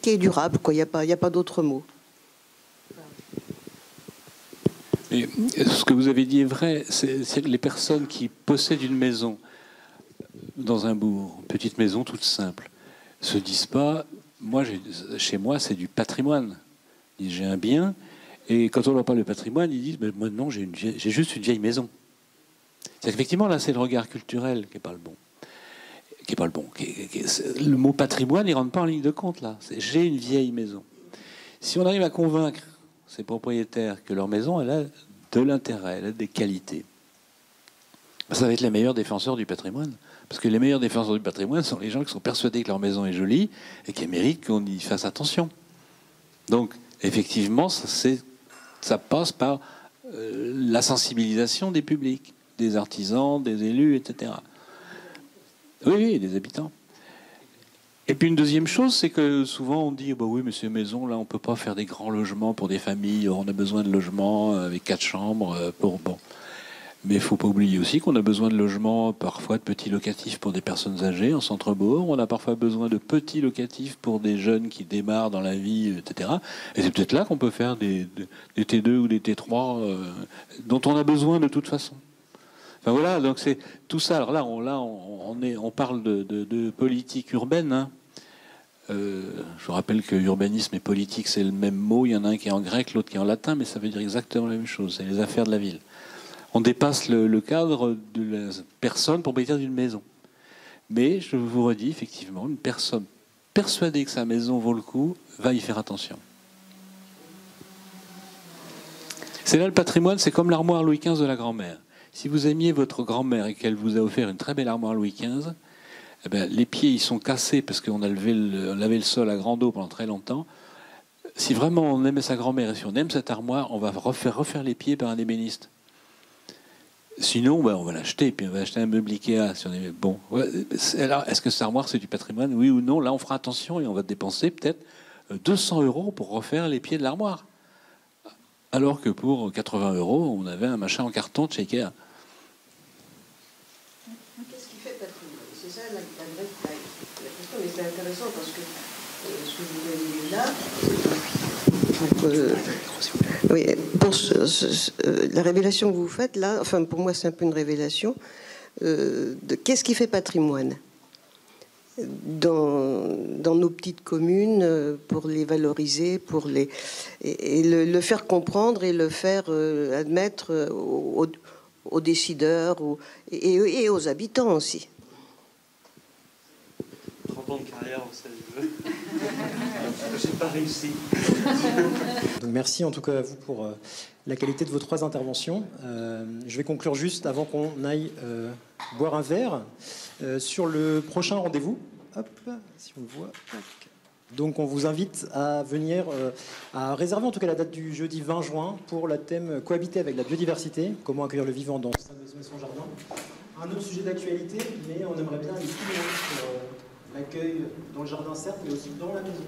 est durable, quoi. Il n'y a pas d'autre mot. Et ce que vous avez dit est vrai, c'est que les personnes qui possèdent une maison dans un bourg, une petite maison toute simple, se disent pas, chez moi c'est du patrimoine. J'ai un bien, et quand on leur parle de patrimoine, ils disent, mais moi non, j'ai juste une vieille maison. C'est qu'effectivement là c'est le regard culturel qui n'est pas le bon. Le mot patrimoine, il rentre pas en ligne de compte là. J'ai une vieille maison. Si on arrive à convaincre ces propriétaires que leur maison, elle a de l'intérêt, elle a des qualités, ça va être les meilleurs défenseurs du patrimoine. Parce que les meilleurs défenseurs du patrimoine sont les gens qui sont persuadés que leur maison est jolie et qui méritent qu'on y fasse attention. Donc, effectivement, ça passe par la sensibilisation des publics, des artisans, des élus, etc. Oui, des habitants. Et puis une deuxième chose, c'est que souvent on dit, bah oui, mais ces maisons, là, on peut pas faire des grands logements pour des familles, on a besoin de logements avec 4 chambres pour... Bon. Mais il ne faut pas oublier aussi qu'on a besoin de logements, parfois de petits locatifs pour des personnes âgées en centre-bourg. On a parfois besoin de petits locatifs pour des jeunes qui démarrent dans la vie, etc. Et c'est peut-être là qu'on peut faire des T2 ou des T3 dont on a besoin de toute façon. Enfin voilà, donc c'est tout ça. Alors là, on parle de politique urbaine. Hein. Je vous rappelle que urbanisme et politique, c'est le même mot. Il y en a un qui est en grec, l'autre qui est en latin, mais ça veut dire exactement la même chose. C'est les affaires de la ville. On dépasse le cadre de la personne propriétaire d'une maison. Mais je vous redis, effectivement, une personne persuadée que sa maison vaut le coup va y faire attention. C'est là le patrimoine, c'est comme l'armoire Louis XV de la grand-mère. Si vous aimiez votre grand-mère et qu'elle vous a offert une très belle armoire Louis XV, eh bien, les pieds ils sont cassés parce qu'on a lavé le sol à grande eau pendant très longtemps. Si vraiment on aimait sa grand-mère et si on aime cette armoire, on va refaire les pieds par un ébéniste. Sinon, on va l'acheter, puis on va acheter un meuble Ikea. Si on est... Bon. Alors, est-ce que cette armoire, c'est du patrimoine? Oui ou non? Là, on fera attention et on va dépenser peut-être 200 € pour refaire les pieds de l'armoire. Alors que pour 80 €, on avait un machin en carton de chez Ikea. Qu'est-ce qui fait patrimoine? C'est ça la question, mais c'est intéressant parce que ce que vous avez dit là... oui, pour la révélation que vous faites là, enfin pour moi c'est un peu une révélation de qu'est-ce qui fait patrimoine dans nos petites communes pour les valoriser, et le faire comprendre et le faire admettre aux décideurs et aux habitants aussi. plan de carrière, vous savez. J'ai pas réussi. Donc merci en tout cas à vous pour la qualité de vos 3 interventions. Je vais conclure juste avant qu'on aille boire un verre sur le prochain rendez-vous. Hop, si on le voit. Donc on vous invite à venir, à réserver en tout cas la date du jeudi 20 juin pour le thème cohabiter avec la biodiversité, comment accueillir le vivant dans sa maison et son jardin. Un autre sujet d'actualité, mais on aimerait bien aller plus loin sur l'accueil dans le jardin certes, mais aussi dans la maison.